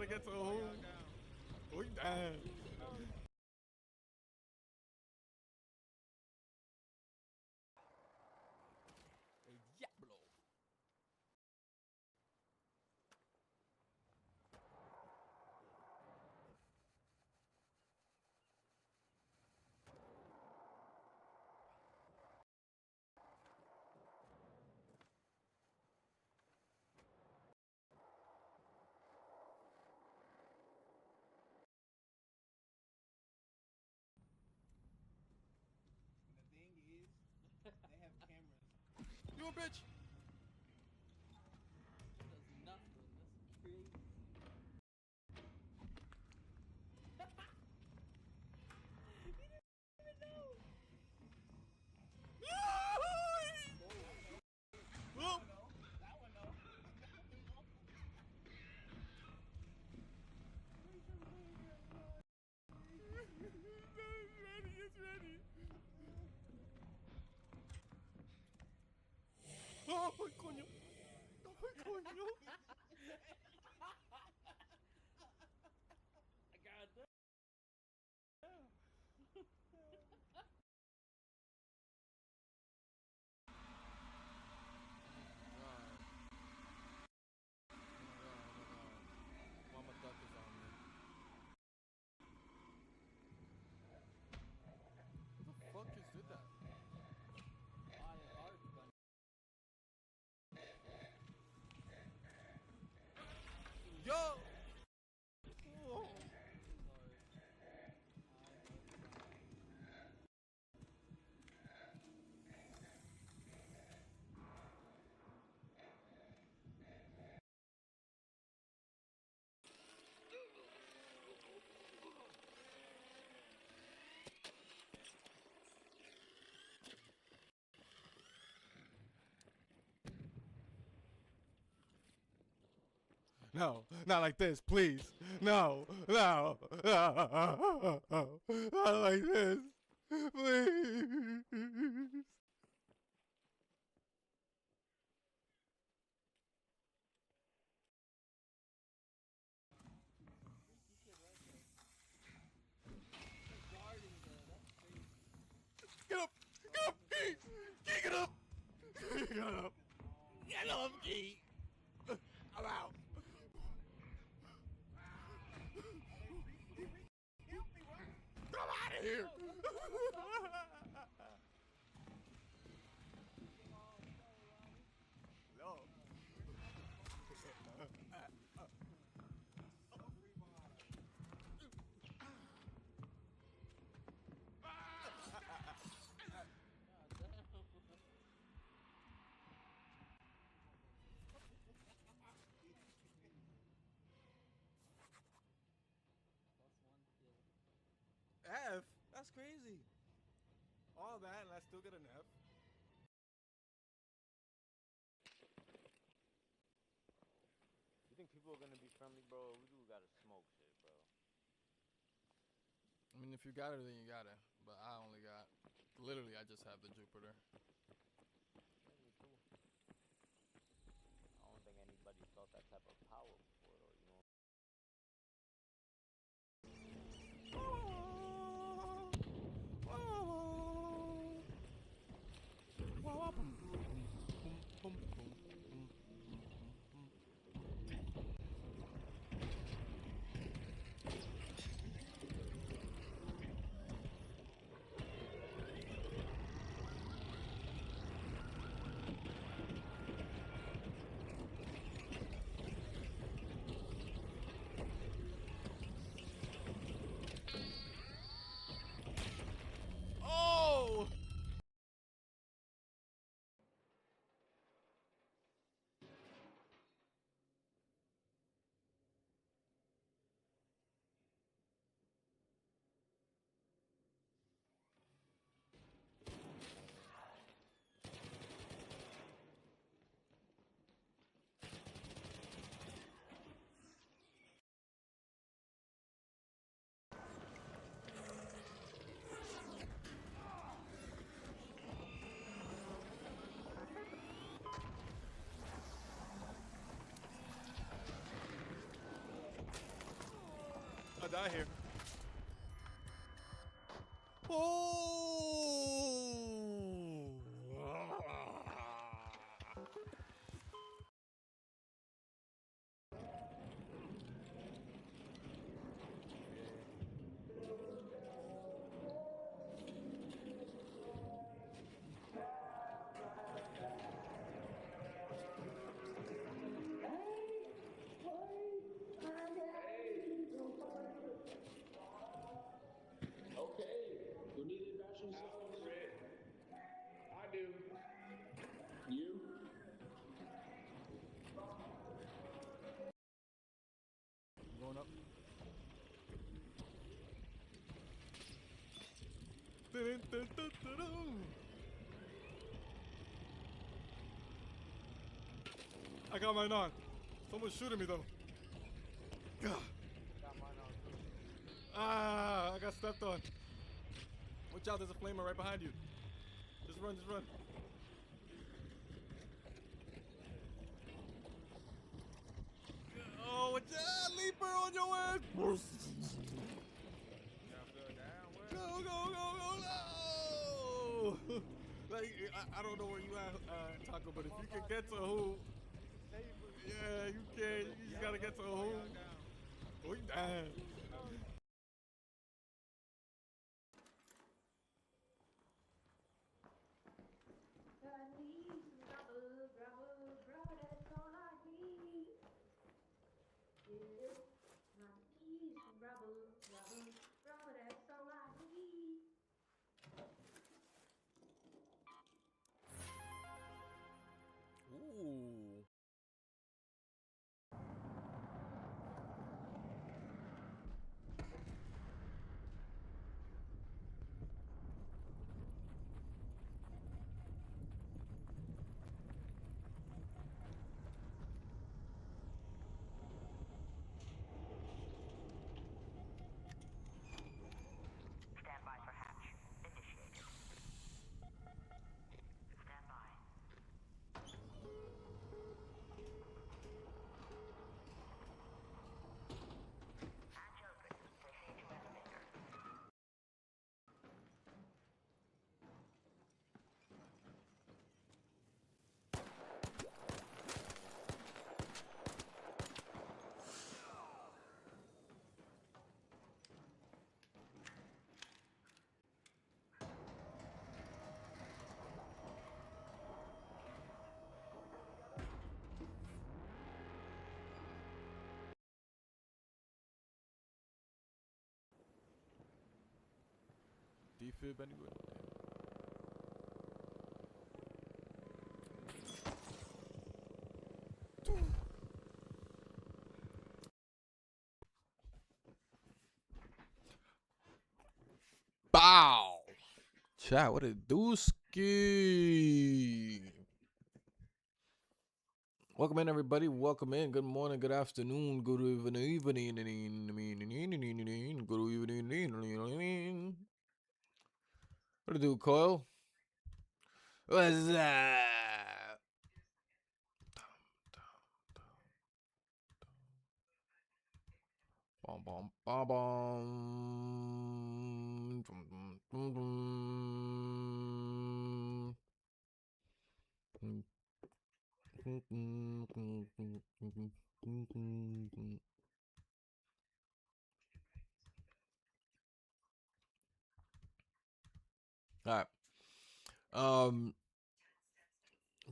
to get to home. We down. Diablo. You a bitch! Does nothing. That's crazy. He didn't even know. Whoa! That one no. It's ready. ¡Oh, coño! ¡Oh, coño! I got that. Mama duck is on me. Who the fuck just did that? Yo! Oh. No, not like this, please. No, no, not like this, please. Get up! Get up, Key! Key, get up! Get up! Get up, Key! I'm out! Come out of here! No. F? That's crazy. All that and I still get an F? You think people are gonna be friendly, bro? We do gotta smoke shit, bro. I mean, if you got it, then you got it. But I only got, literally, I just have the Jupiter. Yeah, me too. I don't think anybody felt that type of power before, though, you know? die here. Oh! Okay, who needed bashing stones? I do. You? Going up. I got mine on. Someone's shooting me though. Gah. Got mine on too. Ah, I got stepped on. Watch out, there's a flamer right behind you. Just run, just run. Oh, watch out, leaper on your ass. Yeah, I'm good. Damn, where? Go, go, go, go, go. Like, I don't know where you at, Taco, but if you can get to who, yeah, you can. You just gotta get to who. Oh, you down. Ooh. Standby for hatch. Initiated. Standby. Hatch open. Proceed to elevator. Defib anyway. Bow. Chat, what a dooski. Welcome in, everybody. Welcome in. Good morning, good afternoon, good evening, good evening. What to do, Coil? What's that? Bom, bom, bom, bom. Dum, dum, dum. All right.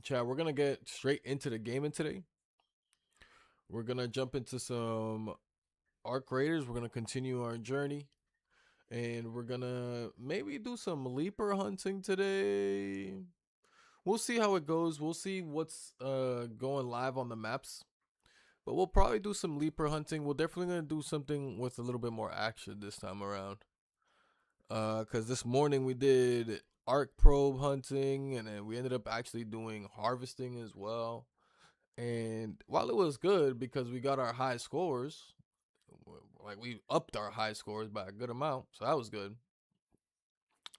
Chad, we're gonna get straight into the gaming today. We're gonna jump into some Arc Raiders. We're gonna continue our journey, and we're gonna maybe do some leaper hunting today. We'll see how it goes. We'll see what's going live on the maps, but we'll probably do some leaper hunting. We're definitely gonna do something with a little bit more action this time around. Cause this morning we did arc probe hunting, and then we ended up actually doing harvesting as well. And while it was good because we got our high scores, like we upped our high scores by a good amount, so that was good.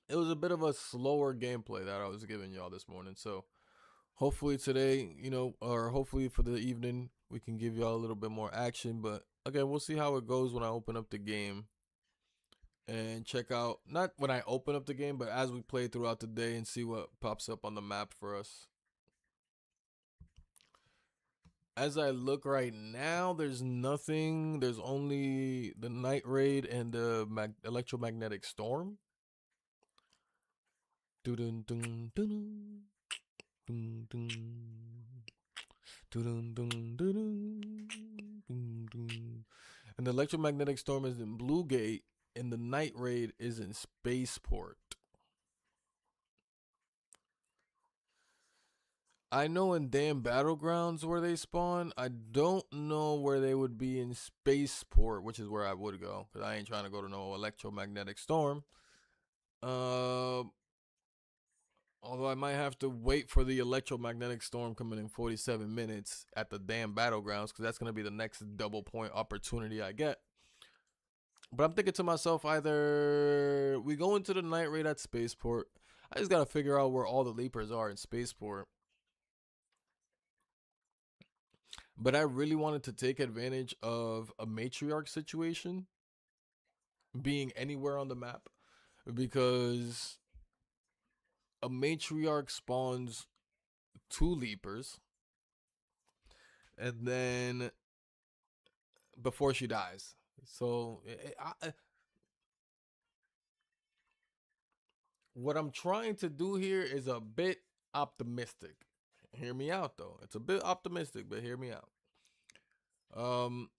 It was a bit of a slower gameplay that I was giving y'all this morning. So hopefully today, or hopefully for the evening, we can give y'all a little bit more action. But again, we'll see how it goes when I open up the game and check out, not when I open up the game, but as we play throughout the day and see what pops up on the map for us. As I look right now, there's nothing. There's only the night raid and the electromagnetic storm. Dun dun dun dun dun. Dun dun dun dun. And the electromagnetic storm is in Bluegate, and the night raid is in Spaceport. I know in damn battlegrounds where they spawn. I don't know where they would be in Spaceport, which is where I would go, because I ain't trying to go to no electromagnetic storm. Although I might have to wait for the electromagnetic storm coming in 47 minutes at the damn battlegrounds, because that's going to be the next double point opportunity I get. But I'm thinking to myself, either we go into the night raid at Spaceport. I just got to figure out where all the leapers are in Spaceport. But I really wanted to take advantage of a matriarch situation being anywhere on the map, because a matriarch spawns 2 leapers and then before she dies. So what I'm trying to do here is a bit optimistic. Hear me out though. It's a bit optimistic, but hear me out. Um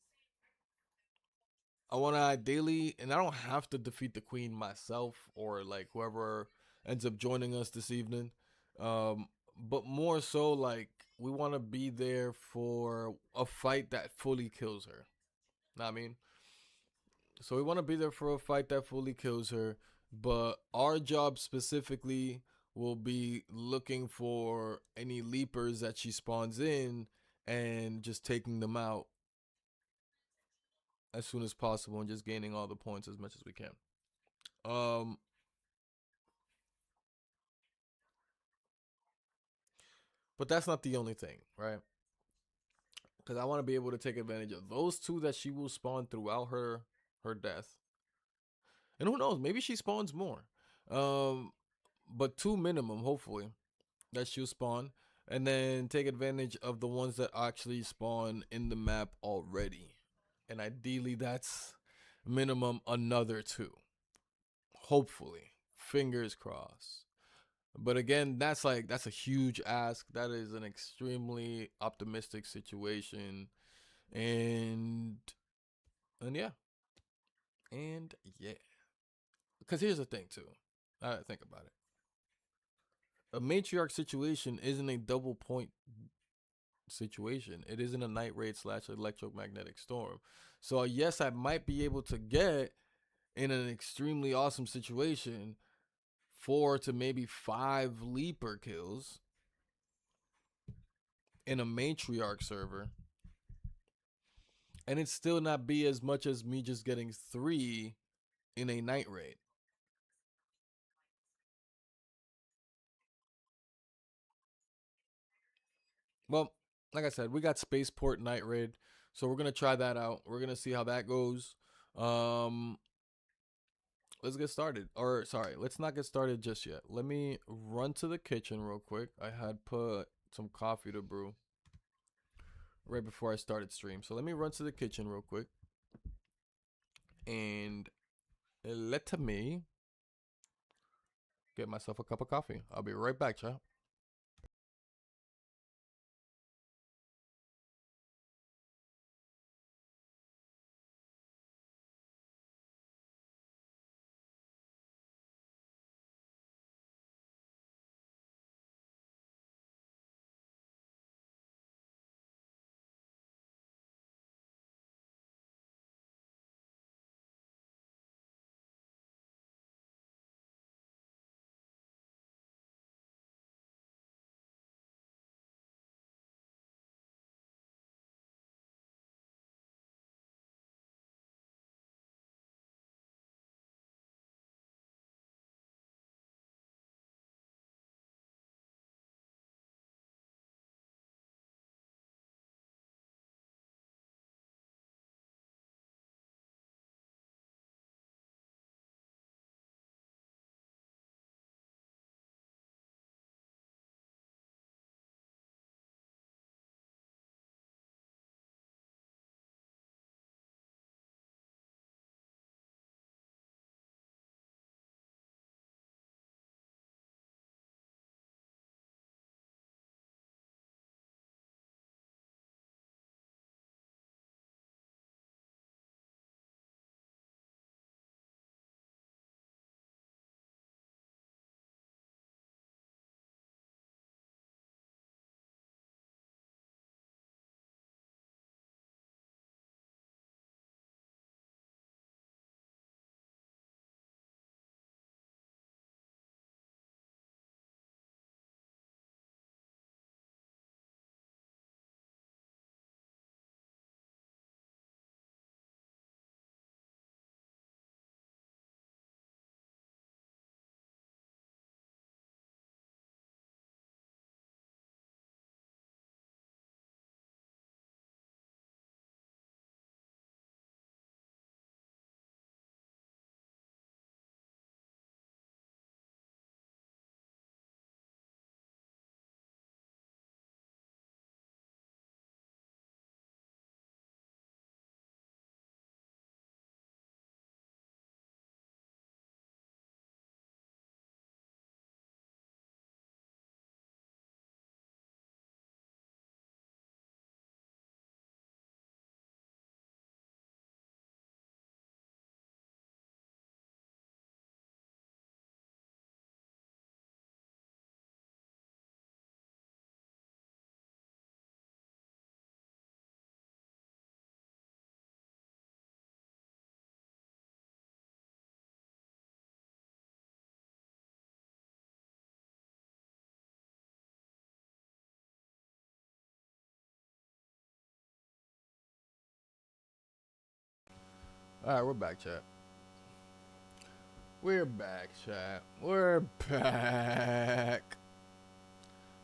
I want to ideally, and I don't have to defeat the queen myself or like whoever ends up joining us this evening. But more so like we want to be there for a fight that fully kills her. Know what I mean? So we want to be there for a fight that fully kills her, but our job specifically will be looking for any leapers that she spawns in and just taking them out as soon as possible and just gaining all the points as much as we can. Um but that's not the only thing, right? Cuz I want to be able to take advantage of those 2 that she will spawn throughout her death. And who knows, maybe she spawns more. But 2 minimum hopefully that she'll spawn, and then take advantage of the ones that actually spawn in the map already. And ideally that's minimum another 2. Hopefully. Fingers crossed. But again, that's a huge ask. That is an extremely optimistic situation. And and yeah. And yeah. Because here's the thing too. I think about it. A matriarch situation isn't a double point situation. It isn't a night raid / electromagnetic storm. So yes, I might be able to get in an extremely awesome situation 4 to maybe 5 leaper kills in a matriarch server, and it still not be as much as me just getting 3 in a night raid. Well, like I said, we got Spaceport night raid, so we're gonna try that out. We're gonna see how that goes. Um, let's get started. Or sorry, let's not get started just yet. Let me run to the kitchen real quick. I had put some coffee to brew right before I started stream, so let me run to the kitchen real quick and let me get myself a cup of coffee. I'll be right back, chat. All right, we're back, chat. We're back, chat. We're back.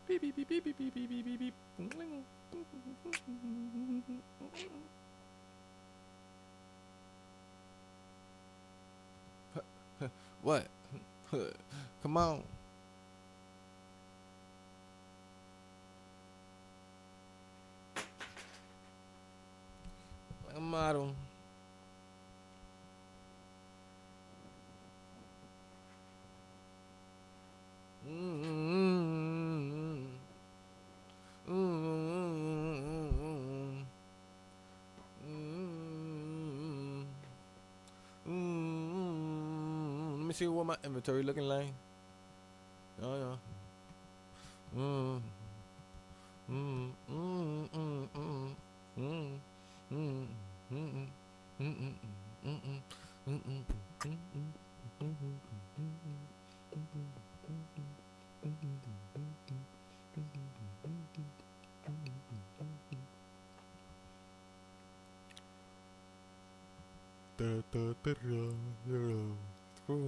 Beep beep beep beep beep beep beep beep beep. What? Come on. Like a model. Let me see what my inventory looking like. Oh yeah. Mm. Mm. Mm. Mm. Mm. Mm. Mm. Mm. Mm. Mm.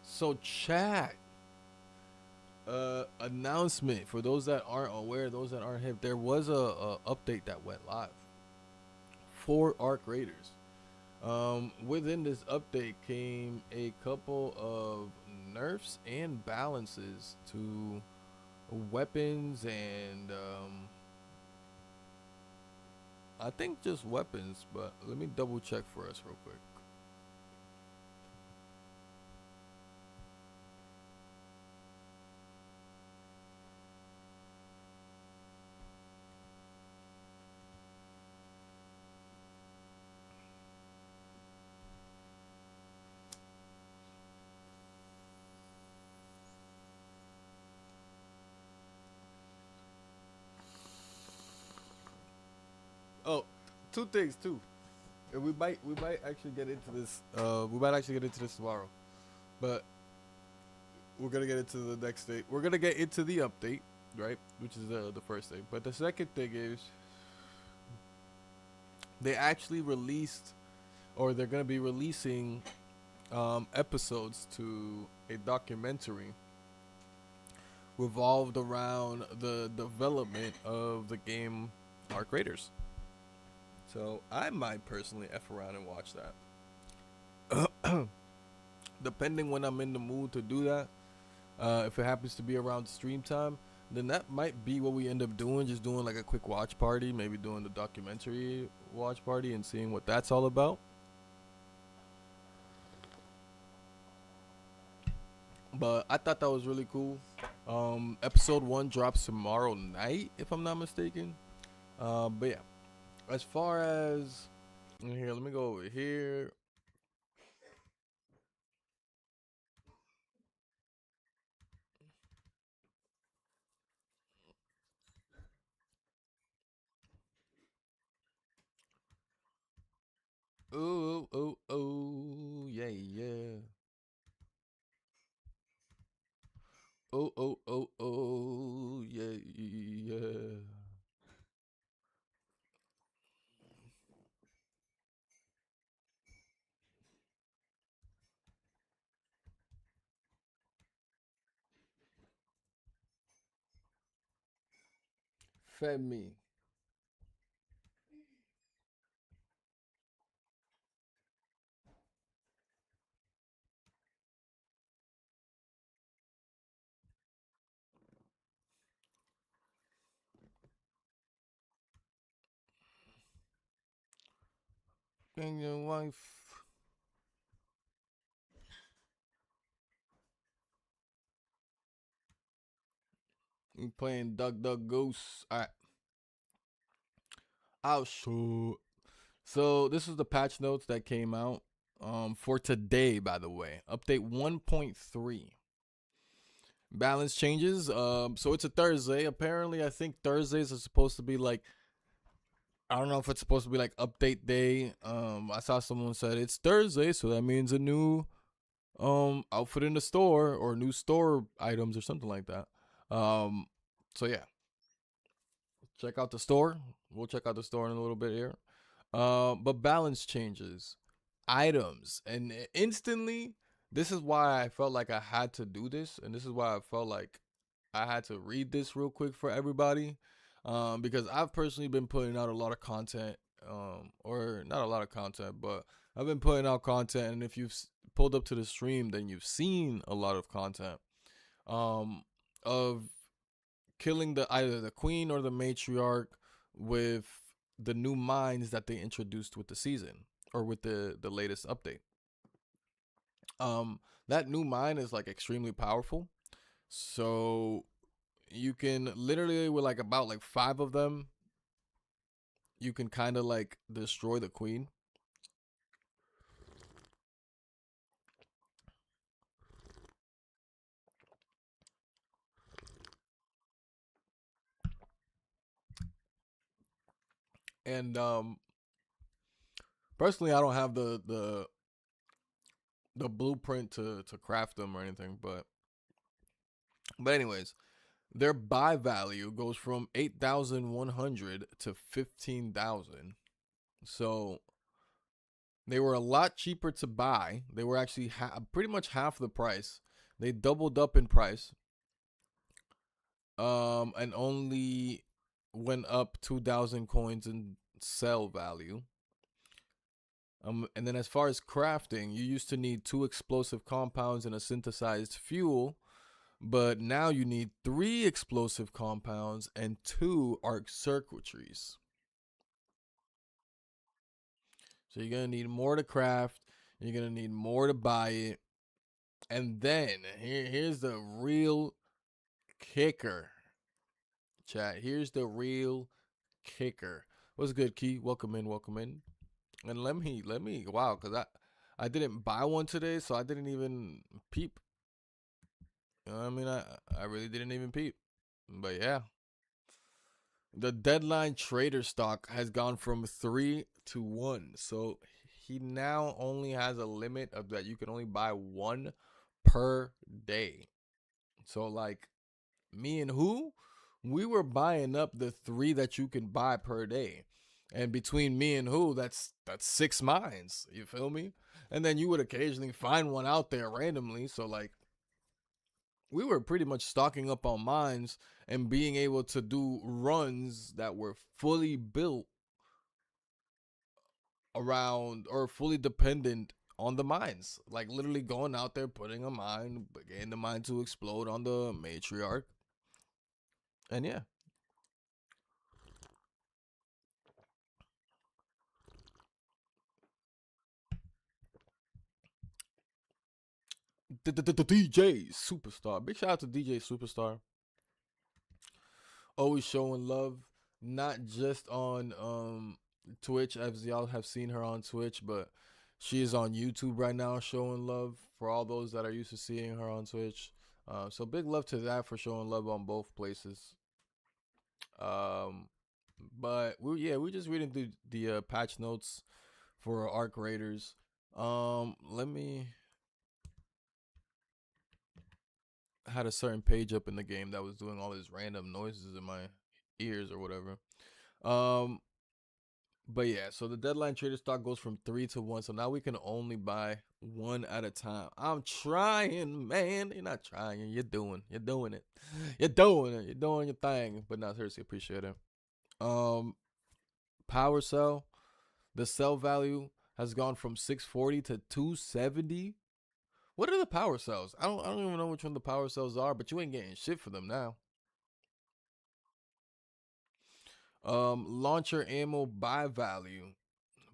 So chat. Announcement for those that aren't aware, those that aren't hip. There was a update that went live for Arc Raiders. Within this update came a couple of nerfs and balances to weapons and I think just weapons, but let me double check for us real quick. Oh, two things too. And we might actually get into this. We might actually get into this tomorrow, but we're gonna get into the next thing. We're gonna get into the update, right? Which is the first thing. But the second thing is they actually released, or they're gonna be releasing episodes to a documentary revolved around the development of the game Arc Raiders. So I might personally f around and watch that. Depending when I'm in the mood to do that. If it happens to be around stream time, then that might be what we end up doing. Just doing like a quick watch party, maybe doing the documentary watch party and seeing what that's all about. But I thought that was really cool. Episode 1 drops tomorrow night, if I'm not mistaken. But yeah, as far as here, let me go over here. Oh, oh, oh, yeah, yeah. Oh, oh, oh, oh, yeah, yeah. Femi. And your wife. You playing Duck Duck Goose. Alright. I'll show. So this is the patch notes that came out for today, by the way. Update 1.3. balance changes. So it's a Thursday. Apparently, I think Thursdays are supposed to be like, I don't know if it's supposed to be like update day. I saw someone said it's Thursday, so that means a new outfit in the store or new store items or something like that. Um, so yeah, check out the store. We'll check out the store in a little bit here. But balance changes, items, and instantly, this is why I felt like I had to do this, and this is why I felt like I had to read this real quick for everybody, because I've personally been putting out a lot of content, or not a lot of content, but I've been putting out content, and if you've pulled up to the stream, then you've seen a lot of content, um, of killing the either the queen or the matriarch with the new mines that they introduced with the season or with the latest update. Um, that new mine is like extremely powerful. So you can literally with like about like 5 of them, you can kind of like destroy the queen. And personally, I don't have the blueprint to craft them or anything, but anyways, their buy value goes from 8,100 to 15,000. So they were a lot cheaper to buy. They were actually pretty much half the price. They doubled up in price. And only went up 2,000 coins in sell value. And then as far as crafting, you used to need 2 explosive compounds and a synthesized fuel, but now you need 3 explosive compounds and 2 arc circuitries. So you're gonna need more to craft. You're gonna need more to buy it, and then here's the real kicker. Chat. Here's the real kicker. What's good, Key? Welcome in. Welcome in. And let me. Wow, cause I didn't buy one today, so I didn't even peep. You know what I mean? I really didn't even peep. But yeah, the deadline trader stock has gone from 3 to 1. So he now only has a limit of that you can only buy 1 per day. So like me and who, we were buying up the 3 that you can buy per day. And between me and who, that's 6 mines. You feel me? And then you would occasionally find one out there randomly. So like we were pretty much stocking up on mines and being able to do runs that were fully built around or fully dependent on the mines. Like literally going out there, putting a mine, getting the mine to explode on the matriarch. And yeah. DJ Superstar. Big shout out to DJ Superstar. Always showing love, not just on Twitch, as y'all have seen her on Twitch, but she is on YouTube right now showing love for all those that are used to seeing her on Twitch. So big love to that for showing love on both places. Um, but we're just reading through the patch notes for Arc Raiders. Let me had a certain page up in the game that was doing all these random noises in my ears or whatever. Um, but yeah, so the deadline trader stock goes from 3 to 1. So now we can only buy one at a time. I'm trying, man. You're not trying. You're doing it. You're doing it. You're doing your thing. But not seriously, appreciate it. Um, power cell. The sell value has gone from 640 to 270. What are the power cells? I don't even know which one the power cells are, but you ain't getting shit for them now. Launcher ammo buy value.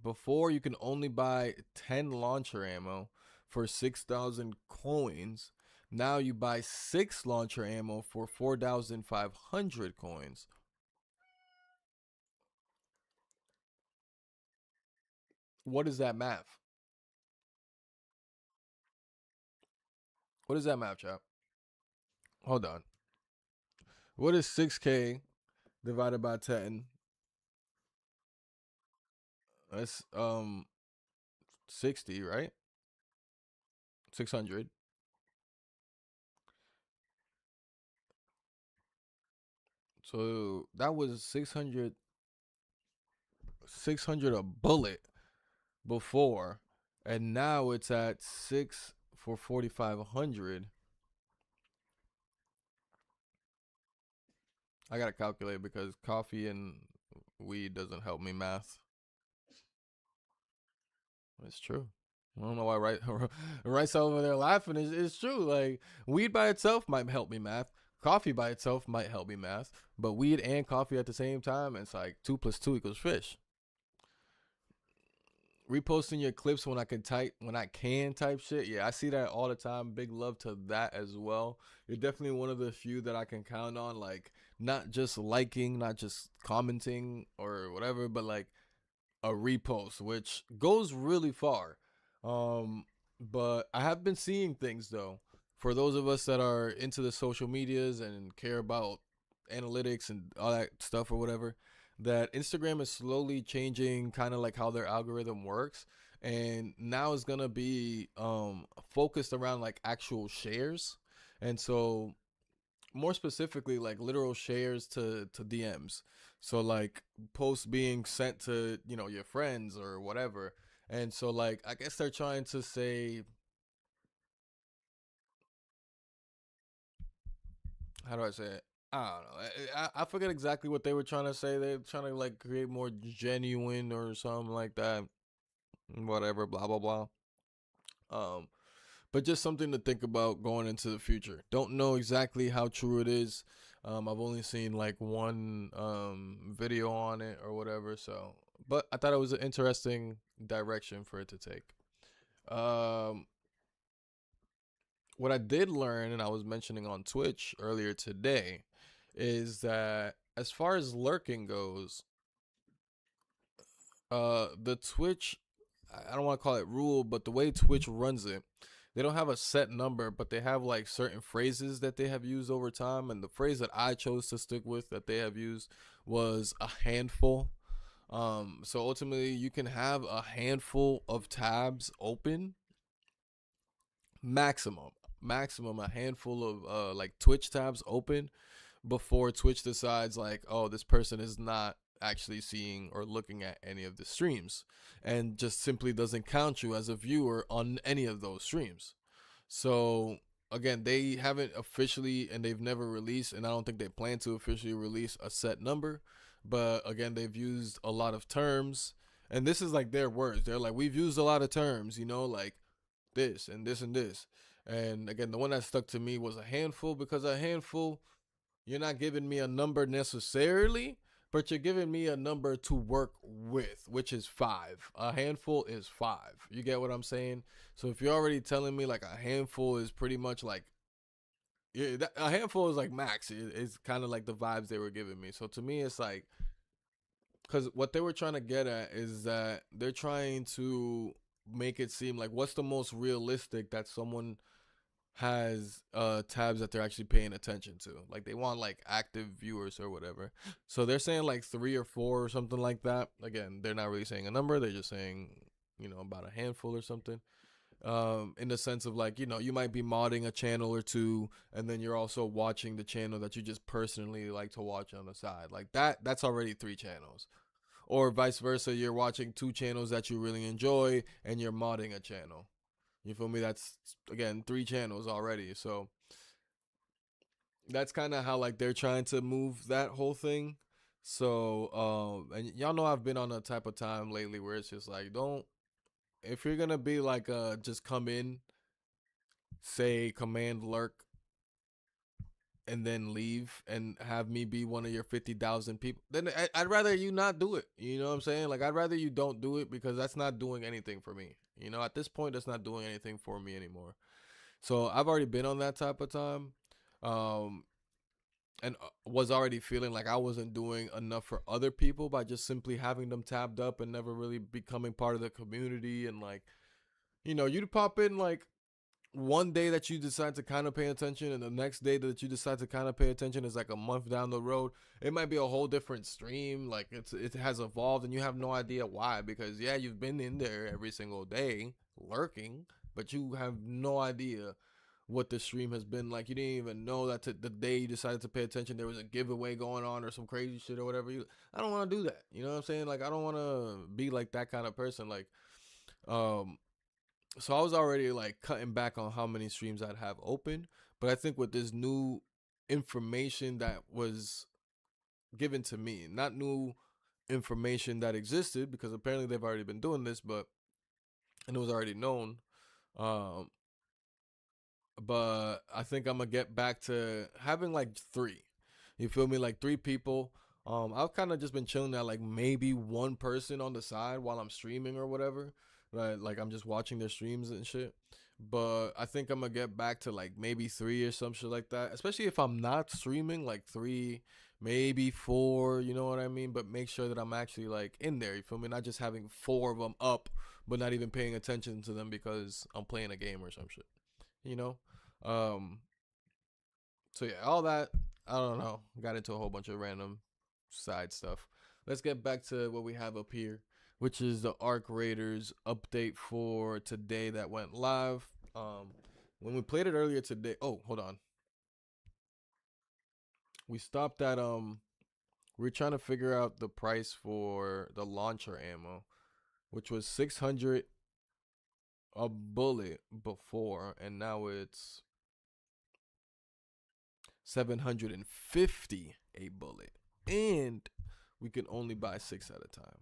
Before you can only buy 10 launcher ammo for 6,000 coins. Now you buy 6 launcher ammo for 4,500 coins. What is that math? What is that math, chap? Hold on. What is 6K divided by 10? That's 60, right? 600. So that was 600, 600 a bullet before, and now it's at 6 for 4,500. I gotta calculate because coffee and weed doesn't help me math. It's true. I don't know why Rice over there laughing. It's true. Like weed by itself might help me math. Coffee by itself might help me math. But weed and coffee at the same time, it's like 2 plus 2 equals fish. Reposting your clips when I can type shit. Yeah, I see that all the time. Big love to that as well. You're definitely one of the few that I can count on. Like not just liking, not just commenting or whatever, but like a repost, which goes really far. But I have been seeing things though. For those of us that are into the social medias and care about analytics and all that stuff or whatever, that Instagram is slowly changing kind of like how their algorithm works. And now it's gonna be focused around like actual shares. And so more specifically like literal shares to DMs. So like posts being sent to, your friends or whatever. And so like I guess they're trying to say, how do I say it? I don't know. I forget exactly what they were trying to say. They're trying to like create more genuine or something like that. Whatever, blah blah blah. Um but just something to think about going into the future. Don't know exactly how true it is. I've only seen like one video on it or whatever. So, but I thought it was an interesting direction for it to take. Um, what I did learn, and I was mentioning on Twitch earlier today, is that as far as lurking goes, the Twitch, I don't want to call it rule, but the way Twitch runs it, they don't have a set number, but they have like certain phrases that they have used over time. And the phrase that I chose to stick with that they have used was a handful. So ultimately, you can have a handful of tabs open, maximum, maximum a handful of like Twitch tabs open before Twitch decides like, oh, this person is not actually seeing or looking at any of the streams and just simply doesn't count you as a viewer on any of those streams. So again, they haven't officially and they've never released, and I don't think they plan to officially release a set number, but again, they've used a lot of terms, and this is like their words. They're like, we've used a lot of terms, like this and this and this. And again, the one that stuck to me was a handful, because a handful, you're not giving me a number necessarily, but you're giving me a number to work with, which is five. A handful is five. You get what I'm saying? So if you're already telling me like a handful is pretty much like, yeah, a handful is like max. It's kind of like the vibes they were giving me. So to me, it's like, because what they were trying to get at is that they're trying to make it seem like what's the most realistic that someone has tabs that they're actually paying attention to. Like they want like active viewers or whatever. So they're saying like 3 or 4 or something like that. Again, they're not really saying a number, they're just saying, about a handful or something. In the sense of like, you might be modding a channel or two, and then you're also watching the channel that you just personally like to watch on the side. Like that's already 3 channels. Or vice versa, you're watching 2 channels that you really enjoy and you're modding a channel. You feel me? That's again 3 channels already. So that's kind of how like they're trying to move that whole thing. So and y'all know I've been on a type of time lately where it's just like, don't, if you're gonna be like just come in, say command lurk, and then leave and have me be one of your 50,000 people, then I'd rather you not do it. You know what I'm saying? Like I'd rather you don't do it, because that's not doing anything for me. At this point, that's not doing anything for me anymore. So I've already been on that type of time, um, and was already feeling like I wasn't doing enough for other people by just simply having them tabbed up and never really becoming part of the community. And like, you'd pop in like one day that you decide to kind of pay attention and the next day that you decide to kind of pay attention is like a month down the road. It might be a whole different stream. Like it has evolved and you have no idea why, because yeah, you've been in there every single day lurking, but you have no idea what the stream has been like. You didn't even know that the day you decided to pay attention there was a giveaway going on or some crazy shit or whatever. I don't want to do that. You know what I'm saying? Like I don't want to be like that kind of person. Like um so I was already like cutting back on how many streams I'd have open, but I think with this new information that was given to me, not new information that existed because apparently they've already been doing this, but and it was already known. Um, but I think I'm gonna get back to having like three. You feel me? Like three people. I've kind of just been chilling at like maybe one person on the side while I'm streaming or whatever. Right? Like I'm just watching their streams and shit. But I think I'm gonna get back to like maybe three or some shit like that. Especially if I'm not streaming, like three, maybe four. You know what I mean? But make sure that I'm actually like in there. You feel me? Not just having four of them up, but not even paying attention to them because I'm playing a game or some shit. You know? Um, so yeah, all that, I don't know. Got into a whole bunch of random side stuff. Let's get back to what we have up here, which is the Arc Raiders update for today that went live. When we played it earlier today. Oh, hold on. We stopped at we are trying to figure out the price for the launcher ammo, which was 600 a bullet before, and now it's 750 a bullet, and we can only buy 6 at a time.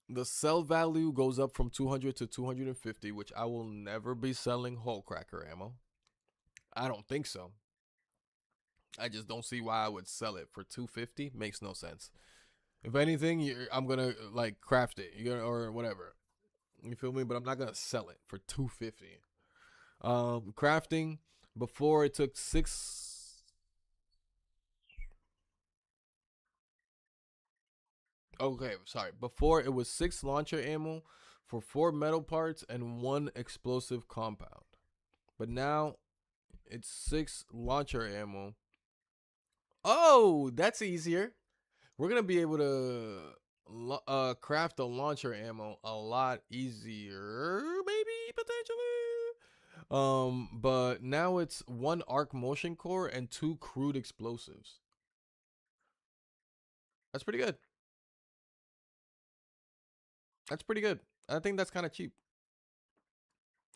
The sell value goes up from 200 to 250, which I will never be selling hole cracker ammo. I don't think so. I just don't see why I would sell it for 250. Makes no sense. If anything, I'm gonna like craft it, or whatever. You feel me? But I'm not gonna sell it for 250. Crafting before it took 6. Okay, sorry. Before it was 6 launcher ammo for 4 metal parts and 1 explosive compound. But now it's 6 launcher ammo. Oh, that's easier. We're gonna be able to craft a launcher ammo a lot easier, maybe potentially. But now it's 1 arc motion core and 2 crude explosives. That's pretty good. That's pretty good. I think that's kind of cheap.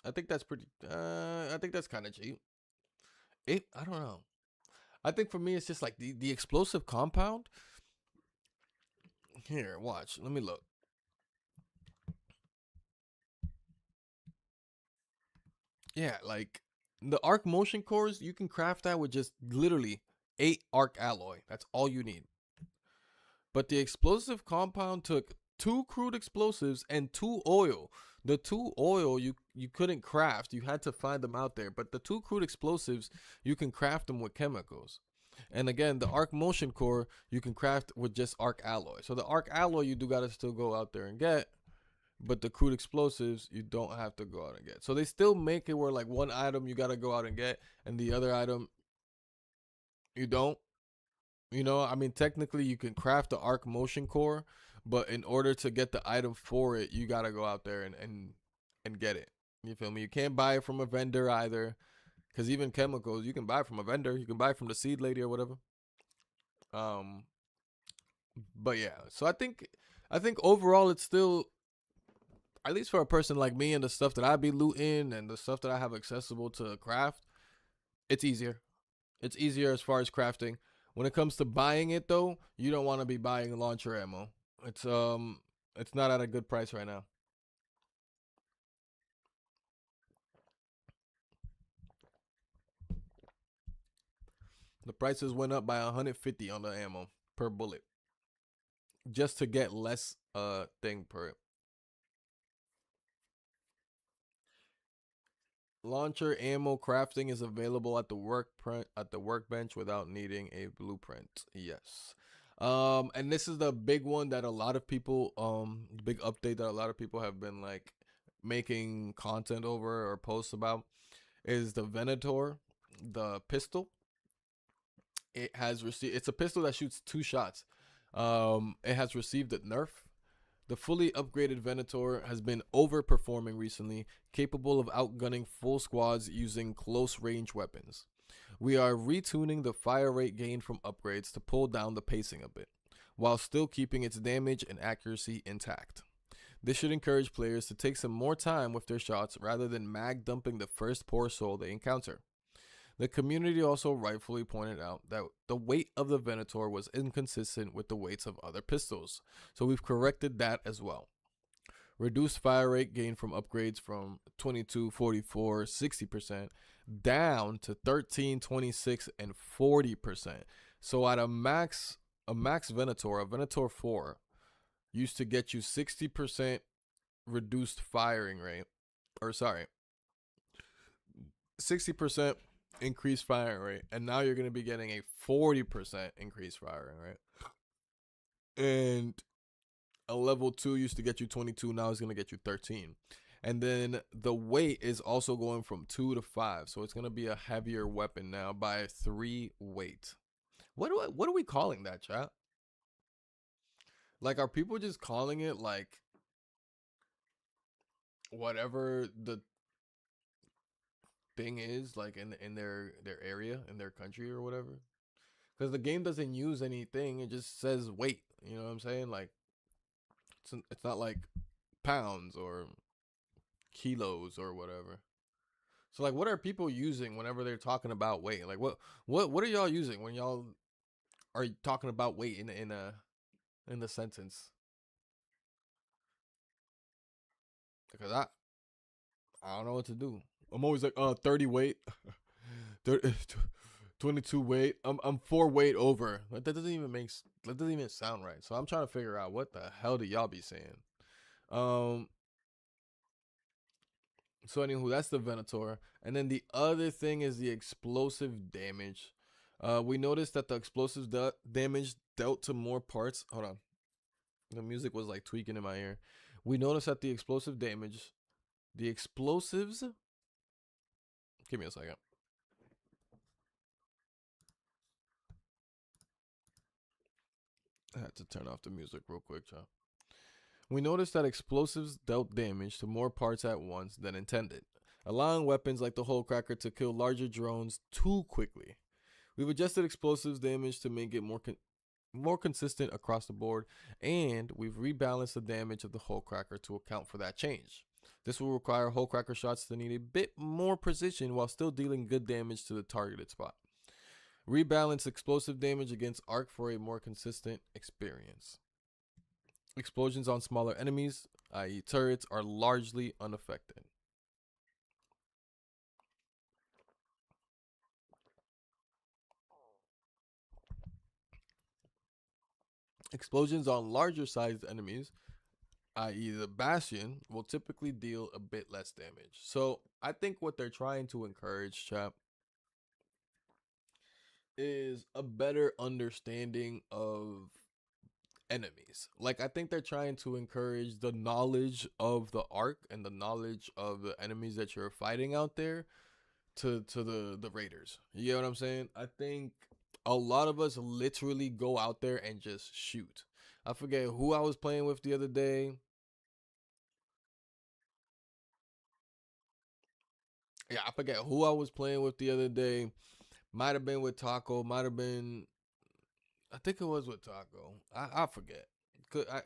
I think that's pretty. I think that's kind of cheap. I don't know. I think for me, it's just like the explosive compound. Here, watch. Let me look. Yeah, like the arc motion cores, you can craft that with just literally 8 arc alloy. That's all you need. But the explosive compound took 2 crude explosives and 2 oil. The 2 oil you couldn't craft. You had to find them out there. But the 2 crude explosives, you can craft them with chemicals. And again, the arc motion core, you can craft with just arc alloy. So the arc alloy, you do gotta still go out there and get. But the crude explosives, you don't have to go out and get. So they still make it where like one item you gotta go out and get, and the other item you don't. You know, I mean, technically you can craft the arc motion core, but in order to get the item for it, you gotta go out there and get it. You feel me? You can't buy it from a vendor either, because even chemicals you can buy from a vendor. You can buy from the seed lady or whatever. Um, but yeah, so I think overall it's still, at least for a person like me and the stuff that I be looting and the stuff that I have accessible to craft, it's easier. It's easier as far as crafting. When it comes to buying it though, you don't want to be buying launcher ammo. It's not at a good price right now. The prices went up by 150 on the ammo per bullet just to get less thing per launcher ammo. Crafting is available at the workbench without needing a blueprint. Yes. And this is the big one that a lot of people, big update that a lot of people have been like making content over or posts about is the Venator, the pistol. It has received. It's a pistol that shoots 2 shots. It has received a nerf. The fully upgraded Venator has been overperforming recently, capable of outgunning full squads using close range weapons. We are retuning the fire rate gained from upgrades to pull down the pacing a bit, while still keeping its damage and accuracy intact. This should encourage players to take some more time with their shots rather than mag dumping the first poor soul they encounter. The community also rightfully pointed out that the weight of the Venator was inconsistent with the weights of other pistols, so we've corrected that as well. Reduced fire rate gained from upgrades from 22, 44, 60% down to 13, 26, and 40%. So at a max Venator, a Venator 4 used to get you 60% reduced firing rate, or sorry, 60% increased firing rate, and now you're going to be getting a 40% increased firing rate. And a level 2 used to get you 22, now it's going to get you 13. And then the weight is also going from 2 to 5, so it's going to be a heavier weapon now by 3 weight. What are we calling that, chat? Like, are people just calling it like whatever the thing is, like in their area, in their country or whatever? Because the game doesn't use anything; it just says weight. You know what I'm saying? Like, it's not like pounds or kilos or whatever. So like, what are people using whenever they're talking about weight? Like, what are y'all using when y'all are talking about weight in the sentence? Because I don't know what to do. I'm always like, 30 weight, 30, 22 weight. I'm 4 weight over. Like, that doesn't even sound right. So I'm trying to figure out what the hell do y'all be saying. Um. So anywho, that's the Venator, and then the other thing is the explosive damage. We noticed that the explosive damage dealt to more parts. Hold on, the music was like tweaking in my ear. We noticed that the explosive damage, the explosives. Give me a second. I had to turn off the music real quick, y'all. We noticed that explosives dealt damage to more parts at once than intended, allowing weapons like the Hole Cracker to kill larger drones too quickly. We've adjusted explosives damage to make it more consistent across the board, and we've rebalanced the damage of the Hole Cracker to account for that change. This will require Hole Cracker shots to need a bit more precision while still dealing good damage to the targeted spot. Rebalance explosive damage against arc for a more consistent experience. Explosions on smaller enemies, i.e. turrets, are largely unaffected. Explosions on larger sized enemies, i.e. the Bastion, will typically deal a bit less damage. So I think what they're trying to encourage, chap, is a better understanding of enemies. Like, I think they're trying to encourage the knowledge of the arc and the knowledge of the enemies that you're fighting out there to the raiders. You know what I'm saying? I think a lot of us literally go out there and just shoot. I forget who I was playing with the other day. Yeah, I forget who I was playing with the other day. Might have been with Taco. Might have been. I think it was with Taco. I forget.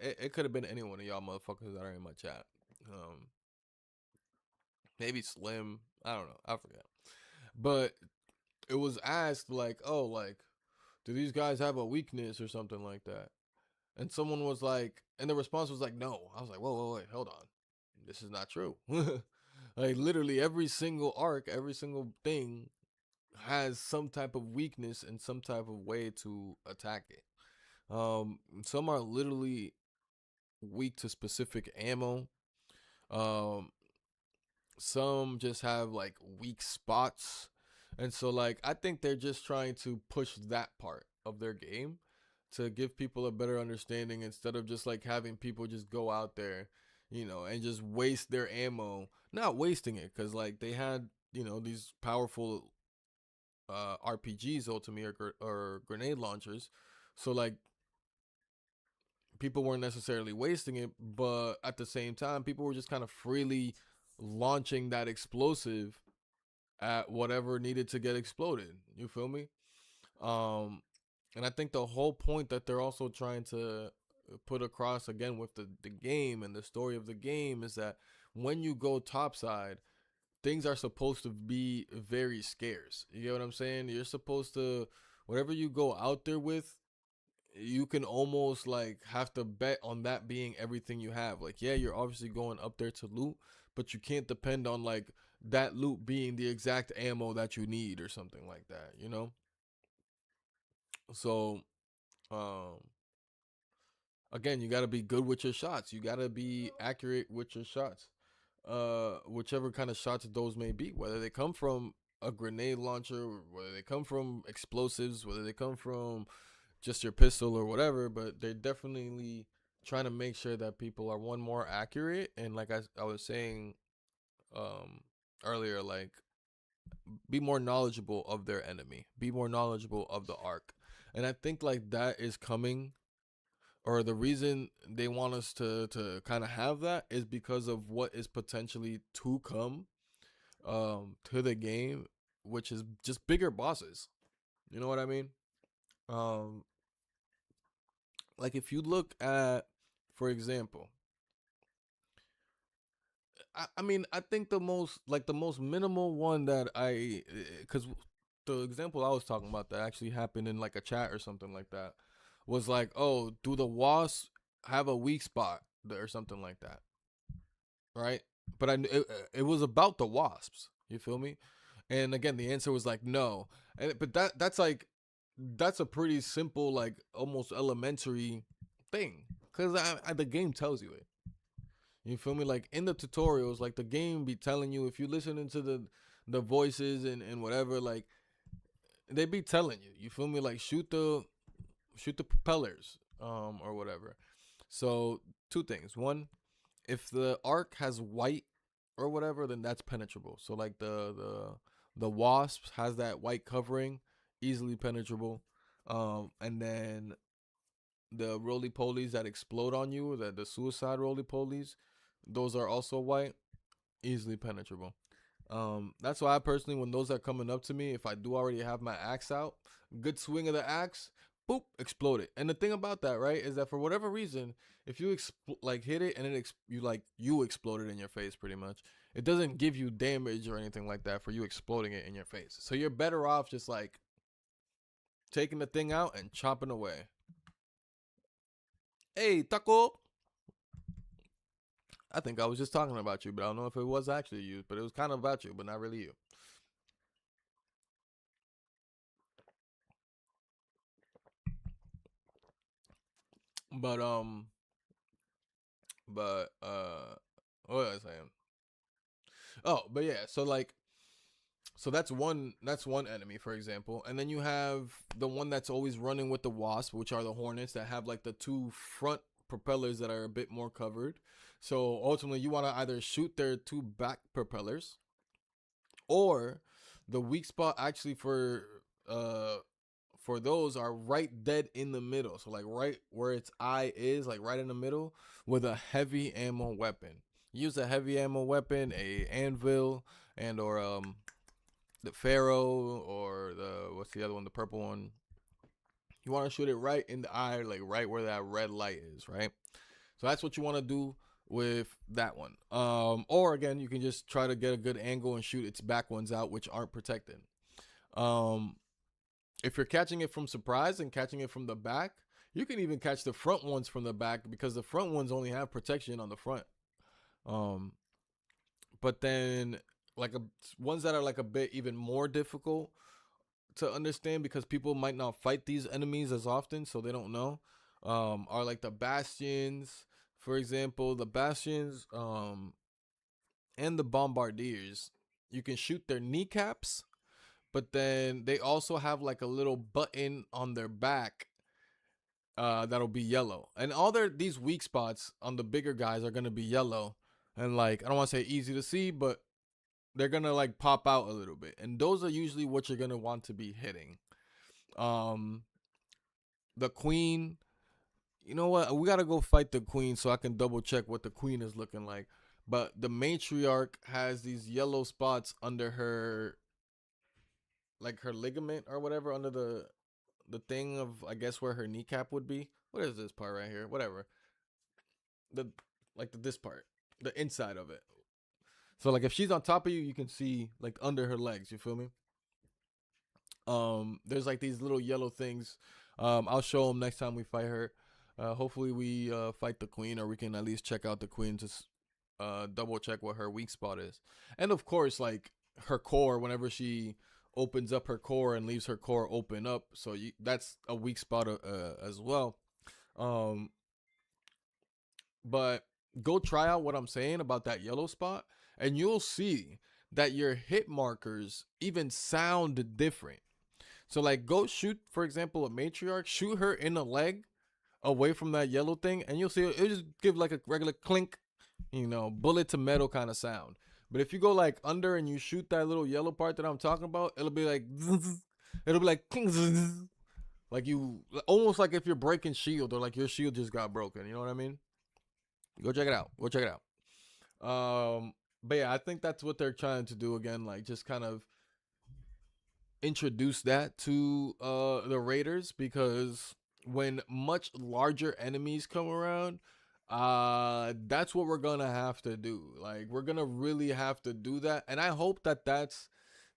It could have been any one of y'all motherfuckers that are in my chat. Um, Maybe Slim. I don't know. I forget. But it was asked like, oh, like, do these guys have a weakness or something like that? And someone was like, and the response was like, no. I was like, whoa, wait, hold on. This is not true. Like, literally every single arc, every single thing has some type of weakness and some type of way to attack it. Some are literally weak to specific ammo. Um, some just have like weak spots. And so like I think they're just trying to push that part of their game to give people a better understanding instead of just like having people just go out there, and just waste their ammo. Not wasting it because like they had these powerful RPGs ultimately or grenade launchers, so like people weren't necessarily wasting it, but at the same time, people were just kind of freely launching that explosive at whatever needed to get exploded. You feel me? Um, and I think the whole point that they're also trying to put across again with the game and the story of the game is that when you go topside, things are supposed to be very scarce. You get what I'm saying? You're supposed to, whatever you go out there with, you can almost like have to bet on that being everything you have. Like, yeah, you're obviously going up there to loot, but you can't depend on like that loot being the exact ammo that you need or something like that. So, um, again, you got to be good with your shots. You got to be accurate with your shots. Whichever kind of shots those may be, whether they come from a grenade launcher, whether they come from explosives, whether they come from just your pistol or whatever, but they're definitely trying to make sure that people are one more accurate and like I was saying um earlier, like be more knowledgeable of their enemy, be more knowledgeable of the arc. And I think like that is coming, or the reason they want us to kind of have that is because of what is potentially to come to the game, which is just bigger bosses. You know what I mean? um like if you look at, for example, I mean, I think the most minimal one that because the example I was talking about that actually happened in like a chat or something like that was like, oh, do the wasps have a weak spot or something like that, right? But it was about the wasps. You feel me? And again, the answer was like no. But that's a pretty simple, like almost elementary thing because the game tells you it. You feel me? Like in the tutorials, like the game be telling you if you listen into the voices and whatever, like they be telling you. You feel me? Like shoot the propellers, or whatever. So two things. One, if the arc has white or whatever, then that's penetrable. So like the wasps has that white covering, easily penetrable. And then the roly polies that explode on you, the suicide roly polies, those are also white, easily penetrable. That's why I personally, when those are coming up to me, if I do already have my axe out, good swing of the axe, boop, explode it. And the thing about that, right, is that for whatever reason, if you like hit it and you exploded in your face, pretty much, it doesn't give you damage or anything like that for you exploding it in your face. So you're better off just like taking the thing out and chopping away. Hey, taco. I think I was just talking about you, but I don't know if it was actually you, but it was kind of about you, but not really you. But what was I saying? Oh, but yeah, so like so that's one enemy, for example. And then you have the one that's always running with the wasp, which are the hornets that have like the two front propellers that are a bit more covered. So ultimately you want to either shoot their two back propellers, or the weak spot actually for those are right dead in the middle. So like right where its eye is, like right in the middle, with a heavy ammo weapon. Use a heavy ammo weapon, a anvil, and or the pharaoh, or the what's the other one, the purple one. You want to shoot it right in the eye, like right where that red light is, right? So that's what you want to do with that one. Or again, you can just try to get a good angle and shoot its back ones out, which aren't protected. Um, if you're catching it from surprise and catching it from the back, you can even catch the front ones from the back because the front ones only have protection on the front. Um, but then like ones that are like a bit even more difficult to understand because people might not fight these enemies as often, so they don't know. Are like the bastions, for example, the bastions, and the bombardiers. You can shoot their kneecaps, but then they also have like a little button on their back that'll be yellow. And all these weak spots on the bigger guys are gonna be yellow. And like I don't want to say easy to see, but they're gonna like pop out a little bit. And those are usually what you're gonna want to be hitting. Um the queen, you know what? We gotta go fight the queen so I can double check what the queen is looking like. But the matriarch has these yellow spots under her, like her ligament or whatever, under the thing of I guess where her kneecap would be. What is this part right here? Whatever. The like this part, the inside of it. So like if she's on top of you, you can see like under her legs. You feel me? There's like these little yellow things. I'll show them next time we fight her. Hopefully we fight the queen, or we can at least check out the queen to double check what her weak spot is. And of course, like her core, whenever she opens up her core and leaves her core open up, so that's a weak spot as well. Um, but go try out what I'm saying about that yellow spot, and you'll see that your hit markers even sound different. So like go shoot, for example, a matriarch, shoot her in the leg away from that yellow thing, and you'll see it'll just give like a regular clink, bullet to metal kind of sound. But if you go like under and you shoot that little yellow part that I'm talking about, it'll be like it'll be like like you almost like if you're breaking shield, or like your shield just got broken. You know what I mean? Go check it out. Go check it out. But yeah, I think that's what they're trying to do again, like just kind of introduce that to the Raiders, because when much larger enemies come around, that's what we're gonna have to do. Like we're gonna really have to do that, and I hope that that's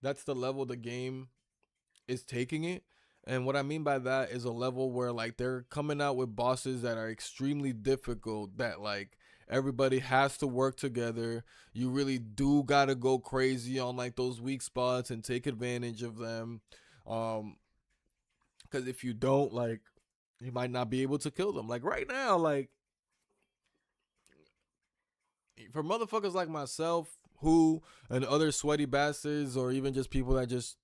the level the game is taking it. And what I mean by that is a level where like they're coming out with bosses that are extremely difficult, that like everybody has to work together. You really do gotta go crazy on like those weak spots and take advantage of them. Because if you don't, like, you might not be able to kill them. Like right now, like for motherfuckers like myself, who and other sweaty bastards, or even just people that just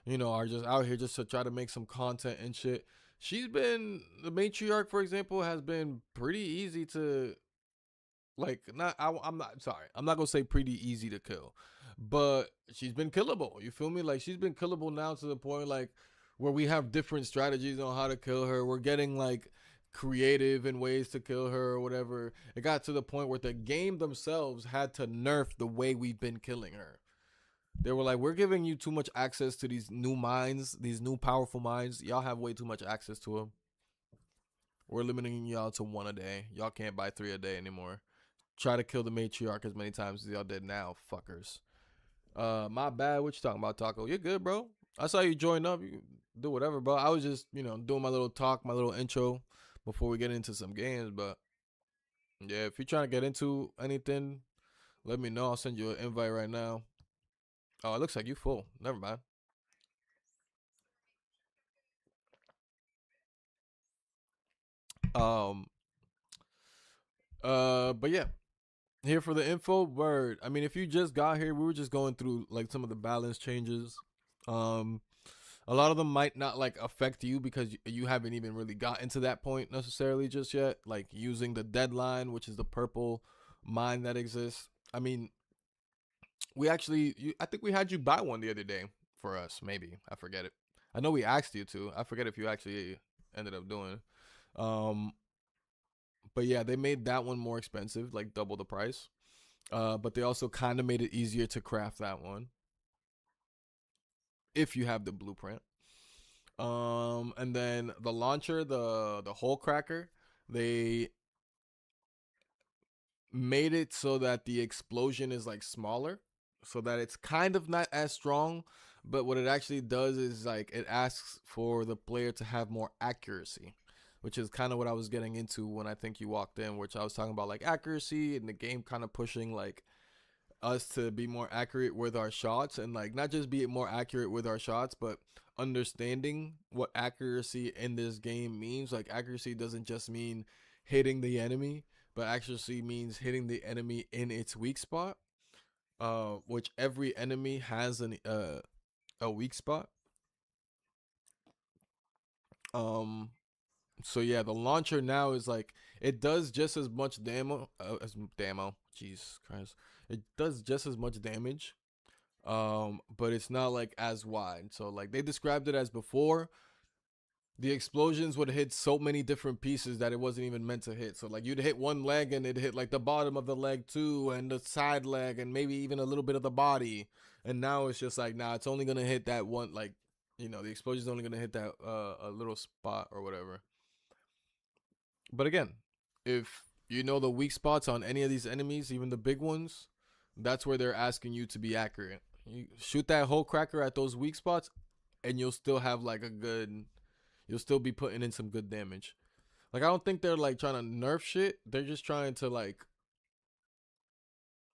are just out here just to try to make some content and shit. The matriarch, for example, has been pretty easy to like. I'm not sorry. I'm not gonna say pretty easy to kill, but she's been killable. You feel me? Like she's been killable now to the point like where we have different strategies on how to kill her. We're getting like creative in ways to kill her or whatever. It got to the point where the game themselves had to nerf the way we've been killing her. They were like, we're giving you too much access to these new mines, these new powerful mines. Y'all have way too much access to them. We're limiting y'all to one a day. Y'all can't buy 3 a day anymore. Try to kill the matriarch as many times as y'all did now, fuckers. My bad. What you talking about, Taco? You're good, bro. I saw you join up. You do whatever, bro. I was just, doing my little talk, my little intro before we get into some games. But yeah, if you're trying to get into anything, let me know. I'll send you an invite right now. Oh, it looks like you full. Never mind. Um. But yeah, here for the info. Word. I mean, if you just got here, we were just going through like some of the balance changes. Um, a lot of them might not like affect you because you haven't even really gotten to that point necessarily just yet. Like using the deadline, which is the purple mine that exists. I mean, I think we had you buy one the other day for us. Maybe I forget it. I know we asked you to. I forget if you actually ended up doing it. But yeah, they made that one more expensive, like double the price. But they also kind of made it easier to craft that one if you have the blueprint. And then the launcher, the hole cracker, they made it so that the explosion is like smaller, so that it's kind of not as strong. But what it actually does is like it asks for the player to have more accuracy, which is kind of what I was getting into when I think you walked in, which I was talking about like accuracy and the game kind of pushing like us to be more accurate with our shots, and like not just be more accurate with our shots, but understanding what accuracy in this game means. Like accuracy doesn't just mean hitting the enemy, but accuracy means hitting the enemy in its weak spot, which every enemy has a weak spot. um So yeah, the launcher now is like it does just as much damo. Jesus Christ, it does just as much damage. But it's not like as wide. So like they described it as before, the explosions would hit so many different pieces that it wasn't even meant to hit. So like you'd hit one leg and it'd hit like the bottom of the leg too, and the side leg, and maybe even a little bit of the body. And now it's just like, nah, it's only gonna hit that one. Like, the explosion's only gonna hit that a little spot or whatever. But again, if you know the weak spots on any of these enemies, even the big ones, that's where they're asking you to be accurate. You shoot that whole cracker at those weak spots, and you'll still have like a good. You'll still be putting in some good damage. Like I don't think they're like trying to nerf shit. They're just trying to like,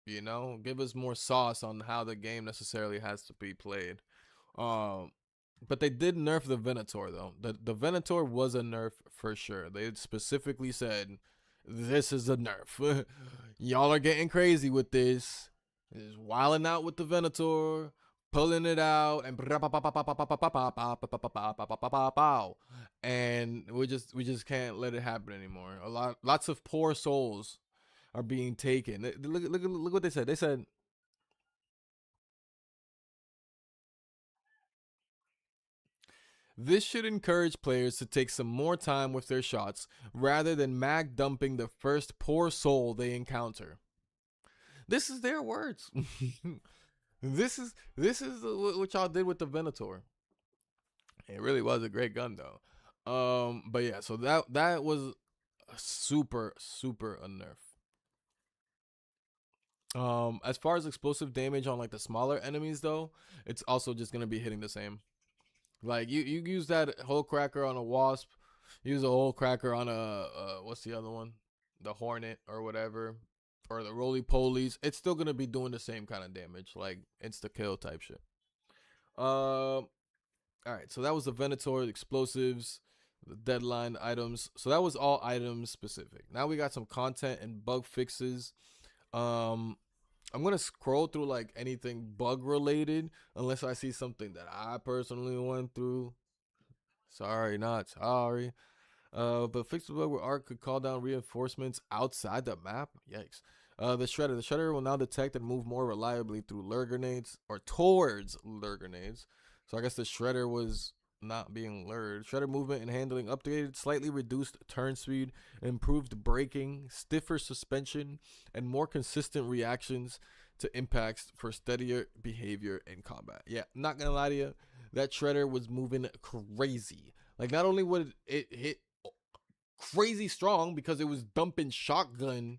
give us more sauce on how the game necessarily has to be played. Um, but they did nerf the Venator though. The Venator was a nerf for sure. They specifically said this is a nerf. Y'all are getting crazy with this. Is wilding out with the Venator, pulling it out, and we just can't let it happen anymore. Lots of poor souls are being taken. Look what they said. They said this should encourage players to take some more time with their shots rather than mag dumping the first poor soul they encounter. This is their words. This is what y'all did with the Venator. It really was a great gun though. But yeah, so that was a super a nerf. As far as explosive damage on like the smaller enemies though, it's also just gonna be hitting the same. Like you use that whole cracker on a wasp, use a whole cracker on a what's the other one, the hornet or whatever, or the roly polies. It's still gonna be doing the same kind of damage, like insta kill type shit. All right, so that was the Venator, the explosives, the deadline items. So that was all items specific. Now we got some content and bug fixes. Um, I'm gonna scroll through like anything bug related, unless I see something that I personally went through. Sorry, not sorry. But fix the bug where Arc could call down reinforcements outside the map. Yikes. The Shredder. The Shredder will now detect and move more reliably through lure grenades or towards lure grenades. So I guess the Shredder was not being lured. Shredder movement and handling updated, slightly reduced turn speed, improved braking, stiffer suspension, and more consistent reactions to impacts for steadier behavior in combat. Yeah, not gonna lie to you, that Shredder was moving crazy. Like not only would it hit crazy strong because it was dumping shotgun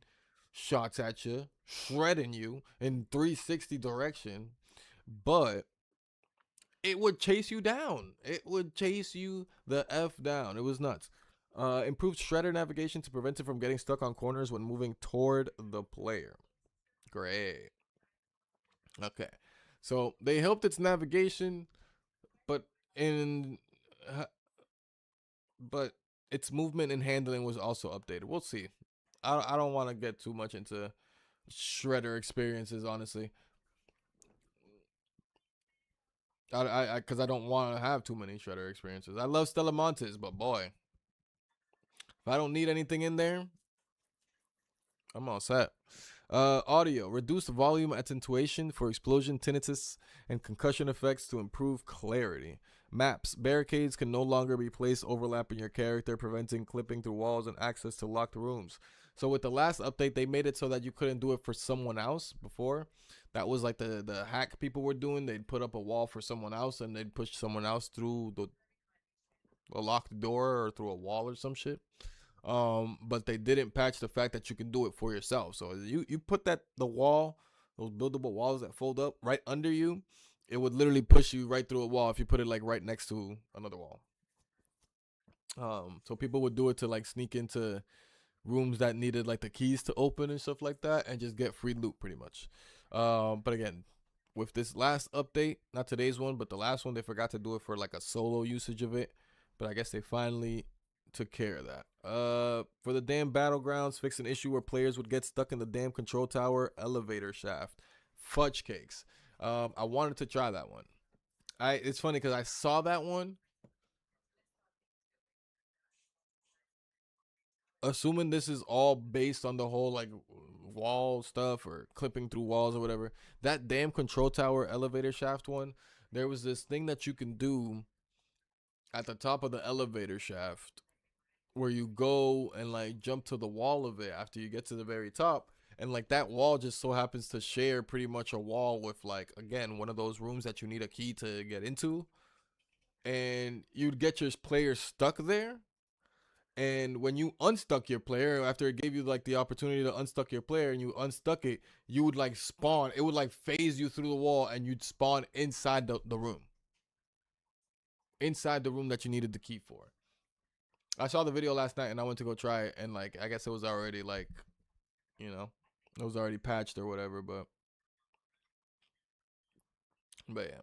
shots at you, shredding you in 360 direction, but it would chase you down. It would chase you the F down. It was nuts. Improved shredder navigation to prevent it from getting stuck on corners when moving toward the player. Great. Okay. So they helped its navigation, but in but its movement and handling was also updated. We'll see. I don't want to get too much into shredder experiences, honestly. Because I don't want to have too many shredder experiences. I love Stella Montes, but boy, if I don't need anything in there, I'm all set. Audio. Reduced volume attenuation for explosion, tinnitus, and concussion effects to improve clarity. Maps. Barricades can no longer be placed overlapping your character, preventing clipping through walls and access to locked rooms. So with the last update, they made it so that you couldn't do it for someone else before. That was like the hack people were doing. They'd put up a wall for someone else and they'd push someone else through a locked door or through a wall or some shit. But they didn't patch the fact that you can do it for yourself. So you put the wall, those buildable walls that fold up right under you, it would literally push you right through a wall if you put it like right next to another wall. So people would do it to like sneak into rooms that needed like the keys to open and stuff like that, and just get free loot pretty much. But again, with this last update, not today's one, but the last one, they forgot to do it for like a solo usage of it. But I guess they finally took care of that. For the damn battlegrounds, fix an issue where players would get stuck in the damn control tower elevator shaft. Fudge cakes. I wanted to try that one. It's funny because I saw that one. assuming this is all based on the whole like wall stuff or clipping through walls or whatever, that damn control tower elevator shaft one, there was this thing that you can do at the top of the elevator shaft where you go and like jump to the wall of it after you get to the very top. And like that wall just so happens to share pretty much a wall with like, again, one of those rooms that you need a key to get into. And you'd get your player stuck there. And when you unstuck your player, after it gave you like the opportunity to unstuck your player and you unstuck it, you would like spawn. It would like phase you through the wall and you'd spawn inside the room. Inside the room that you needed the key for. I saw the video last night and I went to go try it. And like, I guess it was already like, you know, it was already patched or whatever. But yeah.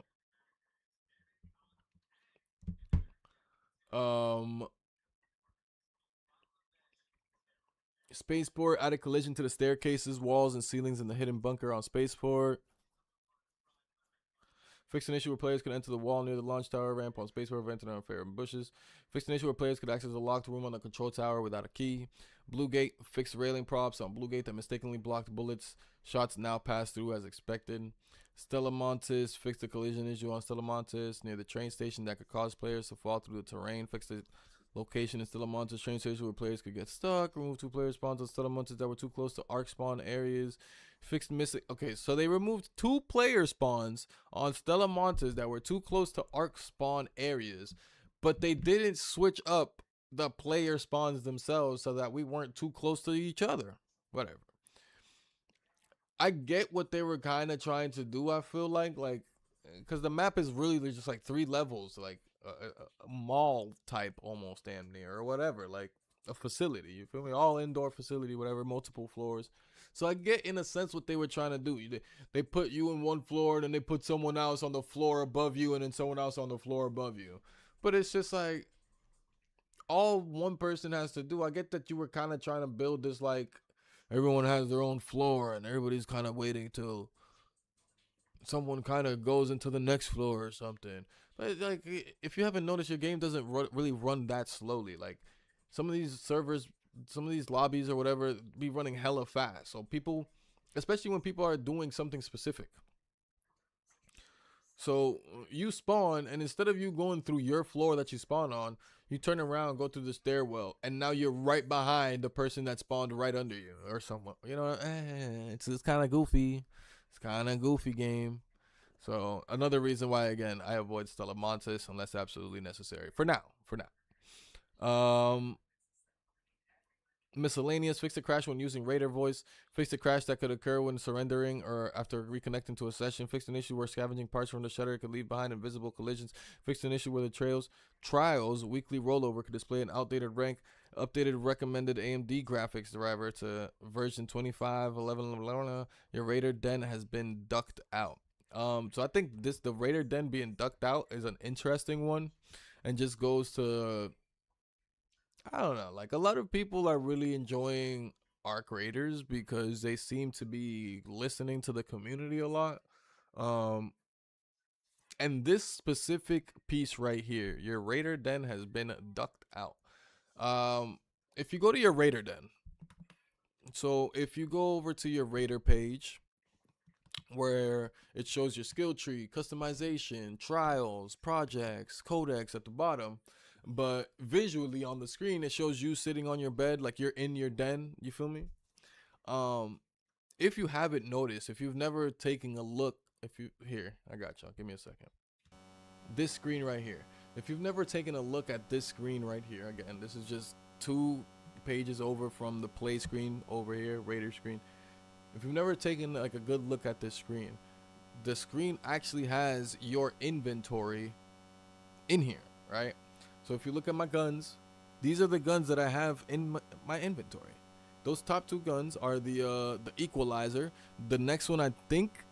Spaceport added collision to the staircases, walls, and ceilings in the hidden bunker on Spaceport. Fixed an issue where players could enter the wall near the launch tower ramp on Spaceport, preventing unfair bushes. Fixed an issue where players could access a locked room on the control tower without a key. Blue Gate fixed railing props on Blue Gate that mistakenly blocked bullets. Shots now pass through as expected. Stella Montes fixed a collision issue on Stella Montes near the train station that could cause players to fall through the terrain. Fixed the location in Stella Montes train station where players could get stuck. Removed 2 player spawns on Stella Montes that were too close to arc spawn areas. Fixed missing. Okay, so they removed 2 player spawns on Stella Montes that were too close to arc spawn areas, but they didn't switch up the player spawns themselves so that we weren't too close to each other. Whatever. I get what they were kind of trying to do. I feel like because the map is really just like 3 levels, like a mall type almost damn near or whatever, like a facility. You feel me? All indoor facility, whatever, multiple floors. So I get in a sense what they were trying to do. They put you in one floor, and then they put someone else on the floor above you, and then someone else on the floor above you. But it's just like all one person has to do. I get that you were kind of trying to build this like everyone has their own floor, and everybody's kind of waiting till someone kind of goes into the next floor or something. But like, if you haven't noticed, your game doesn't really run that slowly. Like some of these servers, some of these lobbies or whatever, be running hella fast. So people, especially when people are doing something specific. So you spawn, and instead of you going through your floor that you spawn on, you turn around, go through the stairwell, and now you're right behind the person that spawned right under you or someone. You know, it's kind of goofy. It's kind of goofy game. So another reason why, again, I avoid Stella Montes unless absolutely necessary. For now. Miscellaneous, fixed a crash when using Raider voice, fixed a crash that could occur when surrendering or after reconnecting to a session, fixed an issue where scavenging parts from the shutter could leave behind invisible collisions, fixed an issue where the trials weekly rollover could display an outdated rank, updated recommended AMD graphics driver to version 25.11. Your Raider Den has been ducked out. So I think the Raider Den being ducked out is an interesting one, and just goes to, I don't know, like a lot of people are really enjoying Arc Raiders because they seem to be listening to the community a lot. And this specific piece right here, your Raider Den has been ducked out. If you go to your Raider Den, so if you go over to your Raider page where it shows your skill tree, customization, trials, projects, codex at the bottom, but visually on the screen it shows you sitting on your bed like you're in your den. You feel me? If you haven't noticed, if you've never taken a look, here, I got y'all, give me a second. This screen right here, if you've never taken a look at this screen right here, again, this is just 2 pages over from the play screen over here, Raider screen. If you've never taken like a good look at this screen, the screen actually has your inventory in here, right? So if you look at my guns, these are the guns that I have in my inventory. Those top 2 guns are the Equalizer. The next one I think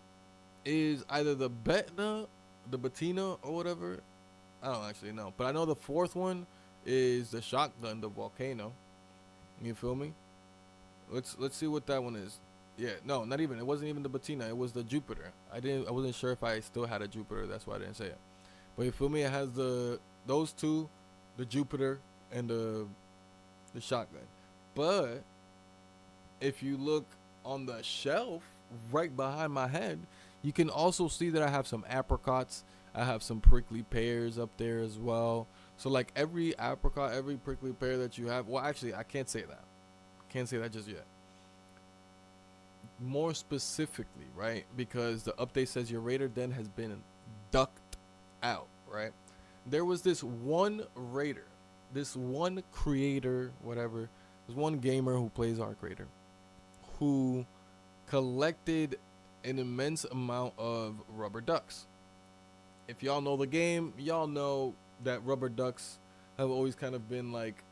is either the Bettina or whatever. I don't actually know, but I know the 4th one is the shotgun, the Volcano. You feel me? Let's see what that one is. Yeah, no, not even. It wasn't even the Bettina. It was the Jupiter. I wasn't sure if I still had a Jupiter. That's why I didn't say it. But you feel me? It has those 2, the Jupiter and the shotgun. But if you look on the shelf right behind my head, you can also see that I have some apricots. I have some prickly pears up there as well. So like every apricot, every prickly pear that you have, well actually I can't say that. Can't say that just yet. More specifically, right? Because the update says your raider den has been ducked out, right? There was this one raider, this one creator, whatever, this one gamer who plays Arc Raider, who collected an immense amount of rubber ducks. If y'all know the game, y'all know that rubber ducks have always kind of been like,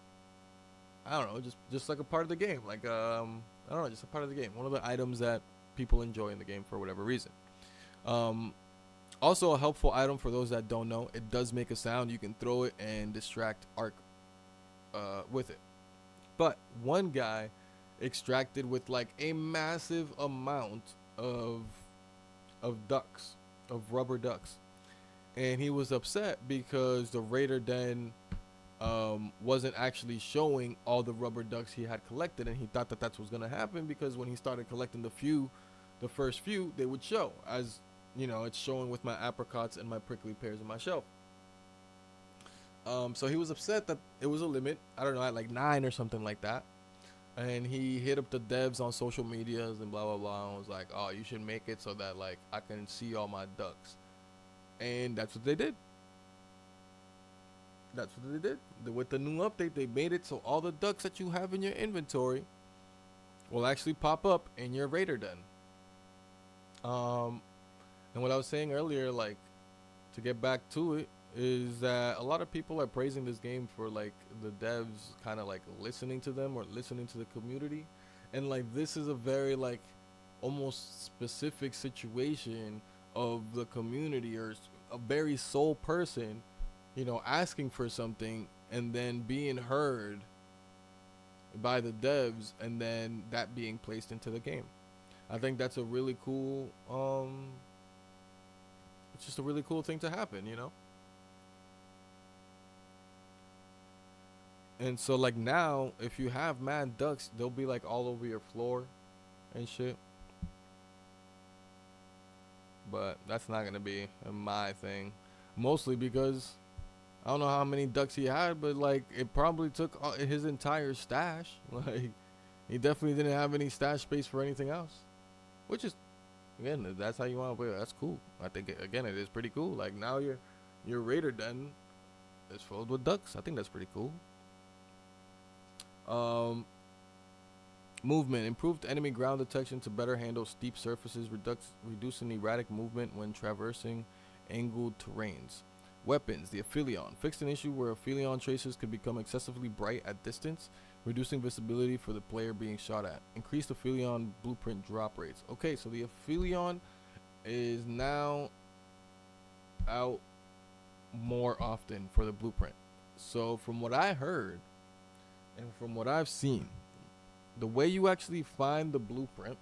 I don't know, just like a part of the game. Like I don't know, just a part of the game. One of the items that people enjoy in the game for whatever reason. Um Also a helpful item for those that don't know. It does make a sound. You can throw it and distract Arc with it. But one guy extracted with like a massive amount of ducks, of rubber ducks, and he was upset because the raider den wasn't actually showing all the rubber ducks he had collected, and he thought that that's what's gonna happen because when he started collecting the first few, they would show as you know it's showing with my apricots and my prickly pears in my shelf. So he was upset that it was a limit. I don't know, at like 9 or something like that. And he hit up the devs on social medias and blah blah blah and was like, "Oh, you should make it so that like I can see all my ducks." And that's what they did. That's what they did. With the new update, they made it so all the ducks that you have in your inventory will actually pop up in your raider den. And what I was saying earlier, like to get back to it, is that a lot of people are praising this game for like the devs kind of like listening to them or listening to the community, and like this is a very like almost specific situation of the community or a very sole person, you know, asking for something and then being heard by the devs and then that being placed into the game. I think that's a really cool it's just a really cool thing to happen, you know? And so like now, if you have mad ducks, they'll be like all over your floor and shit. But that's not gonna be my thing. Mostly because I don't know how many ducks he had, but like it probably took his entire stash. Like he definitely didn't have any stash space for anything else. Which is, again, if that's how you want to play it, that's cool. I think again it is pretty cool. Like now your raider den is filled with ducks. I think that's pretty cool. Movement. Improved enemy ground detection to better handle steep surfaces, reducing erratic movement when traversing angled terrains. Weapons. The Aphelion. Fixed an issue where Aphelion tracers could become excessively bright at distance, reducing visibility for the player being shot at. Increased Aphelion blueprint drop rates. Okay, so the Aphelion is now out more often for the blueprint. So from what I heard and from what I've seen, the way you actually find the blueprint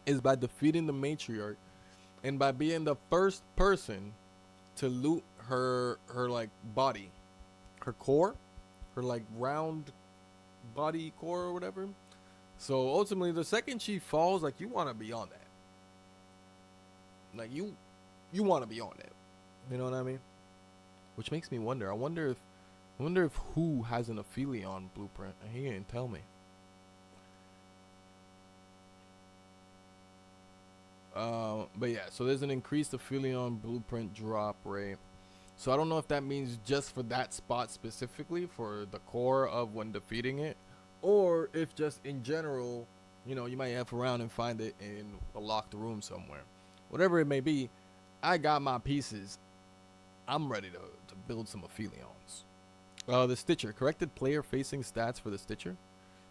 is by defeating the matriarch and by being the first person to loot her like body, her core, her like round body core or whatever. So ultimately, the second she falls, like you want to be on that. Like you want to be on that. You know what I mean? Which makes me wonder. I wonder if who has an Aphelion blueprint, and he didn't tell me. But yeah, so there's an increased Aphelion blueprint drop rate. So I don't know if that means just for that spot specifically for the core of when defeating it, or if just in general, you know, you might F around and find it in a locked room somewhere. Whatever it may be, I got my pieces. I'm ready to build some Aphelions. The Stitcher. Corrected player facing stats for the Stitcher,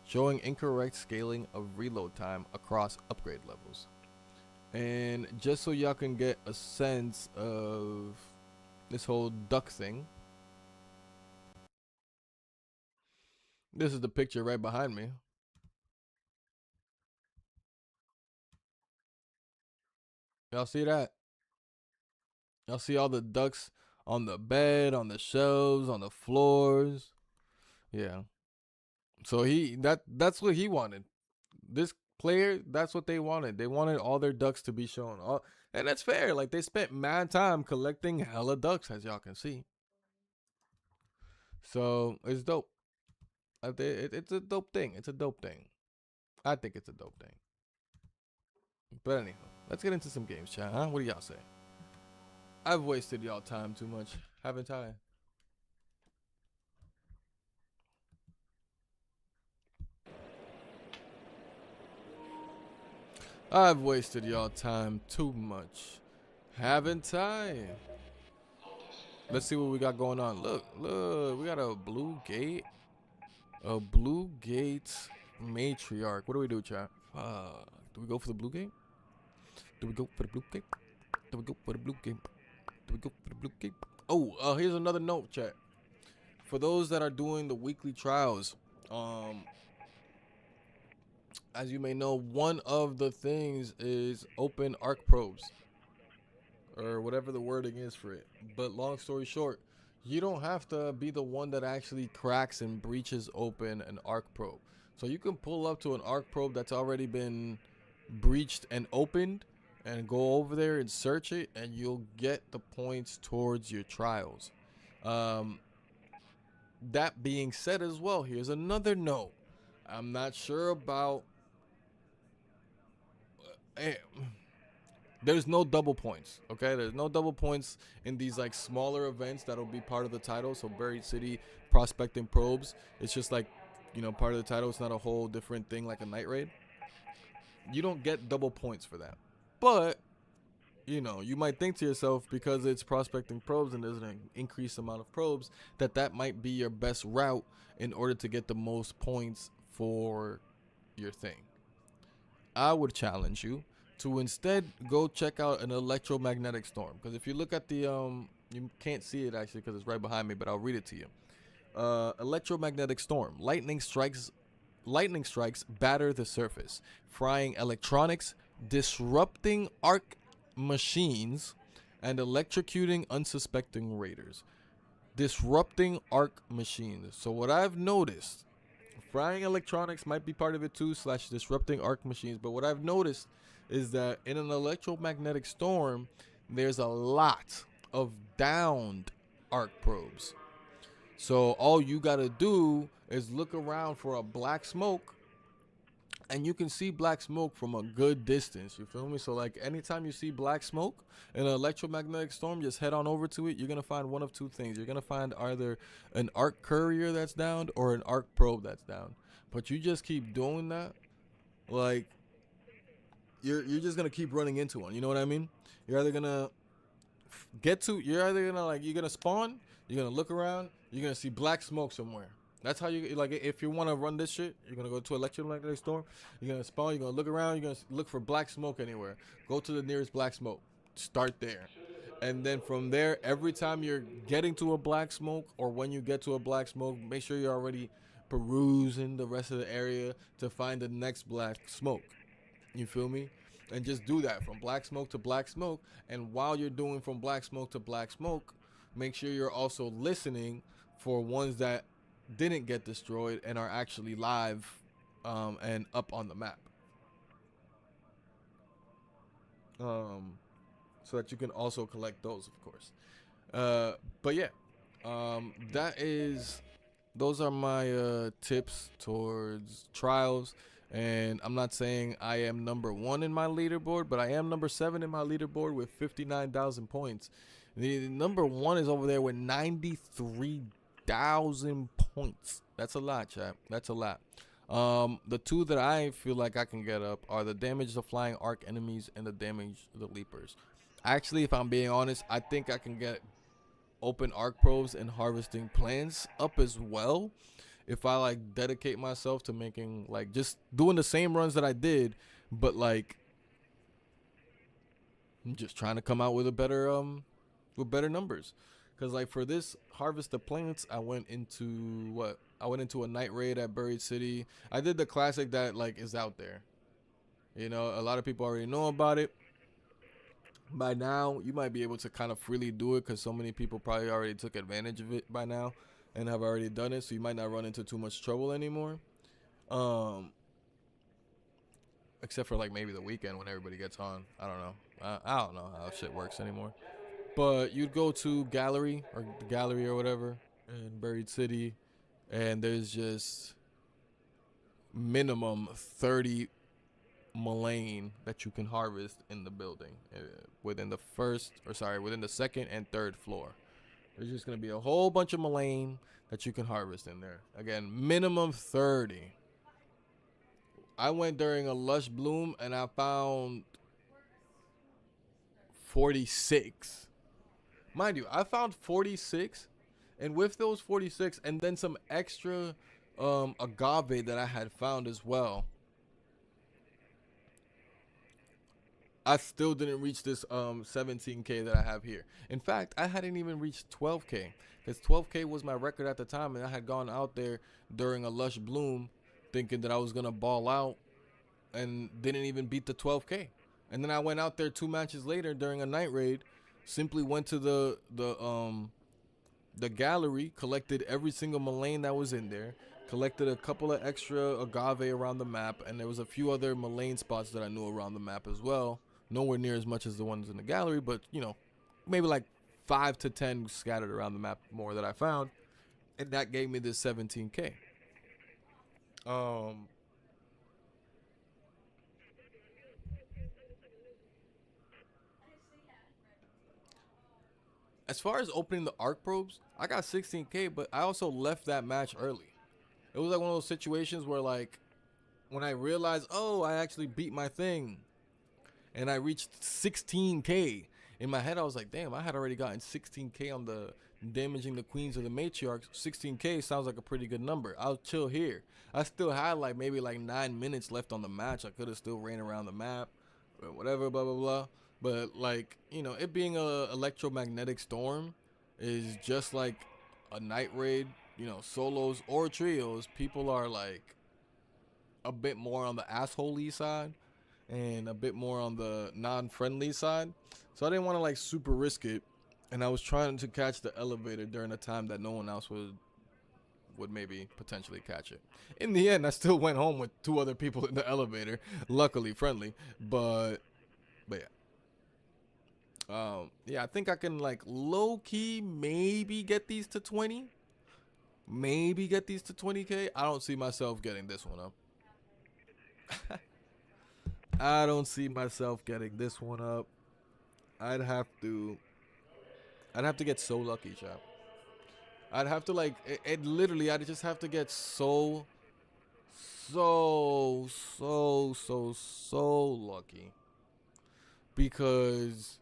showing incorrect scaling of reload time across upgrade levels. And just so y'all can get a sense of this whole duck thing, this is the picture right behind me. Y'all see that? Y'all see all the ducks on the bed, on the shelves, on the floors. Yeah. So that's what he wanted. This player, that's what they wanted. They wanted all their ducks to be shown. And that's fair. Like they spent mad time collecting hella ducks, as y'all can see. So it's dope. It's a dope thing. It's a dope thing. I think it's a dope thing. But anyhow, let's get into some games, chat. Huh? What do y'all say? I've wasted y'all time too much, haven't I? I've wasted y'all time too much, haven't I? Let's see what we got going on. Look, we got a blue gate. A blue gate matriarch. What do we do, chat? Do we go for the blue gate? Do we go for the blue gate? Do we go for the blue gate? Do we go for the blue gate? Oh, here's another note, chat. For those that are doing the weekly trials, as you may know, one of the things is open arc probes, or whatever the wording is for it. But long story short, you don't have to be the one that actually cracks and breaches open an arc probe. So you can pull up to an arc probe that's already been breached and opened and go over there and search it, and you'll get the points towards your trials. Um, that being said as well, here's another note. I'm not sure about eh, there's no double points. Okay, there's no double points in these like smaller events that'll be part of the title. So Buried City, prospecting probes, it's just like, part of the title. It's not a whole different thing like a night raid. You don't get double points for that. But you might think to yourself, because it's prospecting probes and there's an increased amount of probes, that might be your best route in order to get the most points for your thing. I would challenge you to instead go check out an electromagnetic storm, because if you look at the you can't see it actually because it's right behind me, but I'll read it to you. Electromagnetic storm. Lightning strikes batter the surface, frying electronics, disrupting arc machines, and electrocuting unsuspecting raiders. Disrupting arc machines. So what I've noticed, frying electronics might be part of it too, slash disrupting arc machines. But what I've noticed is that in an electromagnetic storm, there's a lot of downed arc probes. So all you gotta do is look around for a black smoke, and you can see black smoke from a good distance. You feel me? So like anytime you see black smoke in an electromagnetic storm, just head on over to it. You're gonna find one of two things. You're gonna find either an arc courier that's down or an arc probe that's down. But you just keep doing that, like you're just gonna keep running into one. You know what I mean? You're either gonna you're gonna spawn, you're gonna look around, you're gonna see black smoke somewhere. That's how you like. If you want to run this shit, you're gonna go to electromagnetic storm. You're gonna spawn. You're gonna look around. You're gonna look for black smoke anywhere. Go to the nearest black smoke. Start there, and then from there, every time you're getting to a black smoke, or when you get to a black smoke, make sure you're already perusing the rest of the area to find the next black smoke. You feel me? And just do that from black smoke to black smoke. And while you're doing from black smoke to black smoke, make sure you're also listening for ones that didn't get destroyed and are actually live, and up on the map. So that you can also collect those, of course. But yeah, those are my tips towards trials. And I'm not saying I am number one in my leaderboard, but I am number 7 in my leaderboard with 59,000 points. The number one is over there with 93,000 points. That's a lot, chat. That's a lot. The two that I feel like I can get up are the damage the flying arc enemies and the damage the leapers. Actually, if I'm being honest, I think I can get open arc probes and harvesting plants up as well, if I like dedicate myself to making, like, just doing the same runs that I did, but like I'm just trying to come out with with better numbers. Cause like for this harvest the plants, I went into a night raid at Buried City. I did the classic that like is out there. A lot of people already know about it. By now, you might be able to kind of freely do it because so many people probably already took advantage of it by now. and have already done it, so you might not run into too much trouble anymore. Um, except for like maybe the weekend when everybody gets on. I don't know. I don't know how shit works anymore. But you'd go to gallery or the gallery or whatever in Buried City, and there's just minimum 30 mullein that you can harvest in the building within within the second and third floor. There's just gonna be a whole bunch of mullein that you can harvest in there. Again, minimum 30. I went during a lush bloom and I found 46. Mind you, I found 46, and with those 46 and then some extra agave that I had found as well, I still didn't reach this 17K that I have here. In fact, I hadn't even reached 12K because 12K was my record at the time, and I had gone out there during a lush bloom thinking that I was gonna ball out and didn't even beat the 12K. And then I went out there 2 matches later during a night raid, simply went to the gallery, collected every single mullein that was in there, collected a couple of extra agave around the map, and there was a few other mullein spots that I knew around the map as well. Nowhere near as much as the ones in the gallery, but maybe like 5 to 10 scattered around the map more that I found, and that gave me this 17K. As far as opening the arc probes, I got 16K, but I also left that match early. It was like one of those situations where, like, when I realized, oh, I actually beat my thing, and I reached 16K. In my head, I was like, damn, I had already gotten 16K on the damaging the queens of the matriarchs. 16K sounds like a pretty good number. I'll chill here. I still had like maybe like 9 minutes left on the match. I could have still ran around the map, or whatever, blah blah blah. But like, it being a electromagnetic storm is just like a night raid. Solos or trios, people are like a bit more on the assholey side and a bit more on the non-friendly side. So I didn't want to like super risk it, and I was trying to catch the elevator during a time that no one else would maybe potentially catch it. In the end, I still went home with 2 other people in the elevator, luckily friendly, but yeah. Yeah, I think I can like low key maybe get these to 20. Maybe get these to 20K. I don't see myself getting this one up. I don't see myself getting this one up. I'd have to get so lucky, chap. I'd have to like it literally. I'd just have to get so lucky, because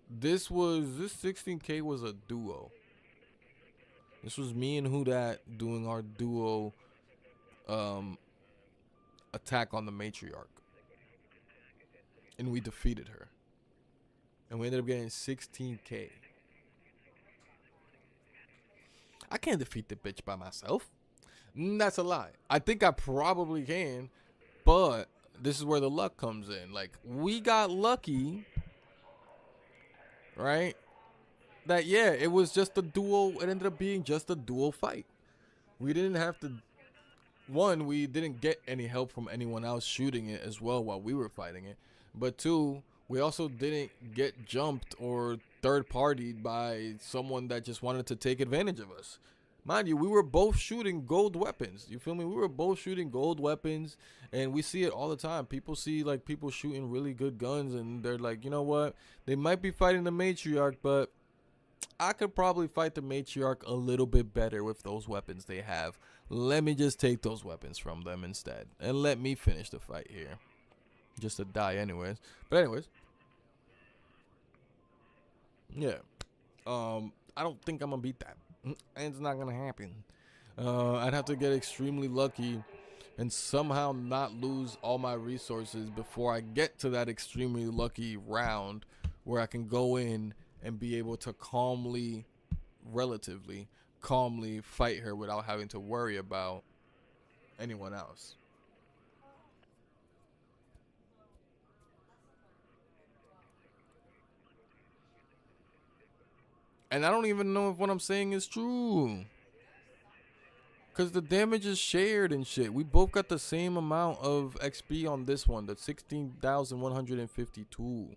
this 16K was a duo. This was me and Who Dat doing our duo attack on the matriarch, and we defeated her, and we ended up getting 16K. I can't defeat the bitch by myself. That's a lie. I think I probably can, but this is where the luck comes in. Like, we got lucky, right? That, yeah, it was just a duo. It ended up being just a duo fight. We didn't have to. One, we didn't get any help from anyone else shooting it as well while we were fighting it. But 2, we also didn't get jumped or third-partied by someone that just wanted to take advantage of us. Mind you, we were both shooting gold weapons. You feel me? We were both shooting gold weapons, and we see it all the time. People see like people shooting really good guns, and they're like, you know what? They might be fighting the matriarch, but I could probably fight the matriarch a little bit better with those weapons they have. Let me just take those weapons from them instead, and let me finish the fight here. Just to die anyways. But anyways. Yeah. I don't think I'm gonna beat that. It's not gonna happen. I'd have to get extremely lucky and somehow not lose all my resources before I get to that extremely lucky round where I can go in and be able to relatively calmly fight her without having to worry about anyone else. And I don't even know if what I'm saying is true. Cause the damage is shared and shit. We both got the same amount of XP on this one, the 16,152. So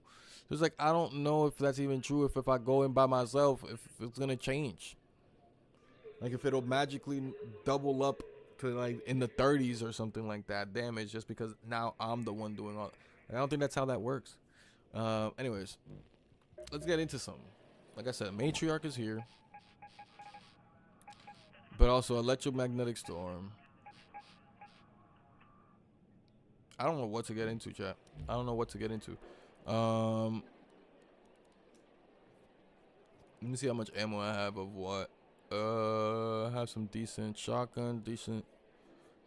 it's like I don't know if that's even true. If I go in by myself, if it's gonna change. Like if it'll magically double up to like in the 30s or something like that damage, just because now I'm the one doing all. I don't think that's how that works. Anyways, let's get into something. Like I said, Matriarch is here. But also electromagnetic storm. I don't know what to get into, chat. I don't know what to get into. Let me see how much ammo I have of what. I have some decent shotgun, decent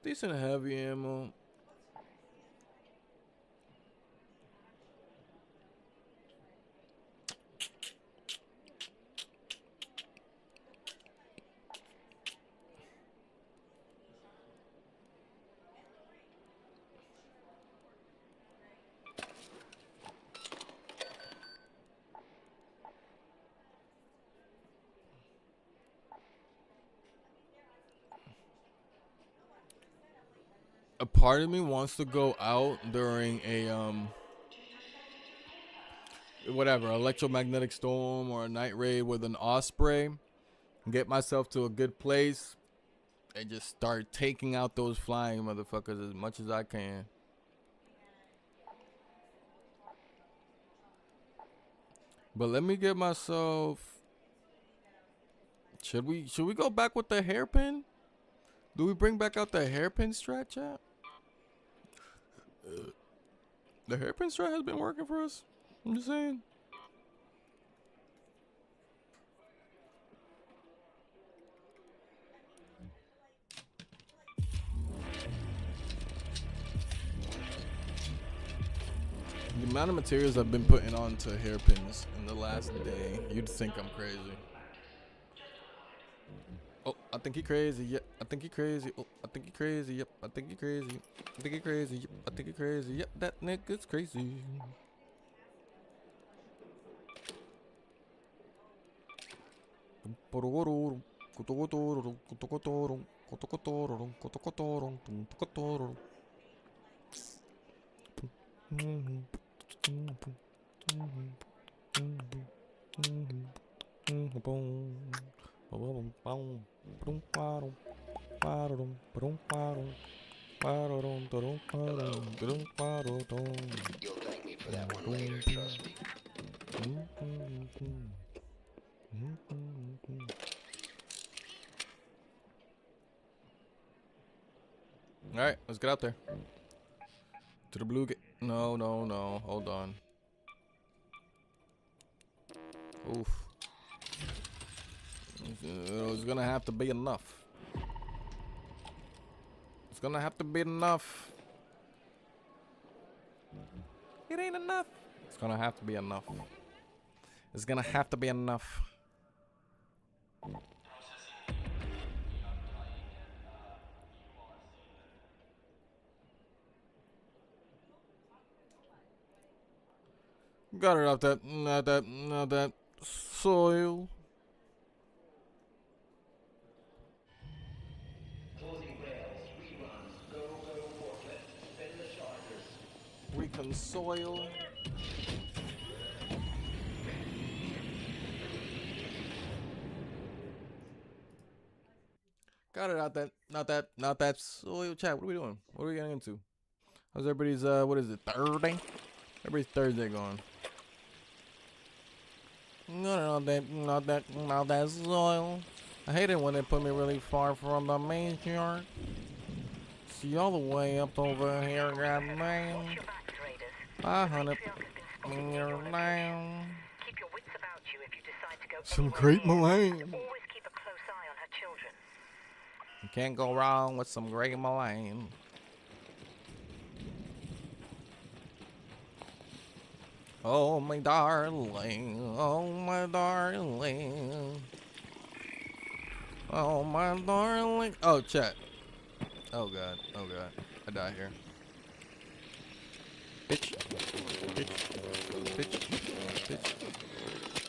heavy ammo. A part of me wants to go out during a whatever, electromagnetic storm or a night raid with an osprey, get myself to a good place and just start taking out those flying motherfuckers as much as I can. But let me get myself. Should we go back with the hairpin? Do we bring back out the hairpin strat, chat? The hairpin strat has been working for us. I'm just saying. The amount of materials I've been putting onto hairpins in the last day, you'd think I'm crazy. Oh, I think he crazy. Yep, I think he crazy. Oh, I think he crazy. Yep, I think he crazy. I think he crazy. Yep, I think he crazy. Yep, that nigga's crazy. You'll thank me for that one later, trust me. All right, let's get out there. To the blue gate. No, no, no. Hold on. Oof. It's gonna have to be enough. It's gonna have to be enough. It ain't enough. It's gonna have to be enough. It's gonna have to be enough. Got it off that, not that soil. Closing rails, reruns, go, forklift, spin the chargers. Recon soil. Got it out that, not that soil. Chat, what are we doing? What are we getting into? How's everybody's, what is it, Thursday? Everybody's Thursday going. No, not that soil. I hate it when they put me really far from the main yard. See all the way up over here, goddamn. Watch your backs, raiders. I hunt it. Patriarch has been spotted You're down. Keep your wits about you if you decide to go Some anywhere great near. Malay. And always keep a close eye on her children. You can't go wrong with some great Malay. Oh my darling, oh my darling, oh my darling. Oh, chat. Oh god, I die here. Bitch, bitch, bitch, bitch,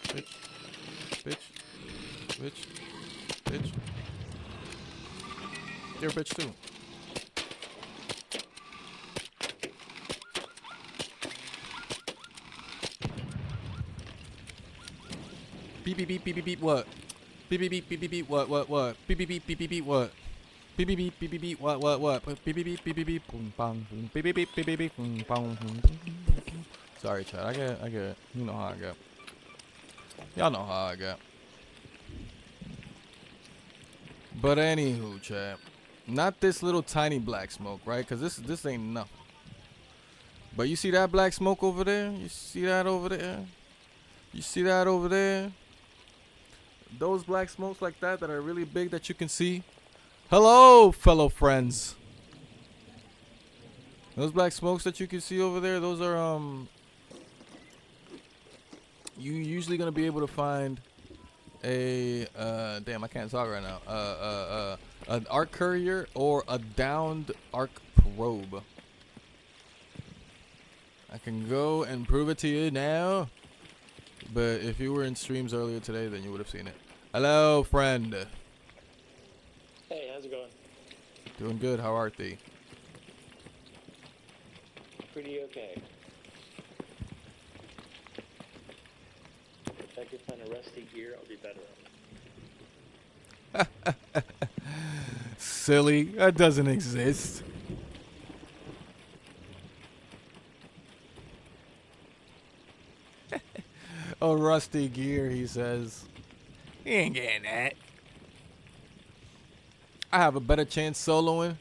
bitch, bitch, bitch, bitch. bitch too. Beep beep beep beep beep beep what? Beep beep beep beep beep beep what? Beep beep beep beep beep beep what? Beep beep beep beep beep beep what? Beep beep beep beep beep beep boom bang boom beep beep beep beep beep beep boom bang boom. Sorry, Chad. I get it. You know how I get. Y'all know how I get. But anywho, Chad. Not this little tiny black smoke, right? Cause this ain't nothing. But you see that black smoke over there? You see that over there? You see that over there? Those black smokes like that are really big that you can see. Hello, fellow friends. Those black smokes that you can see over there, those are you usually gonna be able to find a damn, I can't talk right now. An arc courier or a downed arc probe. I can go and prove it to you now. But if you were in streams earlier today, then you would have seen it. Hello, friend. Hey, how's it going? Doing good. How are thee? Pretty okay. If I could find a rusty gear, I'll be better. Silly. That doesn't exist. Oh, rusty gear, he says. He ain't getting that. I have a better chance soloing.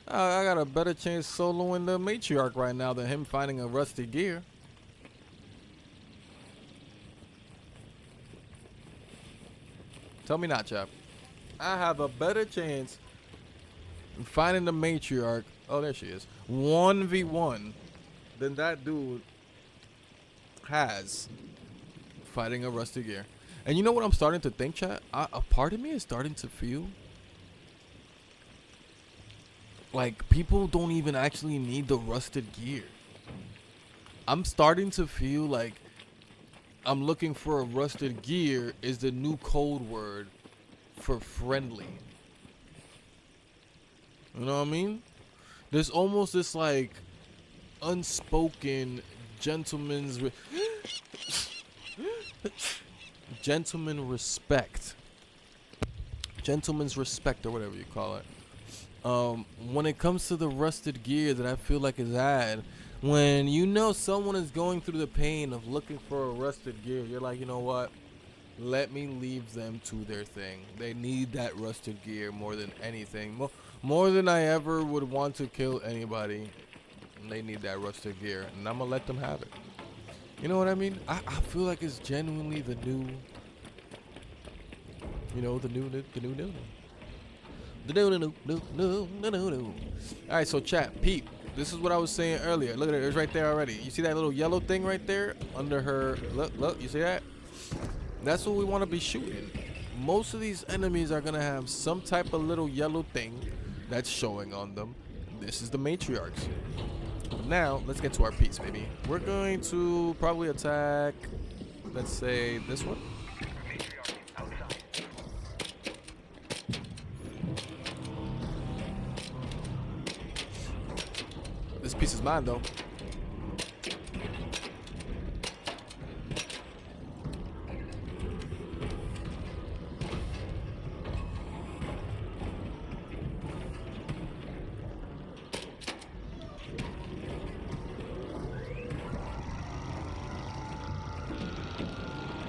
I got a better chance soloing the matriarch right now than him finding a rusty gear. Tell me not, chap. I have a better chance finding the matriarch. Oh, there she is. 1v1 than that dude has fighting a rusty gear. And you know what I'm starting to think, chat? A part of me is starting to feel like people don't even actually need the rusted gear. I'm starting to feel like I'm looking for a rusted gear is the new code word for friendly. You know what I mean? There's almost this like unspoken gentleman's gentleman's respect or whatever you call it. When it comes to the rusted gear that I feel like is had, when you know someone is going through the pain of looking for a rusted gear, you're like, you know what? Let me leave them to their thing. They need that rusted gear more than anything. More than I ever would want to kill anybody. They need that rusted gear, and I'm gonna let them have it. You know what I mean? I feel like it's genuinely the new, you know, the new. All right, so chat, peep. This is what I was saying earlier. Look at it. It's right there already. You see that little yellow thing right there under her? Look. You see that? That's what we want to be shooting. Most of these enemies are gonna have some type of little yellow thing that's showing on them. This is the matriarchs. Now, let's get to our piece, baby. We're going to probably attack, let's say, this one. This piece is mine, though.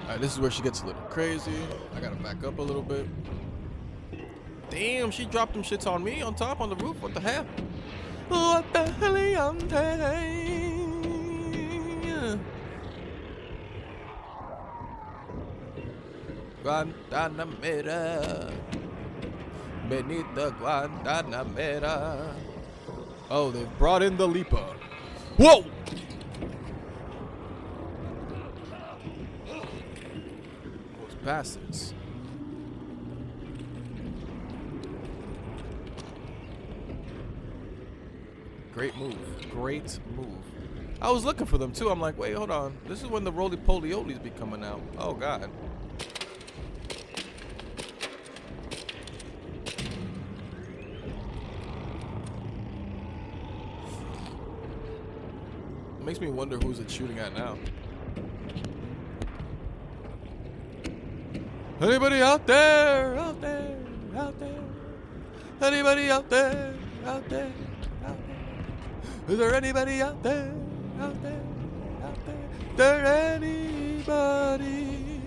Alright, this is where she gets a little crazy. I gotta back up a little bit. Damn, she dropped them shits on me on top on the roof. What the hell? What the hell? Guantanamera. Beneath the Guantanamera. Oh, they've brought in the Leaper. Whoa! Those bastards. Great move. Great move. I was looking for them too. I'm like, wait, hold on. This is when the roly-poly-olies be coming out. Oh, God. Makes me wonder who's it shooting at now. Anybody out there? Out there? Out there? Anybody out there? Out there? Out there? Is there anybody out there? Out there? Out there? Is there anybody?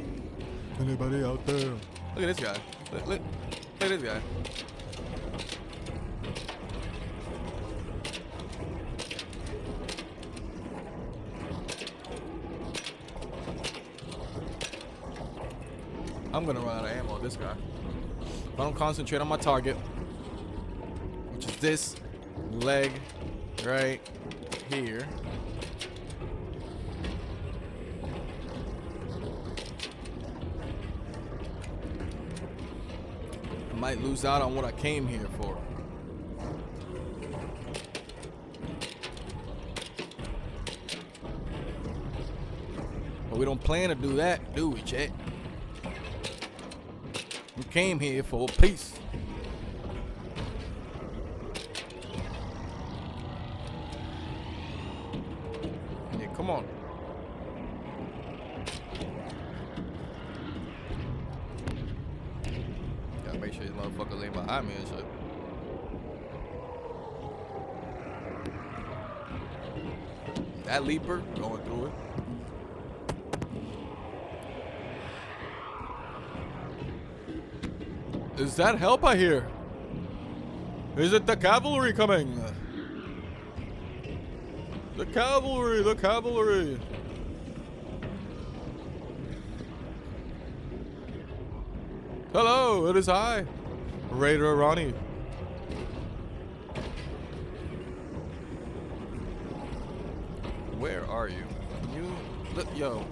Anybody out there? Look at this guy. Look at this guy. I'm gonna run out of ammo on this guy. If I don't concentrate on my target, which is this leg right here. I might lose out on what I came here for. But we don't plan to do that, do we, chat? We came here for peace. Yeah, come on. Gotta make sure these motherfuckers ain't behind me and shit. That leaper going through it. Is that help I hear? Is it the cavalry coming? The cavalry, the cavalry. Hello, it is I, Raider Ronnie. Where are you? You, yo.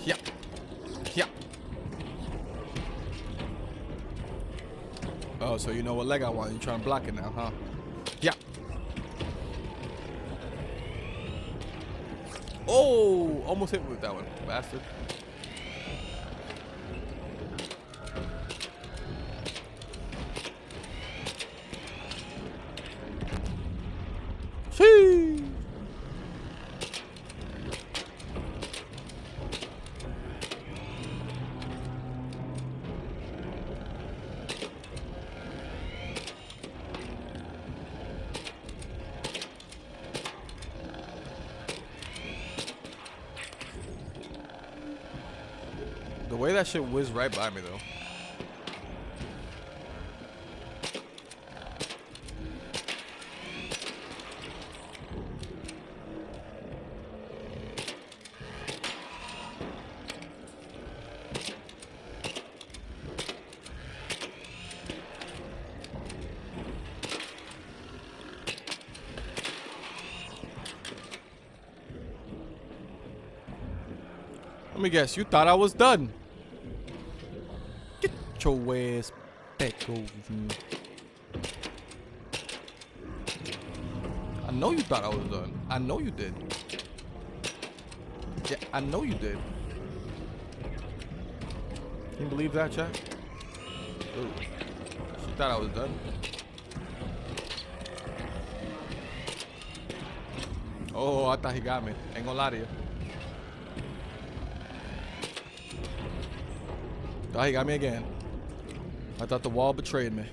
Yeah. Yeah. Oh, so you know what leg I want. You're trying to block it now, huh? Yeah. Oh, almost hit me with that one, bastard. Sheesh. The way that shit whizzed right by me, though. Let me guess, you thought I was done. Get your ass back over here. I know you thought I was done. I know you did. Yeah, I know you did. Can you believe that, chat? Ooh. She thought I was done. Oh, I thought he got me. Ain't gonna lie to you. Thought he got me again. I thought the wall betrayed me.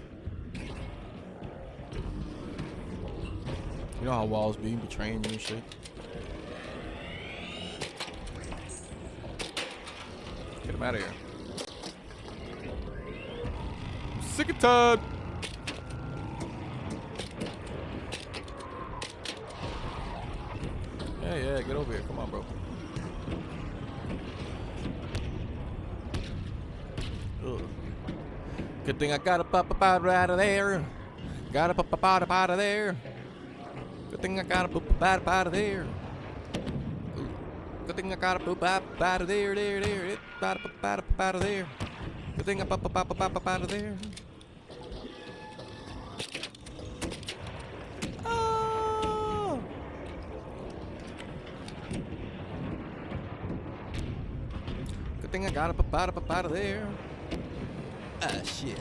You know how walls be betraying you and shit. Get him out of here. I'm sick and tired. Yeah, get over here. Come on, bro. Ugh. Good thing I got a pop up out of there. Got a pop up out of there. Good thing I got a poop up out of there. Ooh. Good thing I got a poop up out of there, there. Got a pop out of there. Good thing I pop up out of there. Oh. Good thing I got a pop out of there. Ah, shit.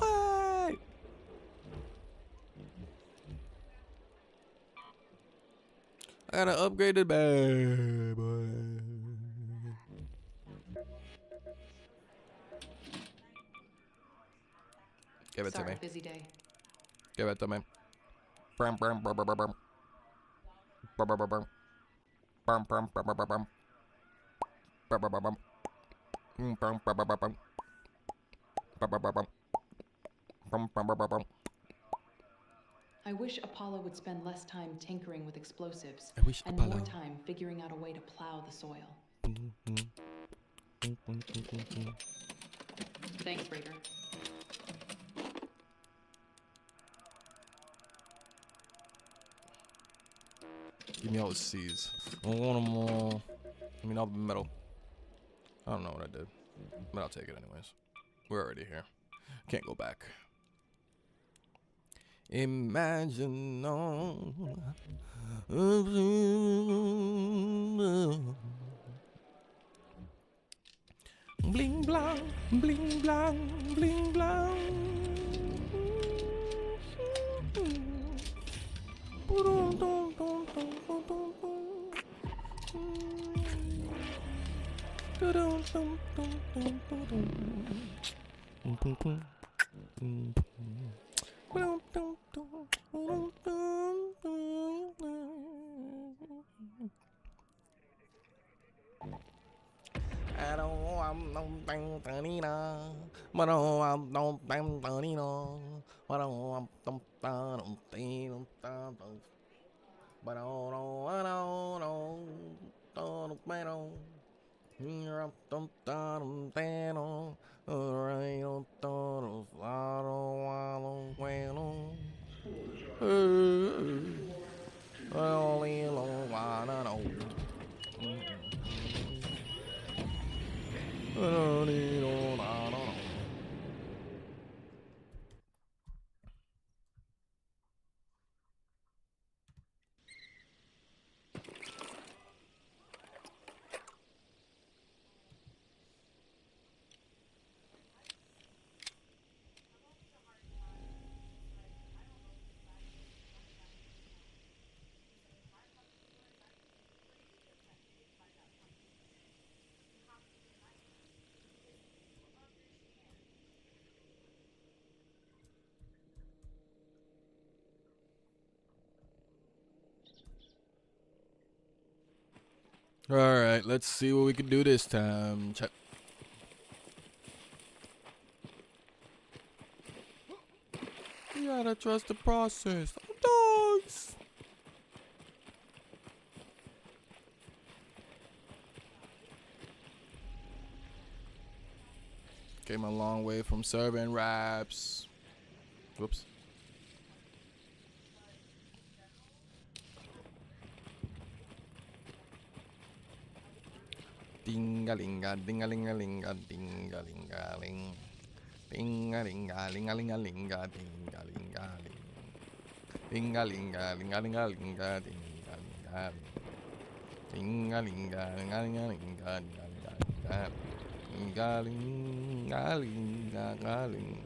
What? I got an upgraded bad boy. Give it to Sorry, me. busy day. Give it to me. Brum, brum, brum, brum, brum, brum. Brum, brum, brum, brum. Brum, brum, brum, brum, brum, brum. Brum, brum, brum, brum. Brum, brum, brum, brum, brum. Brum, brum, brum, brum. Brum, brum, brum, brum, brum. I wish Apollo would spend less time tinkering with explosives I wish and Apollo. more time figuring out a way to plow the soil. Thanks, Breeder. Give me all the C's. I want them all. I mean, all the metal. I don't know what I did, but I'll take it anyways. We're already here. Can't go back. Imagine all. Bling blang, bling blang, bling blang. I don't want no thing to need but I want no thing to need but I want no thing but I don't know. You're up, don't right on the I only wanna know. I don't need all, I don't know. All right, let's see what we can do this time. Check. You gotta trust the process. Dogs. Came a long way from serving raps. Whoops. Ding-a-ling-a, ding-a-ling-a-ling-a, ding-a-ling-a-ling. Ding-a-ling-a-ling-a-ling-a-ling-a, ding-a-ling-a-ling. Ding-a-ling-a, ling-a-ling-a-ling-a, ding-a-ling-a-ling. Ding-a-ling-a, ling-a-ling-a-ling-a, ding-a-ling-a-ling. Ding-a-ling-a-ling-a-ling.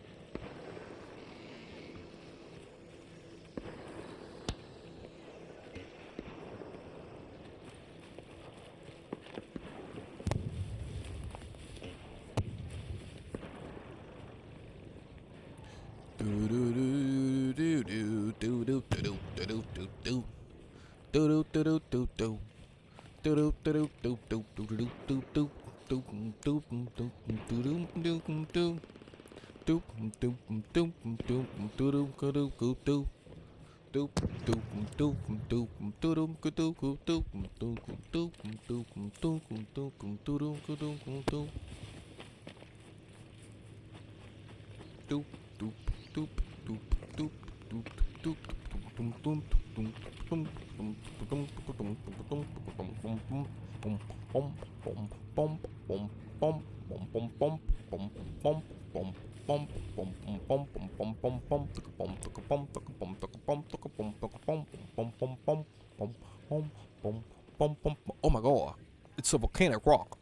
Oh my god, it's a volcanic rock.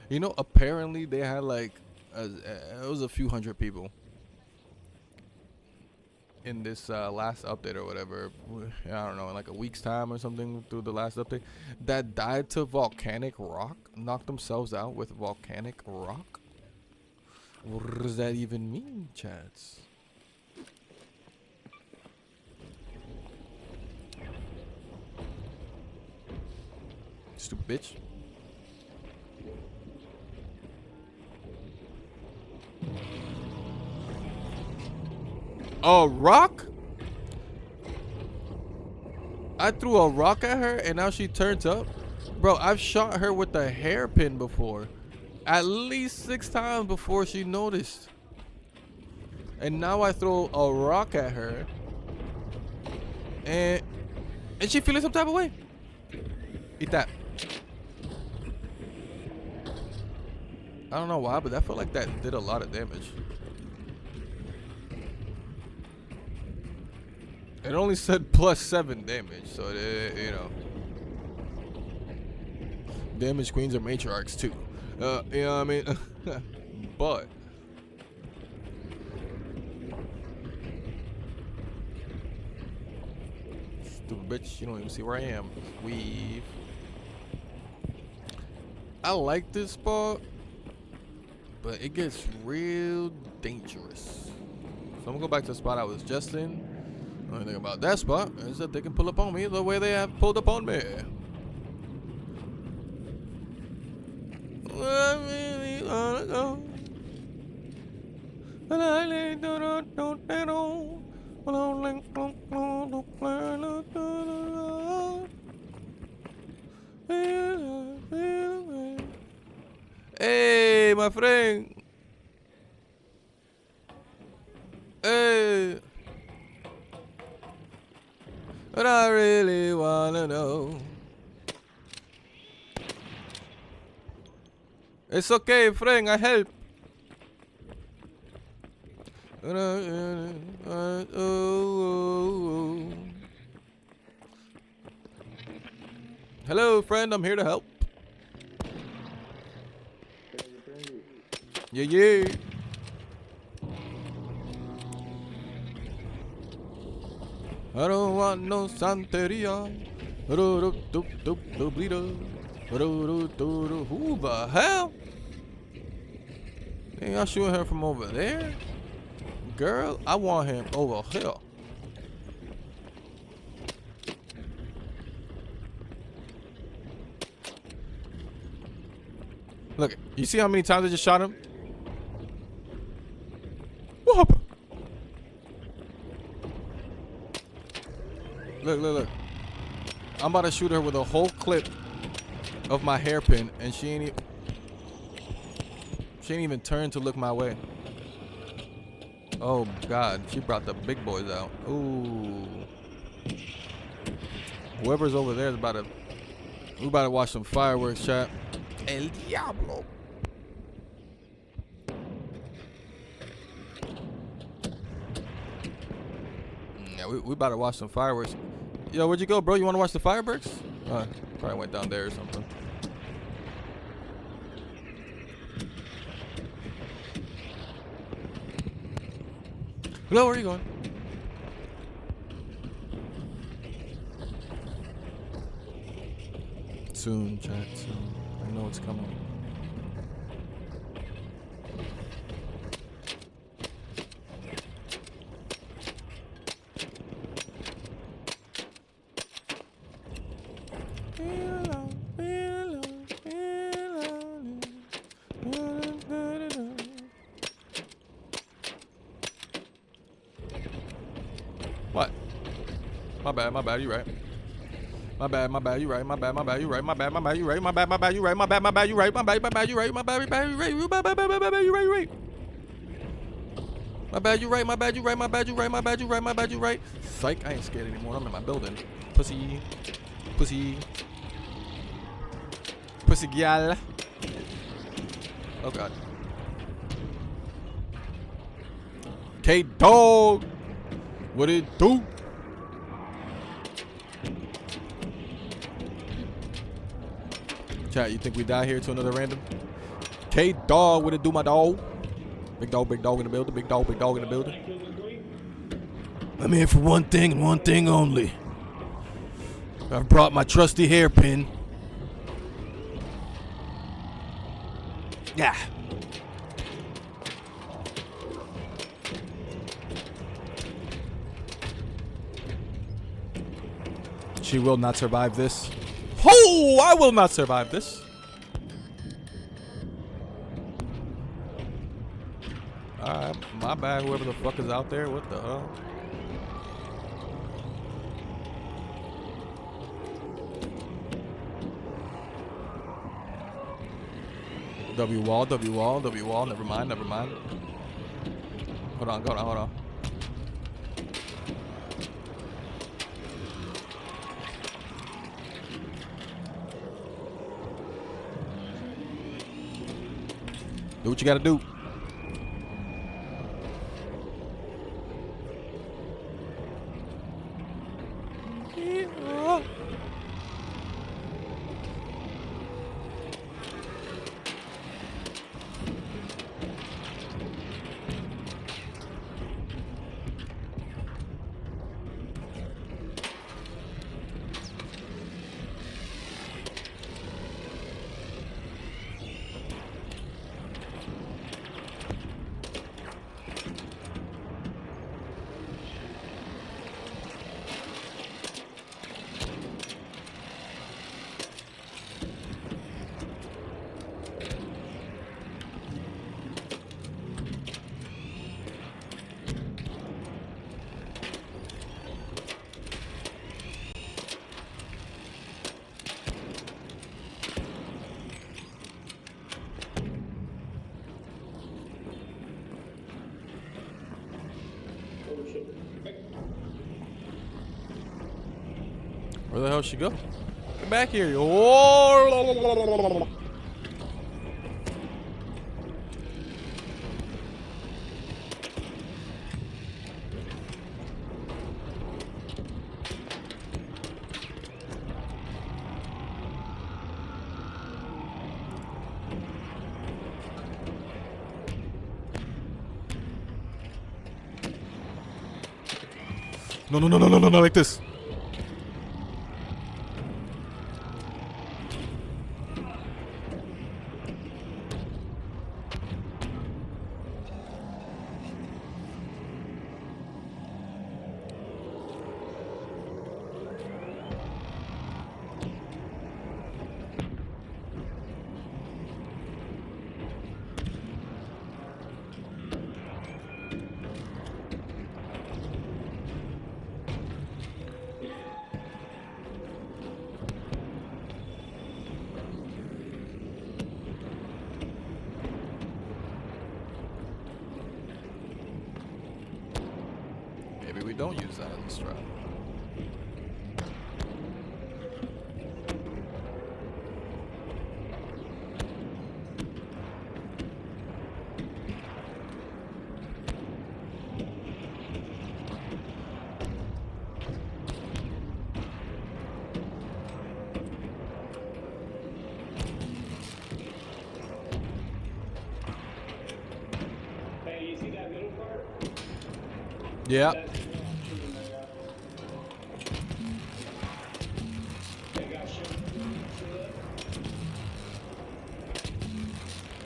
You know, apparently they had like It was a few hundred people in this last update or whatever. I don't know, in like a week's time or something through the last update, that died to volcanic rock, knocked themselves out with volcanic rock. What does that even mean, chats? Stupid bitch. A rock? I threw a rock at her and now she turns up? Bro, I've shot her with a hairpin before. At least 6 times before she noticed. And now I throw a rock at her. And she feeling some type of way. Eat that. I don't know why, but I felt like that did a lot of damage. It only said +7 damage, so you know. Damage queens are matriarchs too. You know what I mean? But stupid bitch, you don't even see where I am. Weave. I like this spot, but it gets real dangerous. So I'm gonna go back to the spot I was just in. The only thing about that spot is that they can pull up on me the way they have pulled up on me. I really wanna go, but I don't know. Hey, my friend. Hey. But I really wanna know. It's okay, friend, I help. Hello, friend, I'm here to help. Yeah, yeah. I don't want no Santeria. Who the hell? Ain't y'all shooting her from over there? Girl, I want him over here. Look, you see how many times I just shot him? What happened? Look, look, look. I'm about to shoot her with a whole clip of my hairpin, and she ain't even turned to look my way. Oh God, she brought the big boys out. Ooh. Whoever's over there is we about to watch some fireworks, chat. El Diablo. Yeah, we about to watch some fireworks. Yo, where'd you go, bro? You want to watch the fireworks? Probably went down there or something. Hello, where are you going? Soon, chat, soon. I know it's coming. What? My bad, you right. My bad, you right. My bad, you right. My bad, you right. My bad, you right. My bad, you right. My bad, you right. My bad, you right. You right. My bad, you right. My bad, you right. My bad, you right. My bad, you right. My bad, you right. Psych, I ain't scared anymore. I'm in my building. Pussy. Pussy. Pussy gal. Oh God. K-Dog. What it do? Chat, you think we die here to another random? K-Dog, what it do, my dog? Big dog in the building. Big dog in the building. Kill the queen. I'm here for one thing and one thing only. I've brought my trusty hairpin. Yeah. She will not survive this. Oh, I will not survive this. Alright, my bad, whoever the fuck is out there. What the hell? W wall. Never mind. Hold on. Do what you gotta do. Oh shit. Where the hell she go? Get back here. Oh. No, like this. Maybe we don't use that as a strat. Hey, you see that middle part? Yeah. They got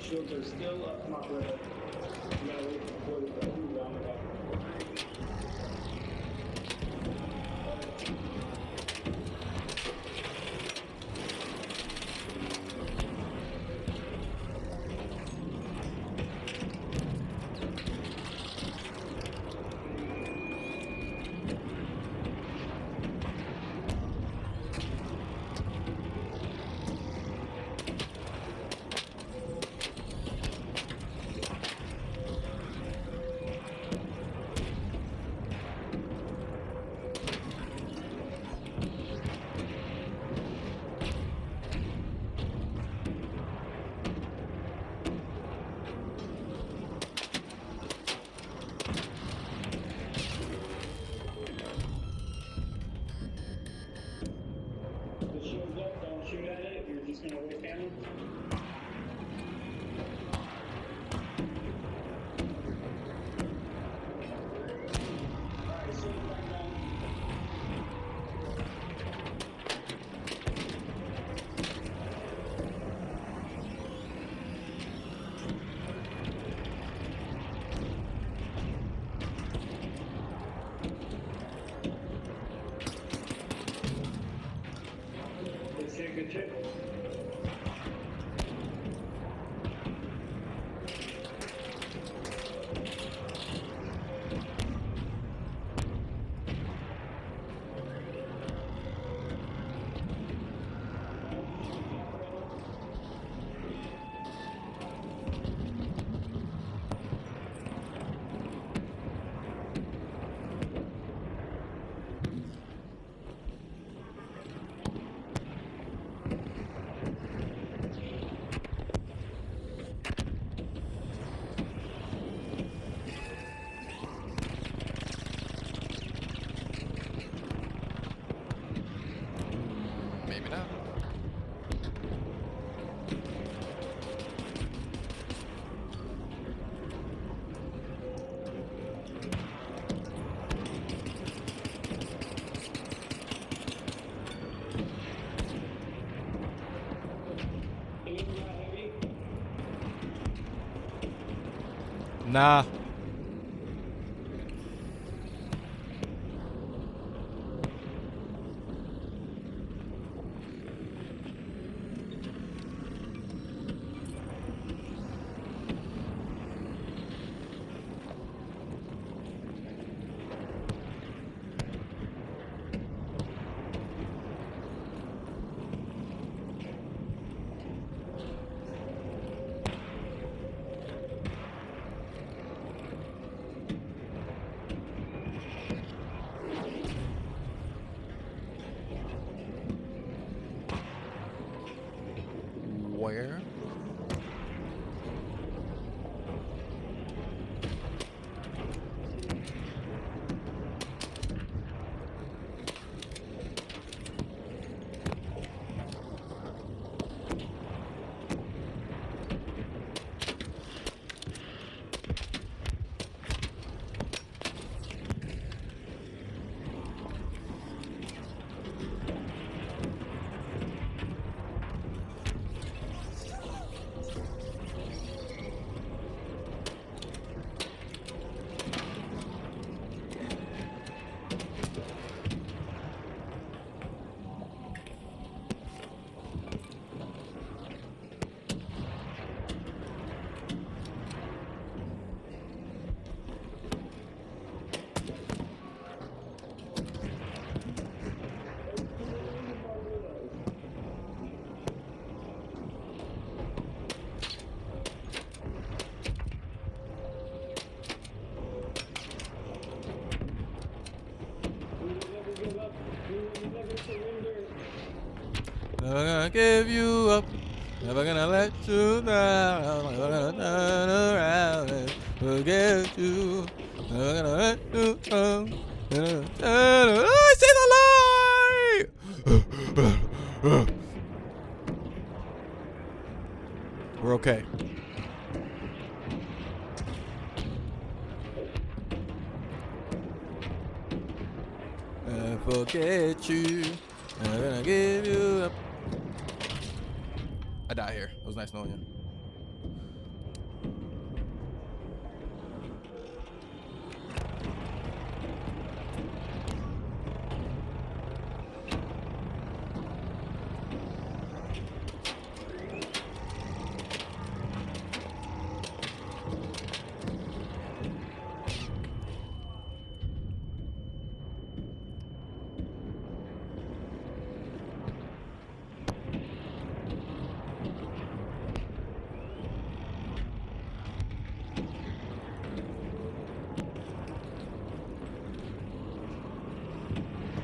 shields are still up. Come on, brother. You gotta wait for the food round about. check. Maybe not. Nah. Where? Never gonna give you up. Never gonna let you down. Never gonna turn around and forget you. Never gonna let you down. I see the light. We're okay. And forget you. Never gonna give you up. I died here. It was nice knowing you.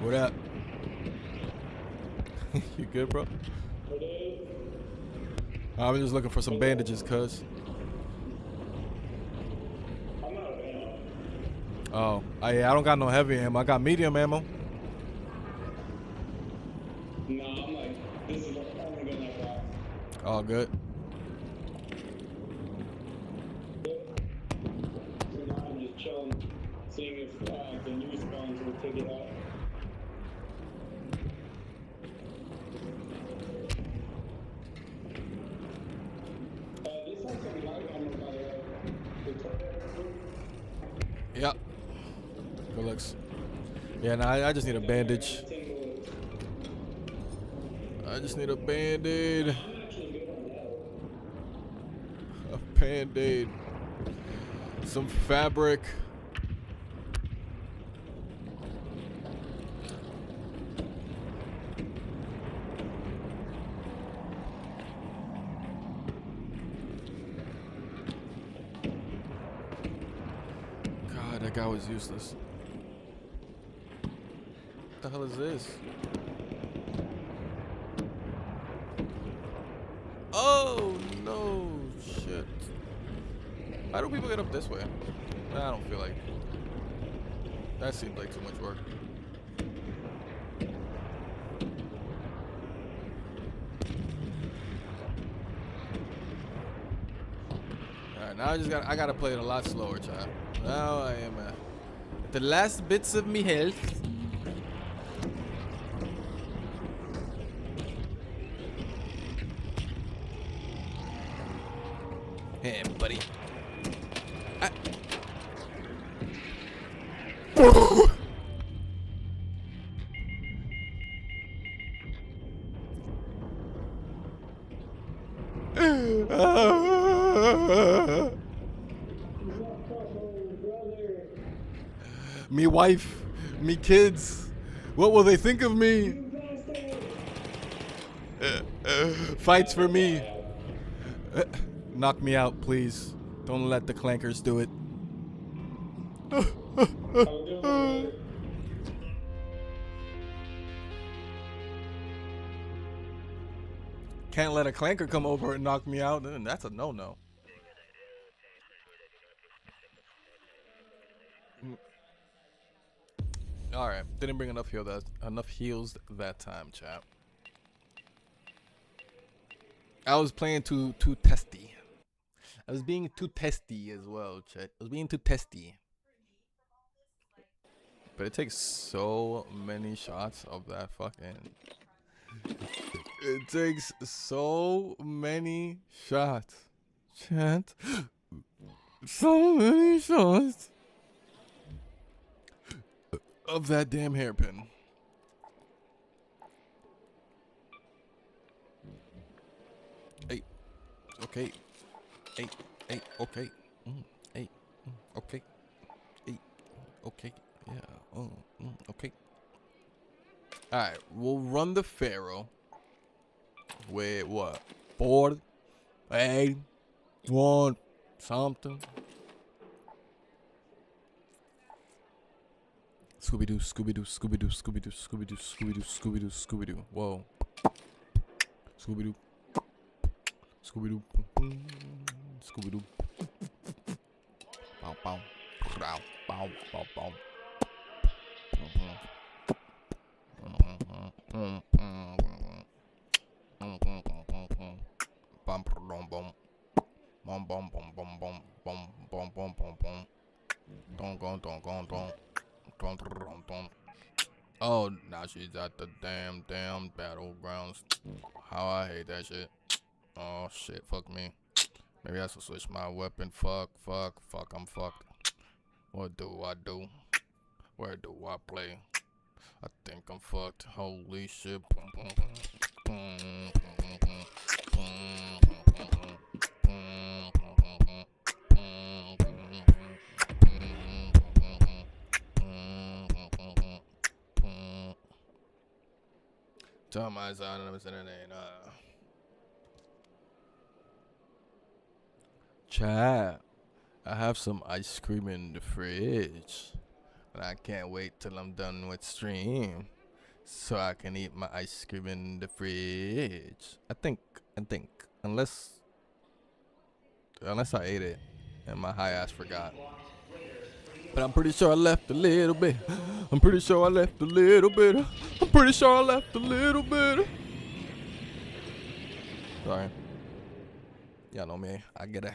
What up? You good, bro? I'm just looking for some bandages, cuz. Oh, yeah, I don't got no heavy ammo. I got medium ammo. Nah, I'm like, this is the only gun I got. All good. So now I'm just chilling, seeing if the new spawns will take it out. This has some light armor, by the way. Yep. Good looks. Yeah, nah, I just need a bandage. I just need a band-aid. I'm actually good on that. A band-aid. Some fabric. God, that guy was useless. What the hell is this? Oh no, shit. How do people get up this way? I don't feel like. That seems like too much work. Alright, now I gotta play it a lot slower, child. Now I am at the last bits of me health. Hey, buddy. Me wife, me kids. What will they think of me? Fights for me. Knock me out, please. Don't let the clankers do it. Can't let a clanker come over and knock me out. Then that's a no-no. All right, didn't bring enough heals that time, chap. I was playing too testy. I was being too testy as well, chat. I was being too testy. But it takes so many shots of that fucking. It takes so many shots, chat. So many shots of that damn hairpin. Hey, okay. Hey, okay. Hey, okay. Hey, okay. Yeah. Okay. All right, we'll run the Pharaoh. With what? 4, 8, 1, something. Scooby-Doo, Scooby-Doo, Scooby-Doo, Scooby-Doo, Scooby-Doo, Scooby-Doo, Scooby-Doo, Scooby-Doo. Whoa. Scooby-Doo. Scooby-Doo. Scooby-Doo. Bow, bow. Bow, bow, bow, bow. Oh, now she's at the damn battlegrounds. How I hate that shit. Oh shit, fuck me. Maybe I should switch my weapon. Fuck, I'm fucked. What do I do? Where do I play? I think I'm fucked. Holy shit. Tell my son I'm sitting in Chat, I have some ice cream in the fridge. And I can't wait till I'm done with stream. So I can eat my ice cream in the fridge. I think. Unless I ate it and my high ass forgot. But I'm pretty sure I left a little bit. I'm pretty sure I left a little bit. Sorry. Y'all know me. I get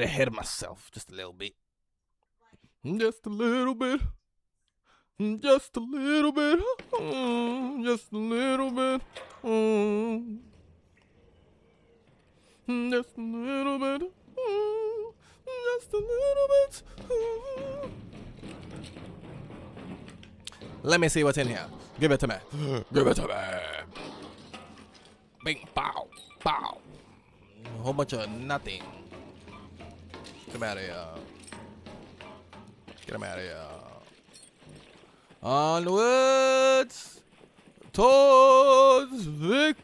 ahead of myself just a little bit. Just a little bit. Just a little bit. Just a little bit. Just a little bit. Just a little bit. Let me see what's in here. Give it to me. Give it to me. bing, bow, bow. A whole bunch of nothing. Get him out of here. Get him out of here. Onwards towards victory.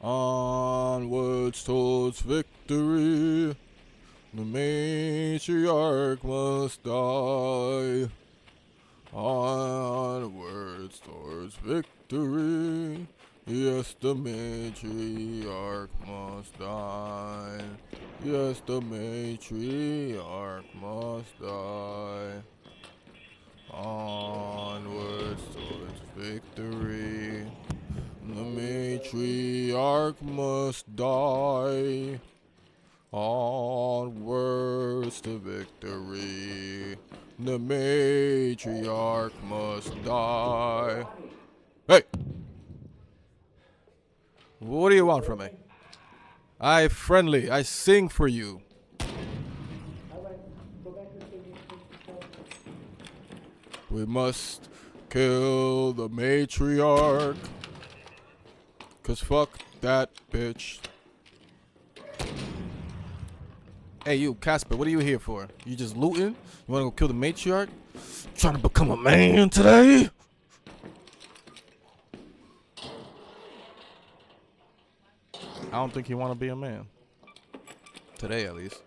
Onwards towards victory. The matriarch must die. Onwards towards victory. Yes, the matriarch must die. Yes, the matriarch must die. Onwards towards victory. The matriarch must die. Onwards to victory. The matriarch must die. Hey! What do you want from me? I friendly. I sing for you. We must kill the matriarch. 'Cause fuck that bitch. Hey, you, Casper, what are you here for? You just looting? You wanna go kill the matriarch? Trying to become a man today? I don't think you want to be a man. Today, at least.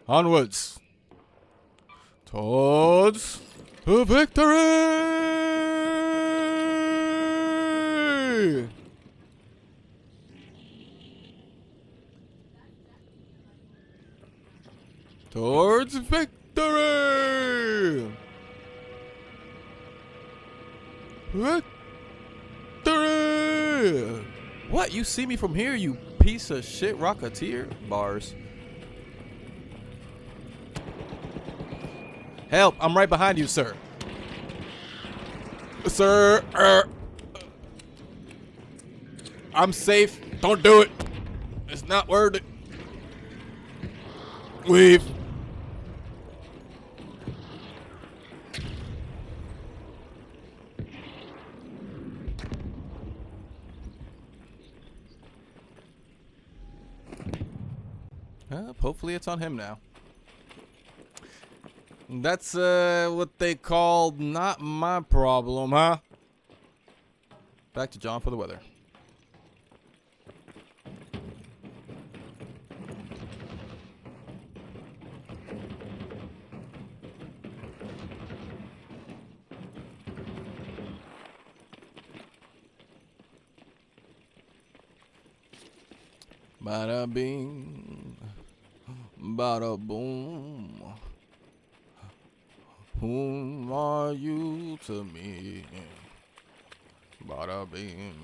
Onwards. Towards the victory! Towards victory! Victory! What? You see me from here, you piece of shit rocketeer? Bars. Help! I'm right behind you, sir. Sir, I'm safe. Don't do it. It's not worth it. Leave. Hopefully it's on him now. That's what they call not my problem, huh? Back to John for the weather. Bada bing, bada boom. Whom are you to me? Bada bing,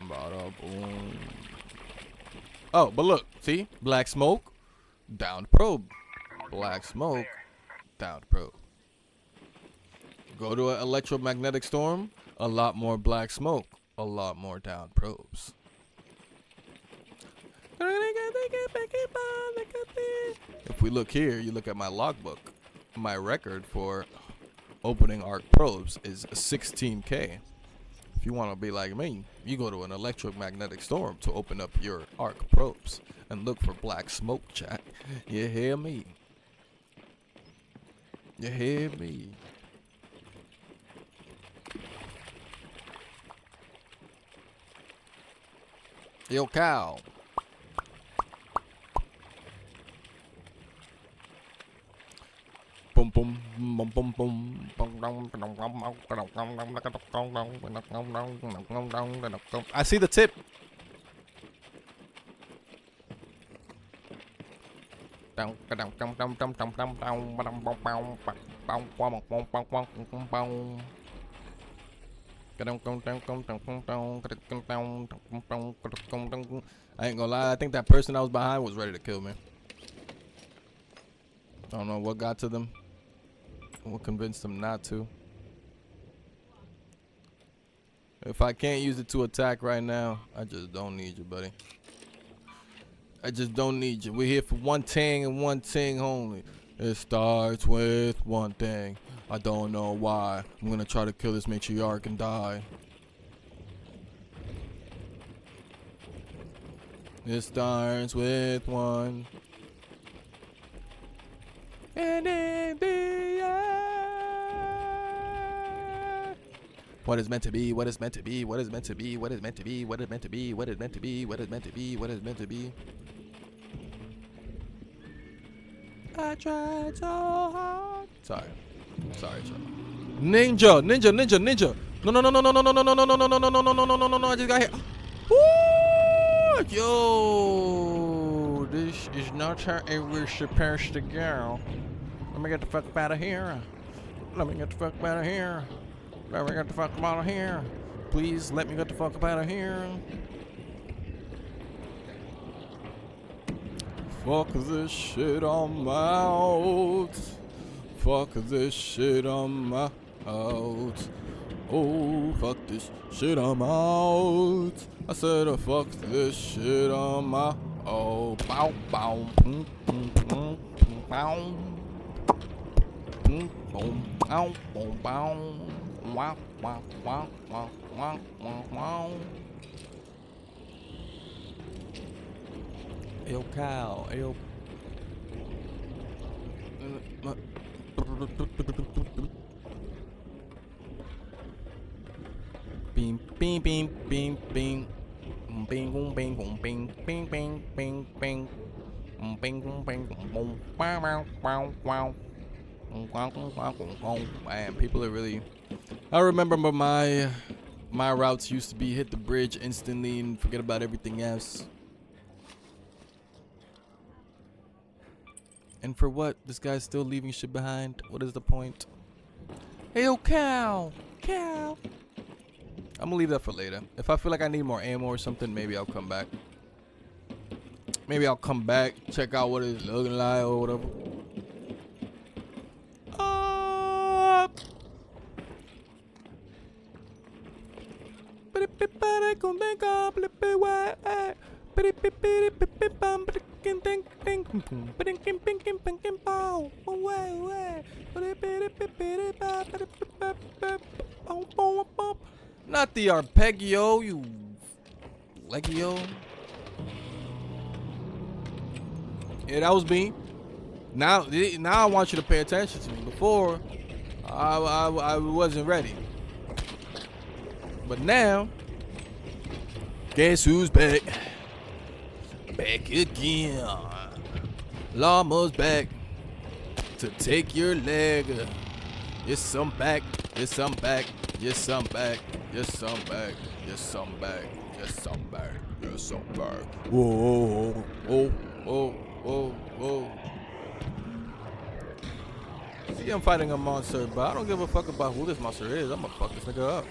bada boom. Oh, but look, see? Black smoke, down probe. Black smoke, down probe. Go to an electromagnetic storm, a lot more black smoke, a lot more down probes. If we look here, you look at my logbook. My record for opening arc probes is 16K. If you want to be like me, you go to an electromagnetic storm to open up your arc probes and look for black smoke, chat. You hear me? You hear me? Yo, cow. Boom, boom, boom, boom, boom. I see the tip. I ain't gonna lie, I think that person I was behind was ready to kill me. I don't know what got to them. What convinced them not to. If I can't use it to attack right now, I just don't need you, buddy. I just don't need you. We're here for one thing and one thing only. It starts with one thing. I don't know why. I'm gonna try to kill this matriarch and die. It starts with one. And in the end, what is meant to be, what is meant to be, what is meant to be, what is meant to be, what is meant to be, what is meant to be, what is meant to be, what is meant to be. I tried so hard. Sorry, Charlie. Ninja. No. I just got hit. Woo! Yo, this is not how it was supposed to go. Let me get the fuck out of here. Please let me get the fuck out of here. Fuck this shit I'm out. Fuck this shit I'm out. Oh, fuck this shit I'm out. I said, fuck this shit I'm out. Oh, bow, bow, boom, boom, boom, bow. Boom, boom, bow, boom, bow. Wow, wow, wow, wow, wow, wow, wow. Ayo, cow. Ayo. Bing, bing, bing, bing, bing. Bing, boom, bing, boom, bing, bing, bing, bing, bing. Bing, boom, bing, boom, boom. Wow, wow, wow, wow. Man, people are really. I remember my routes used to be hit the bridge instantly and forget about everything else. And for what? This guy's still leaving shit behind. What is the point? Hey, yo, cow. I'm gonna leave that for later. If I feel like I need more ammo or something, maybe I'll come back. Check out what it's looking like or whatever. Not the arpeggio, you legio. Yeah, that was me. Now I want you to pay attention to me. Before, I wasn't ready. But now, guess who's back? Back again. Llama's back to take your leg. Yes, I'm back. Yes, I'm back. Yes, I'm back. Yes, I'm back. Yes, I'm back. Yes, I'm back. Yes, I'm back. Whoa, whoa, whoa, whoa, whoa. See, I'm fighting a monster, but I don't give a fuck about who this monster is. I'm gonna fuck this nigga up.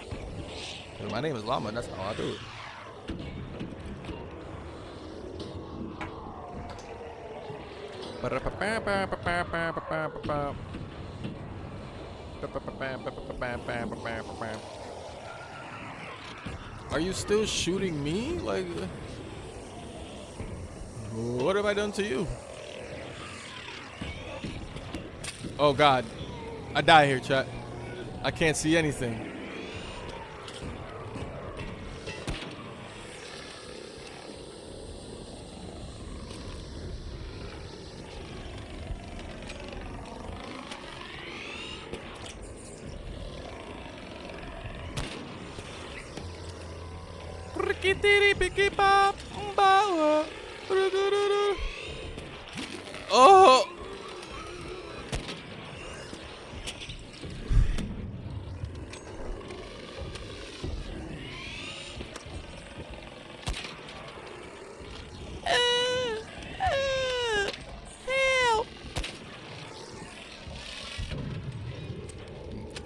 And my name is Llama, and that's how I do it. Are you still shooting me? Like, what have I done to you? Oh God, I die here, chat. I can't see anything. Oh! Help!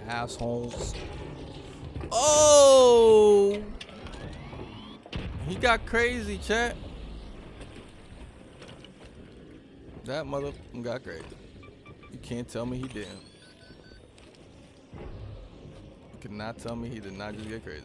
Assholes. Oh! He got crazy, chat. That mother got crazy. You can't tell me he didn't. You cannot tell me he did not just get crazy.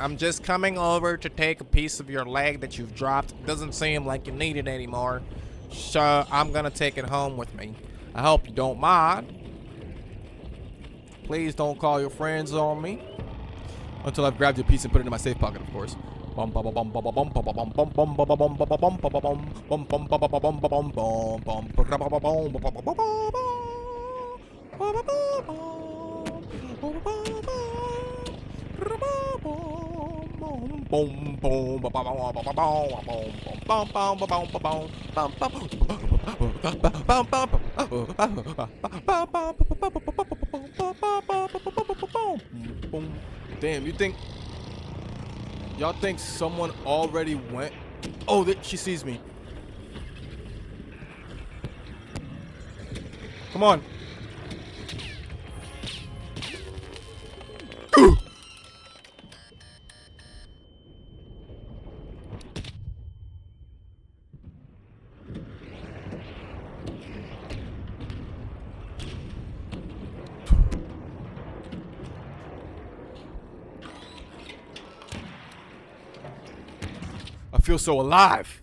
I'm just coming over to take a piece of your leg that you've dropped. Doesn't seem like you need it anymore. So I'm gonna take it home with me. I hope you don't mind. Please don't call your friends on me. Until I've grabbed your piece and put it in my safe pocket, of course. Damn, you think... Y'all think someone already went? Oh, she sees me. Come on. I feel so alive.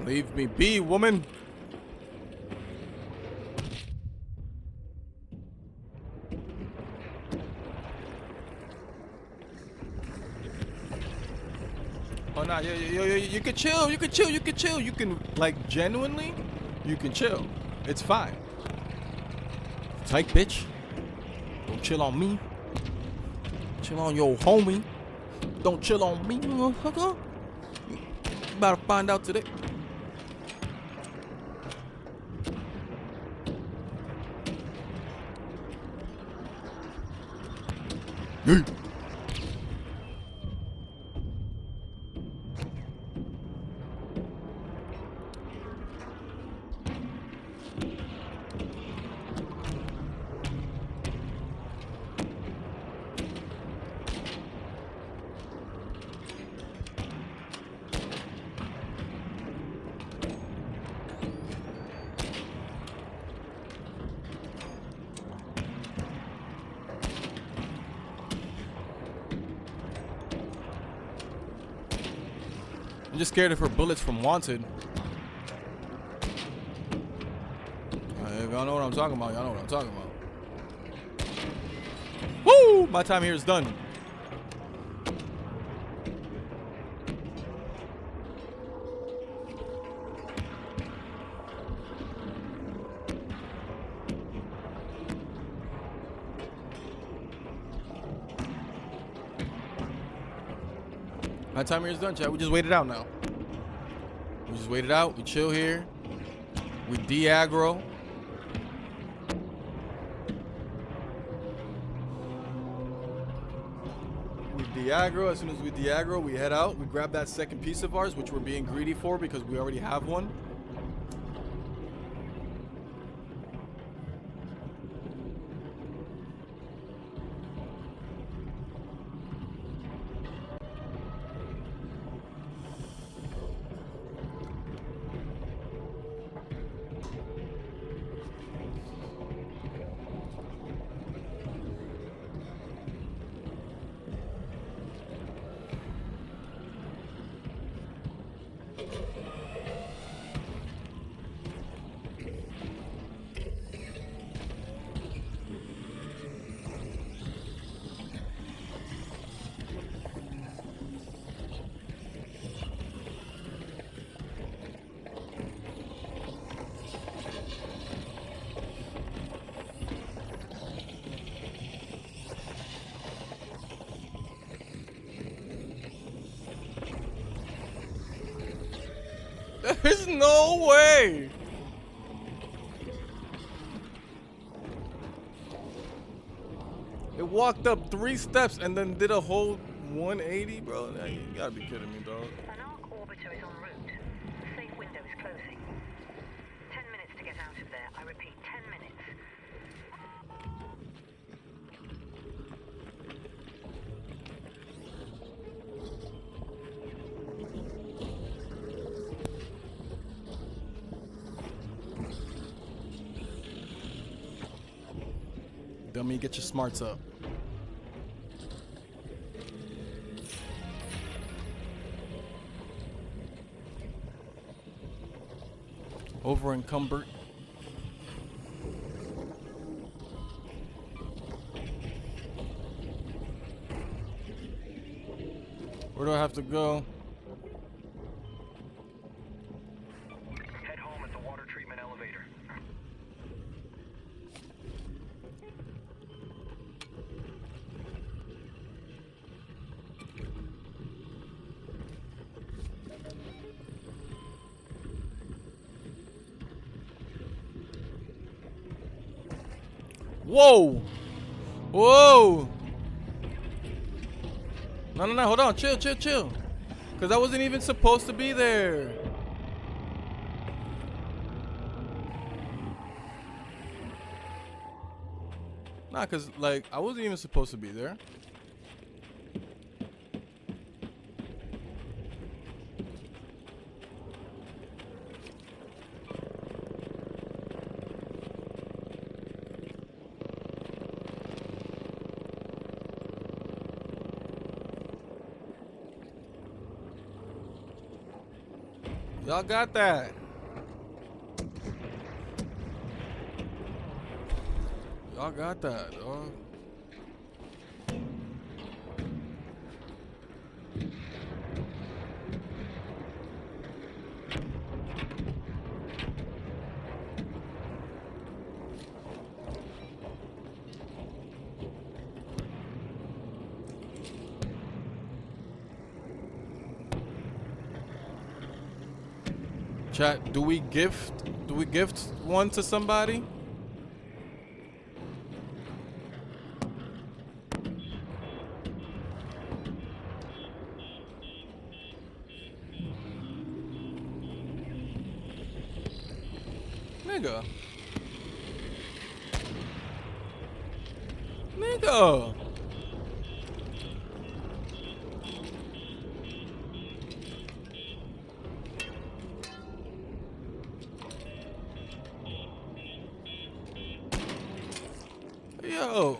Leave me be, woman. Oh nah, you can chill, you can chill, you can chill. You can, like, genuinely, you can chill. It's fine. Tight bitch. Don't chill on me. Chill on your homie. Don't chill on me, motherfucker. You about to find out today. Hey. I'm just scared of her bullets from Wanted. If y'all know what I'm talking about, y'all know what I'm talking about. Woo! My time here is done. My time here is done, chat. We just wait it out now. We just wait it out. We chill here. We de-aggro. We de-aggro. As soon as we de-aggro, we head out. We grab that second piece of ours, which we're being greedy for because we already have one. There's no way. It walked up 3 steps and then did a whole 180, bro. Nah, you gotta be kidding me, dog. An arc orbiter is en route. The safe window is closing. 10 minutes to get out of there. I repeat, 10 minutes. dummy. Get your smarts up. Over encumbered. Where do I have to go? Head home at the water treatment elevator. Whoa! Whoa! No, hold on. Chill. Because I wasn't even supposed to be there. Nah, because, like, I wasn't even supposed to be there. Y'all got that. Y'all got that, dog. Chat, do we gift one to somebody? Nigga. Yo.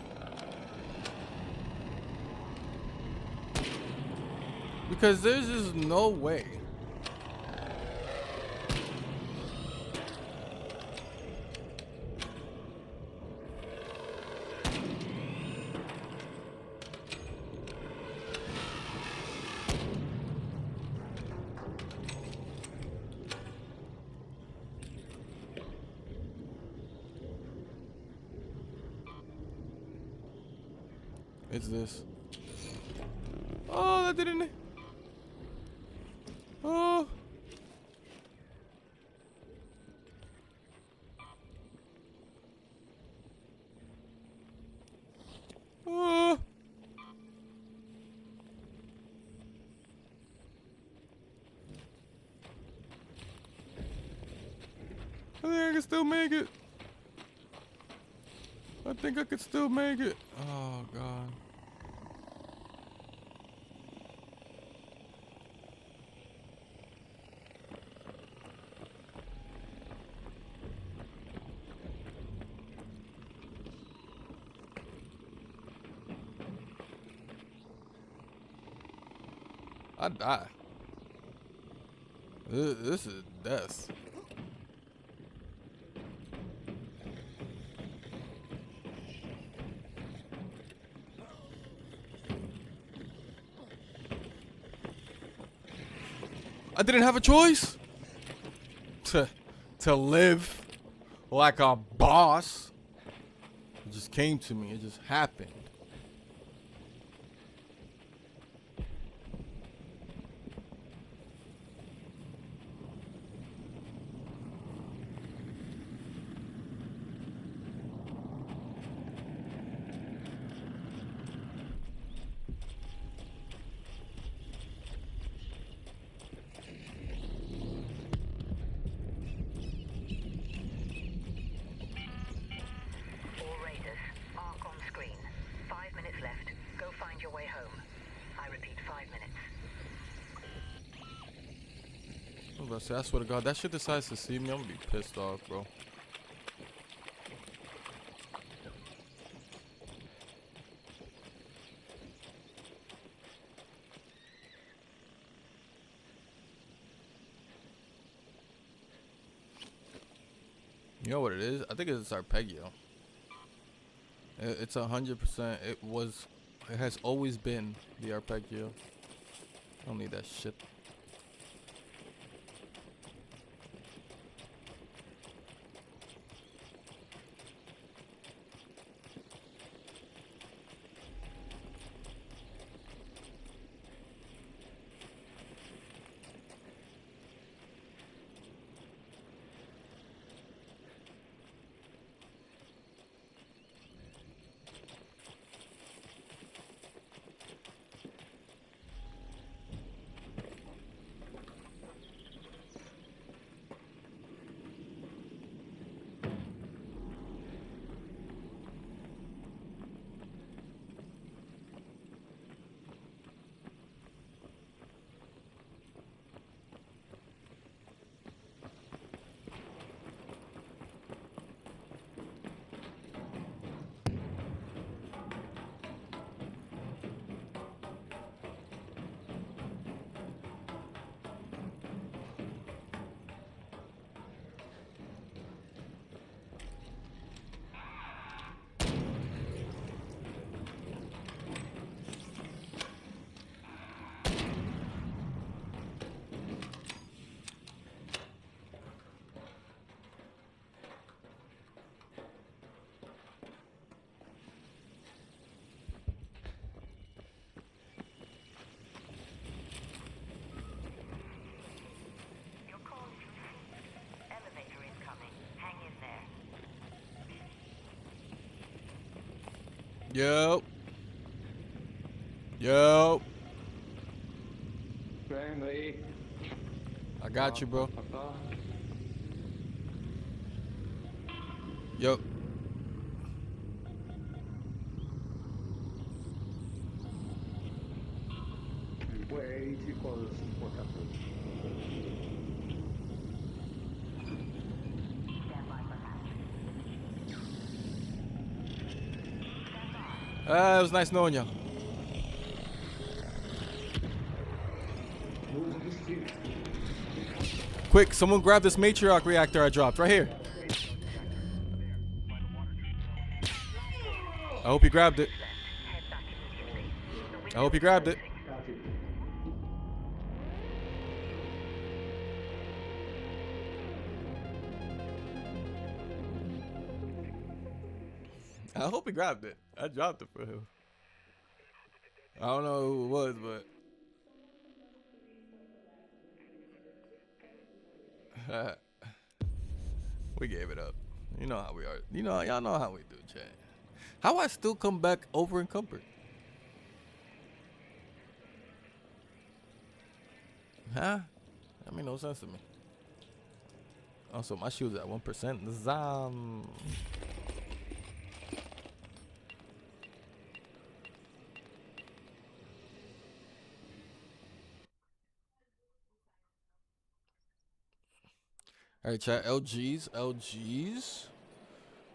Because there's just no way. It's this. Oh, that didn't. Oh. Oh. I think I can still make it. I think I could still make it. Oh, God. I die. This is death. I didn't have a choice to live like a boss. It just came to me. It just happened. I swear to God, that shit decides to see me, I'm gonna be pissed off, bro. You know what it is? I think it's arpeggio. It's 100%. It has always been the arpeggio. I don't need that shit. Your call is received. Elevator incoming. Hang in there. Yo. Yo. I got you, bro. Yo. Way too close for comfort. It was nice knowing you. Quick, someone grab this matriarch reactor I dropped right here. I hope you grabbed it. I hope you grabbed it. I hope he grabbed it. I dropped it for him. I don't know who it was, but we gave it up. You know how we are. You know, y'all know how we do, Chad. How I still come back over encumbered? Huh? That made no sense to me. Also, my shoes at 1%. Zam. All right, chat. LGs.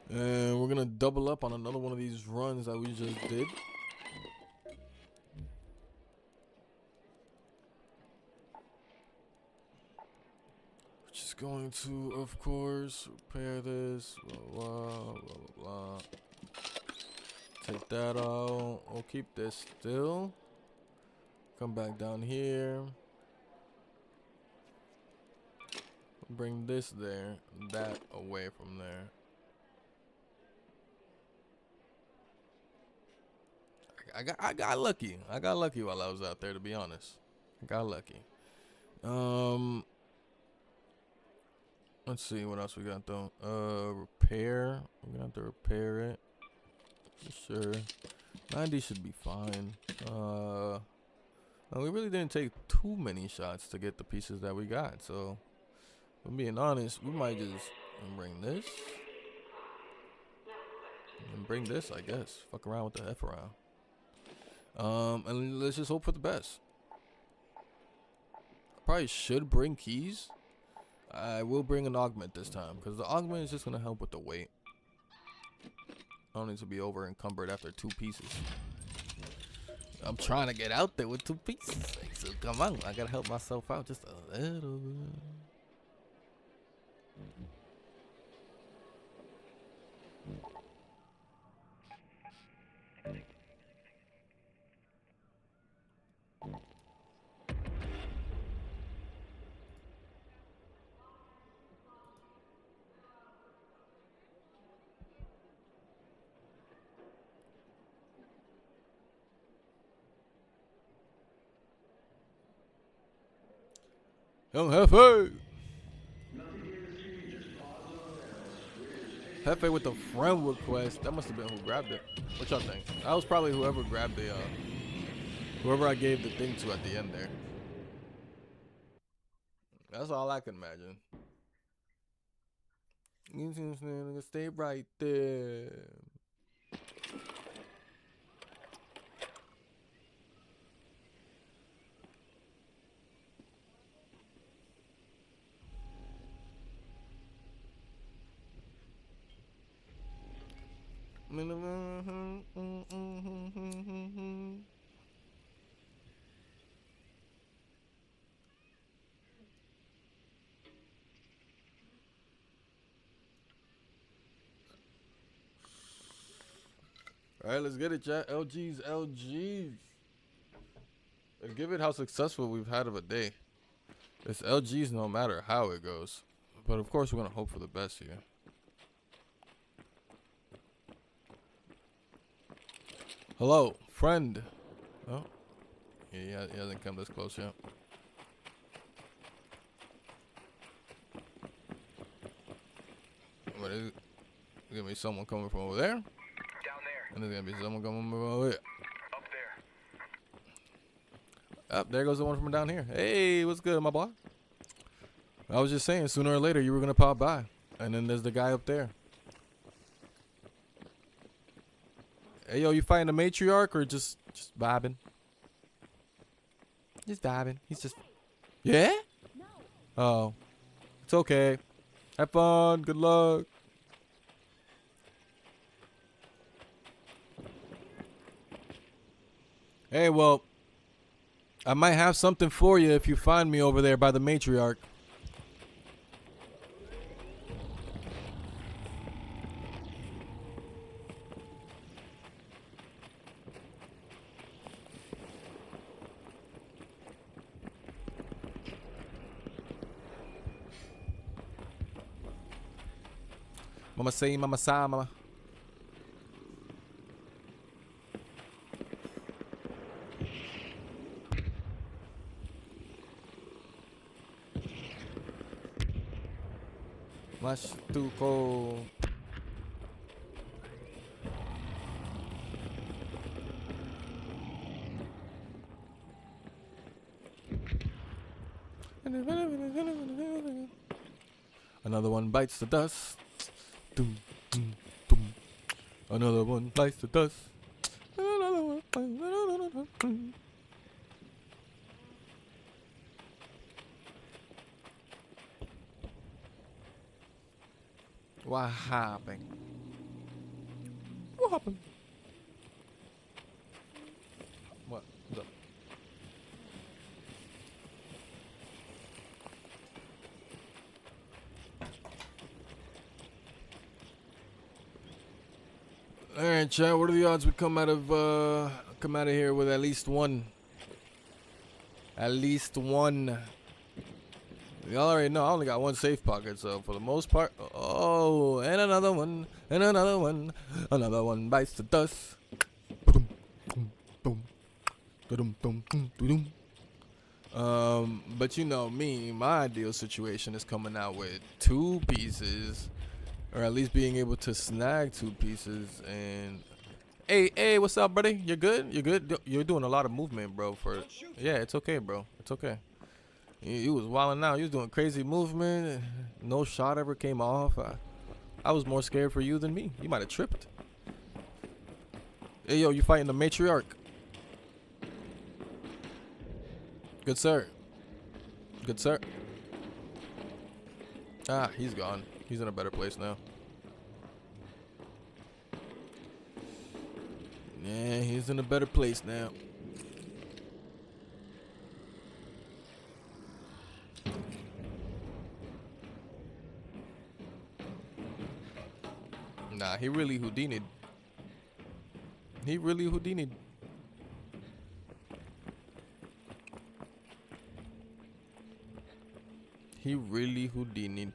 And we're gonna double up on another one of these runs that we just did. Which is going to, of course, repair this. Blah, blah, blah, blah, blah. Take that out. We'll keep this still. Come back down here. Bring this there, that away from there. I got lucky. I got lucky while I was out there, to be honest. I got lucky. Let's see what else we got though. Repair. We're gonna have to repair it. For sure. 90 should be fine. We really didn't take too many shots to get the pieces that we got, so if I'm being honest, we might just bring this. And bring this, I guess. Fuck around with the F around. And let's just hope for the best. Probably should bring keys. I will bring an augment this time, because the augment is just going to help with the weight. I don't need to be over encumbered after 2 pieces. I'm trying to get out there with 2 pieces. So come on, I got to help myself out just a little bit. Young Hefe. Hefe with the friend request. That must have been who grabbed it. What y'all think? That was probably whoever grabbed the, whoever I gave the thing to at the end there. That's all I can imagine. Stay right there. All right, let's get it, chat. LGs. And give it how successful we've had of a day. It's LGs no matter how it goes. But of course, we're going to hope for the best here. Hello, friend. Oh, yeah, he hasn't come this close yet. What is it? There's gonna be someone coming from over there. Down there. And there's gonna be someone coming from over here. Up there. Up there goes the one from down here. Hey, what's good, my boy? I was just saying, sooner or later you were gonna pop by, and then there's the guy up there. Hey, yo, you fighting the matriarch or just vibing? Just vibing. He's just, yeah. Oh, it's okay. Have fun. Good luck. Hey, well, I might have something for you if you find me over there by the matriarch. Mama say, mama sa, mama. Mas tu ko. Another one bites the dust. Doom, doom, doom. Another one bites the dust. Another one bites. What happened? What happened? What? What's up? All right, chat. What are the odds we come out of here with at least one? At least one. Y'all already know I only got one safe pocket, so for the most part. Oh, and another one, and another one. Another one bites the dust. But you know me, my ideal situation is coming out with 2 pieces, or at least being able to snag 2 pieces. And hey, what's up, buddy? You good? You good? You're doing a lot of movement, bro. Yeah, it's okay, bro. It's okay. You was wilding out. You was doing crazy movement. No shot ever came off. I was more scared for you than me. You might have tripped. Hey, yo, you fighting the matriarch? Good sir. Good sir. Ah, he's gone. He's in a better place now. Yeah, he's in a better place now. Nah, he really Houdini'd. He really Houdini'd. He really Houdini'd.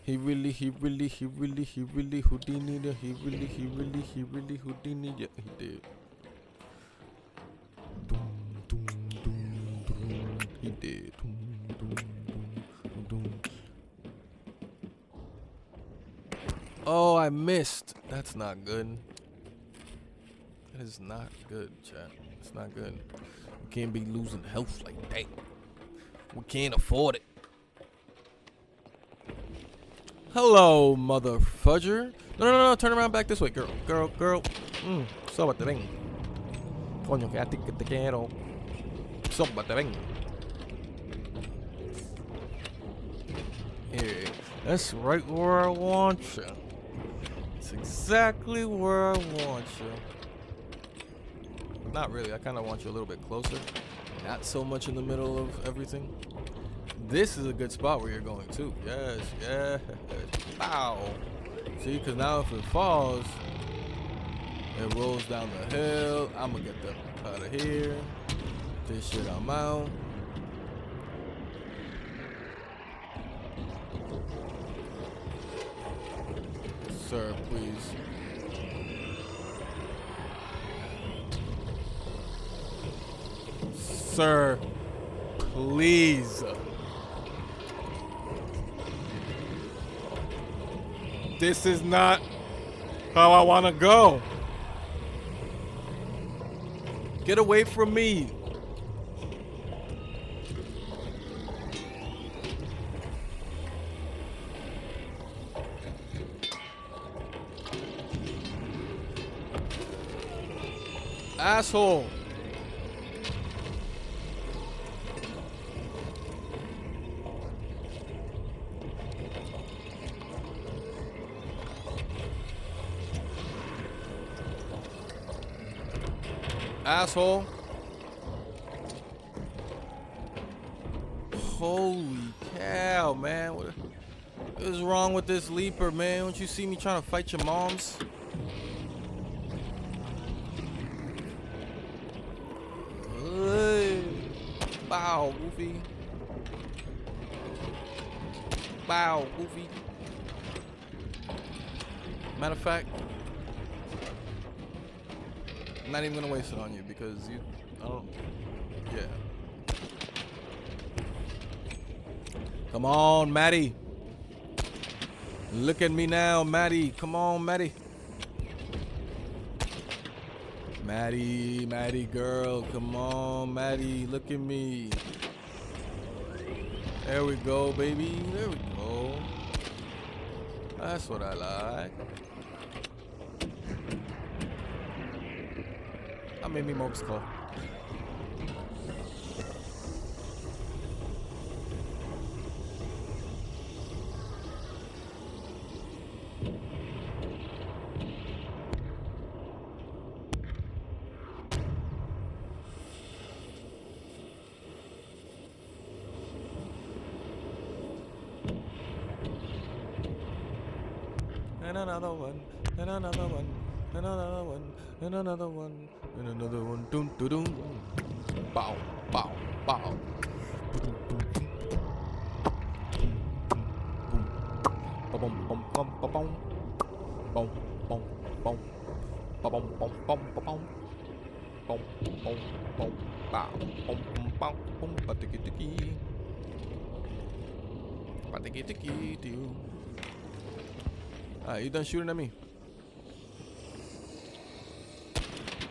He really Houdini'd. He really Houdini'd. Yeah, he did. He did. Oh, I missed. That's not good. That is not good, chat. It's not good. We can't be losing health like that. We can't afford it. Hello, mother fudger. No. Turn around back this way, girl. Girl. So what the ring? Coño, que a ti que te quiero. So what the ring? Here. That's right where I want you. It's exactly where I want you. Not really. I kind of want you a little bit closer. Not so much in the middle of everything. This is a good spot where you're going too. Yes. Wow. See, because now if it falls, it rolls down the hill. I'm going to get the out of here. This shit I'm out. Sir, please. Sir, please. This is not how I want to go. Get away from me. Asshole. Asshole. Holy cow, man. What is wrong with this leaper, man? Don't you see me trying to fight your moms? Hey. Bow, Goofy. Bow, Goofy. Matter of fact, I'm not even gonna waste it on you because I don't, yeah. Come on, Maddie. Look at me now, Maddie. Come on, Maddie. Maddie girl. Come on, Maddie. Look at me. There we go, baby. There we go. That's what I like. I made me Mopes call. And another one, and another one, and another one, and another one, and another one. Doom, doom, doom. Bow, bow, bow. Boom, boom, boom, boom, boom, boom, boom, boom, boom, boom, boom, boom, boom, boom, boom, boom, bow, boom, boom, bow, boom, patiki tiki, patiki tiki, do. Alright, you done shooting at me?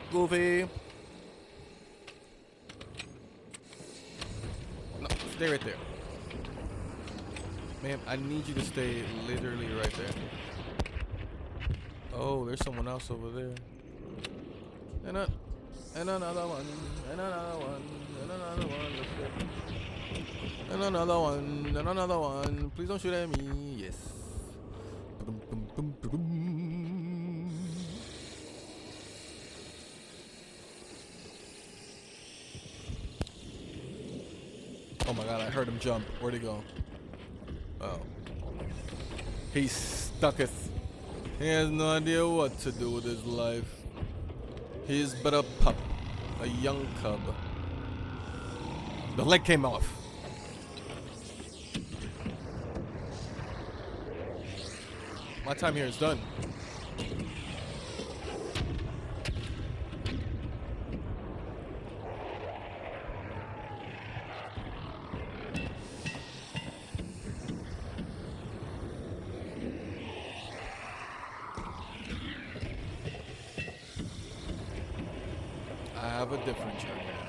Goofy. No, stay right there. Ma'am, I need you to stay literally right there. Oh, there's someone else over there. And another one. And another one. And another one. Let's go. And another one. And another one. Please don't shoot at me. Yes. Oh my god, I heard him jump. Where'd he go? Oh. He stucketh. He has no idea what to do with his life. He is but a pup. A young cub. The leg came off. My time here is done. have a different journey now.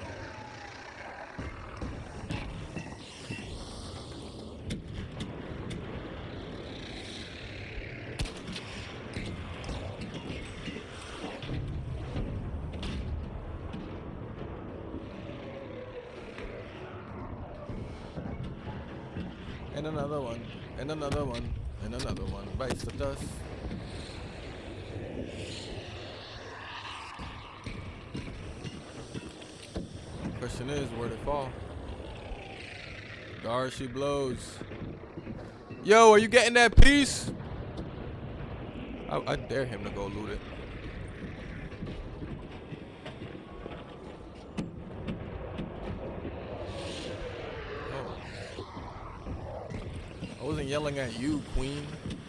And another one, and another one, and another one bites the dust. Question is, where'd it fall? Dar she blows. Yo, are you getting that piece? I dare him to go loot it. I wasn't yelling at you, Queen,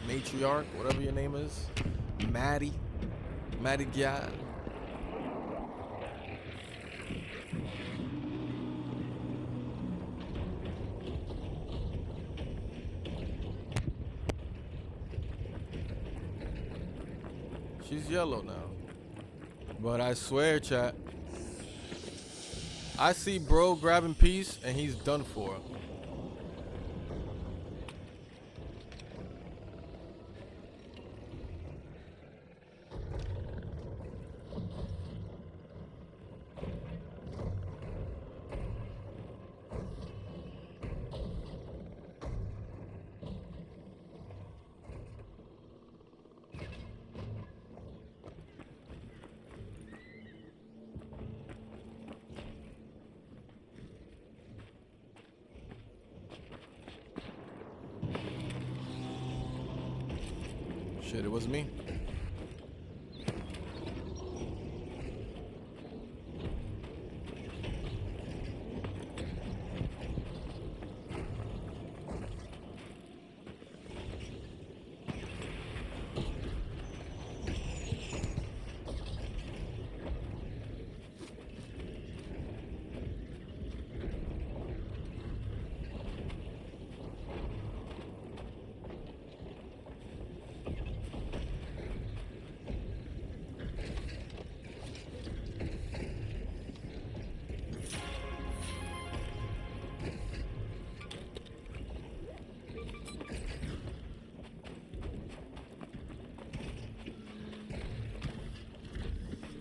Matriarch, whatever your name is. Maddie Gyal. She's yellow now. But I swear, chat, I see bro grabbing piece and he's done for. Shit, it was me.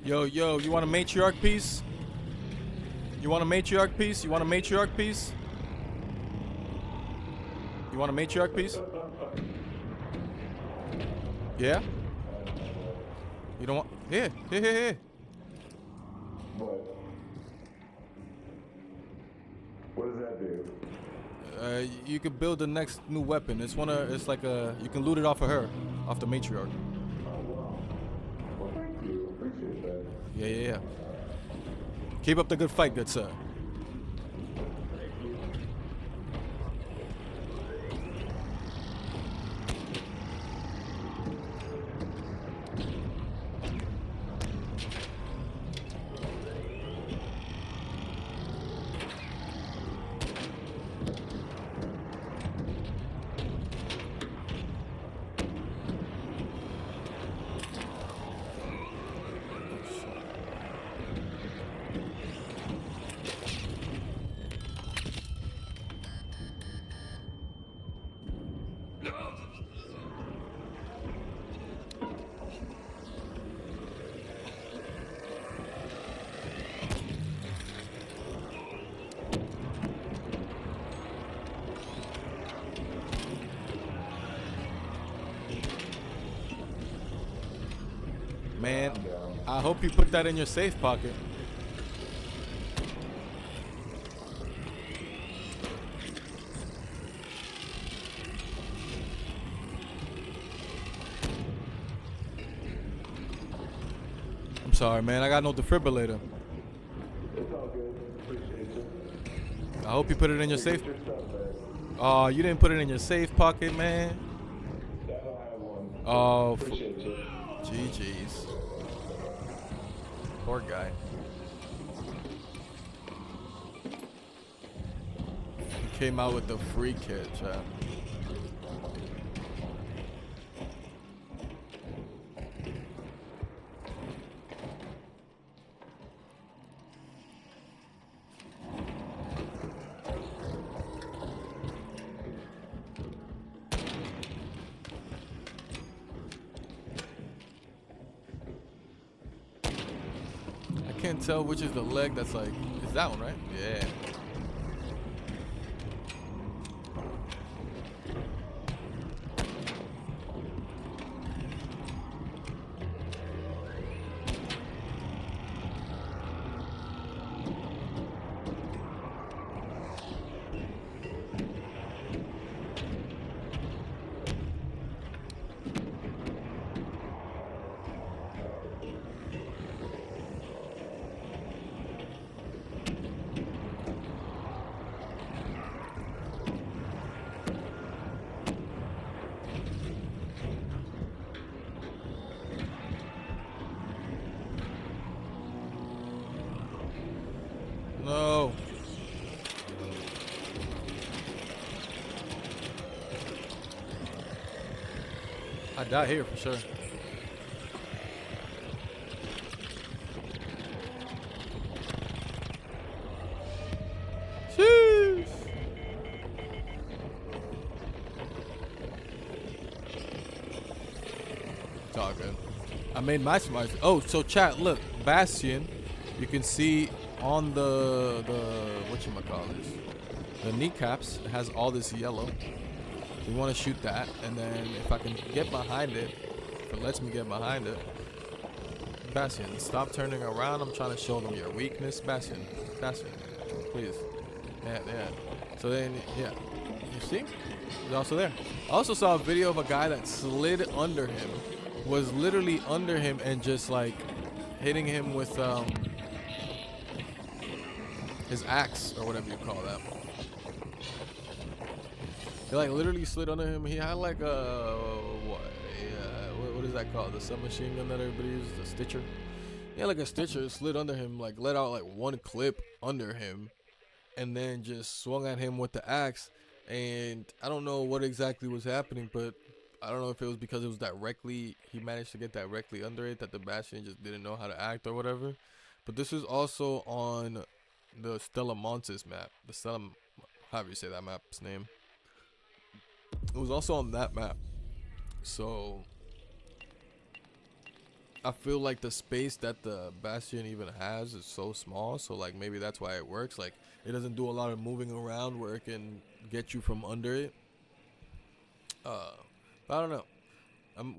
Yo, you want a matriarch piece? You want a matriarch piece? You want a matriarch piece? You want a matriarch piece? Yeah? You don't want... Here. What does that do? You could build the next new weapon. It's like a... You can loot it off of her. Off the matriarch. Yeah. Keep up the good fight, good sir. Man, I hope you put that in your safe pocket. I'm sorry, man. I got no defibrillator. It's all good. Appreciate you. I hope you put it in your safe. Get your stuff back. Oh, you didn't put it in your safe pocket, man. Yeah, I don't have one. Oh, Appreciate you. GG's. Poor guy. He came out with the free kit, chat. can't tell which is the leg that's like, it's that one, right? Yeah. No. I die here for sure. Sheesh. It's all good. I made my smart. Oh, so chat, look, Bastion, you can see on the whatchamacallits, the kneecaps, it has all this yellow. We want to shoot that, and then if I can get behind it, if it lets me get behind it. Bastion, stop turning around. I'm trying to show them your weakness. Bastion, please. Yeah. So then, yeah, you see? He's also there. I also saw a video of a guy that slid under him, was literally under him and just like hitting him with his axe or whatever you call that. He like literally slid under him. He had like a what is that called? The submachine gun that everybody uses, the Stitcher. Yeah, like a Stitcher slid under him, like let out like one clip under him, and then just swung at him with the axe. And I don't know what exactly was happening, but I don't know if it was because it was directly, he managed to get directly under it, that the Bastion just didn't know how to act or whatever. But this is also on the Stella Montes map. The Stella, however you say that map's name. It was also on that map. So I feel like the space that the Bastion even has is so small. So like maybe that's why it works. Like it doesn't do a lot of moving around where it can get you from under it. I don't know.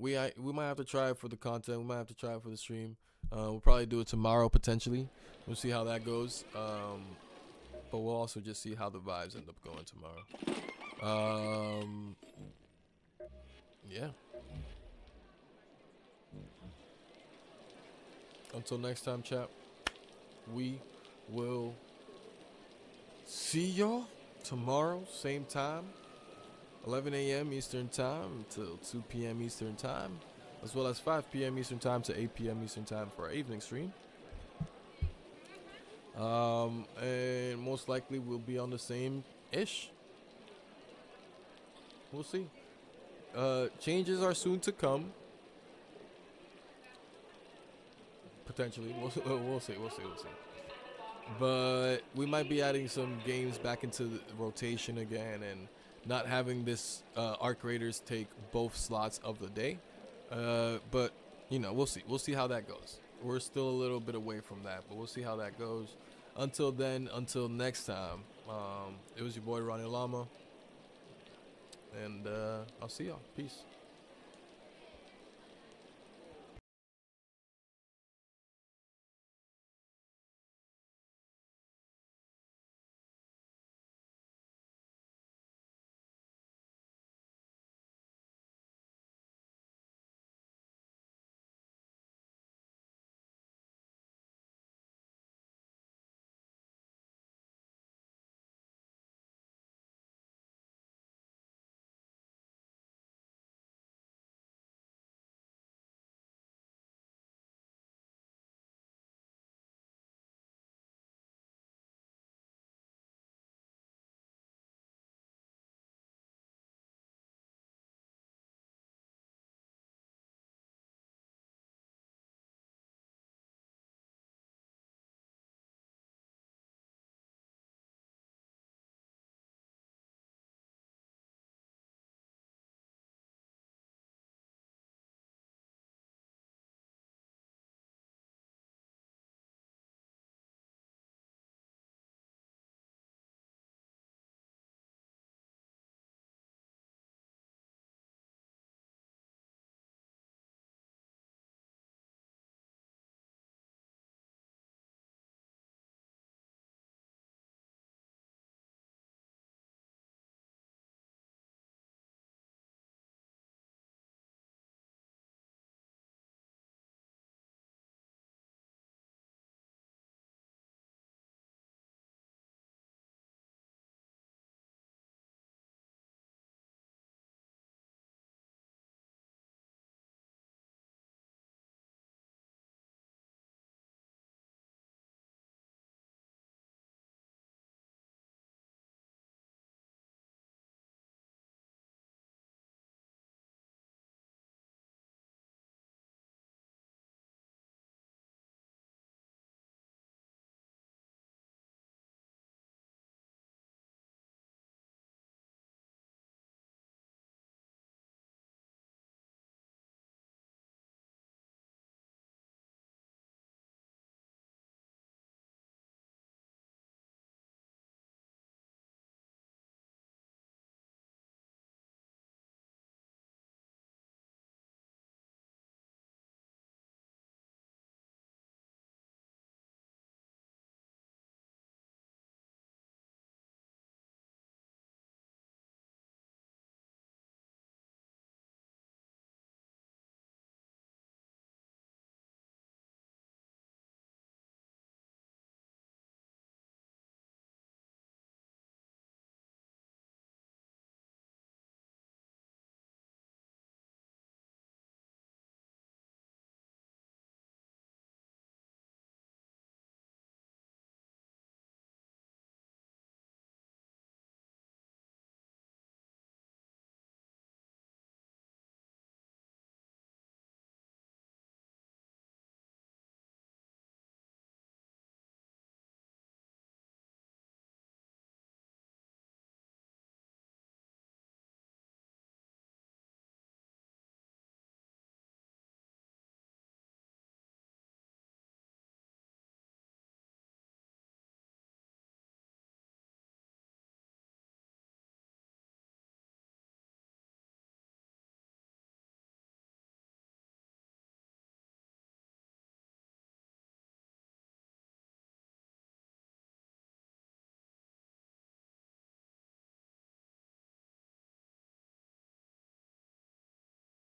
We might have to try it for the content. We might have to try it for the stream. We'll probably do it tomorrow potentially. We'll see how that goes. But we'll also just see how the vibes end up going tomorrow. Yeah. Until next time, chat. We will see y'all tomorrow, same time. 11 a.m. Eastern Time until 2 p.m. Eastern Time, as well as 5 p.m. Eastern Time to 8 p.m. Eastern Time for our evening stream. And most likely we'll be on the same-ish. We'll see. Changes are soon to come. Potentially. We'll see. But we might be adding some games back into the rotation again, and not having this Arc Raiders take both slots of the day. But you know, we'll see how that goes. We're still a little bit away from that, but we'll see how that goes. Until then, until next time, it was your boy Ronnie Llama, and I'll see y'all. Peace.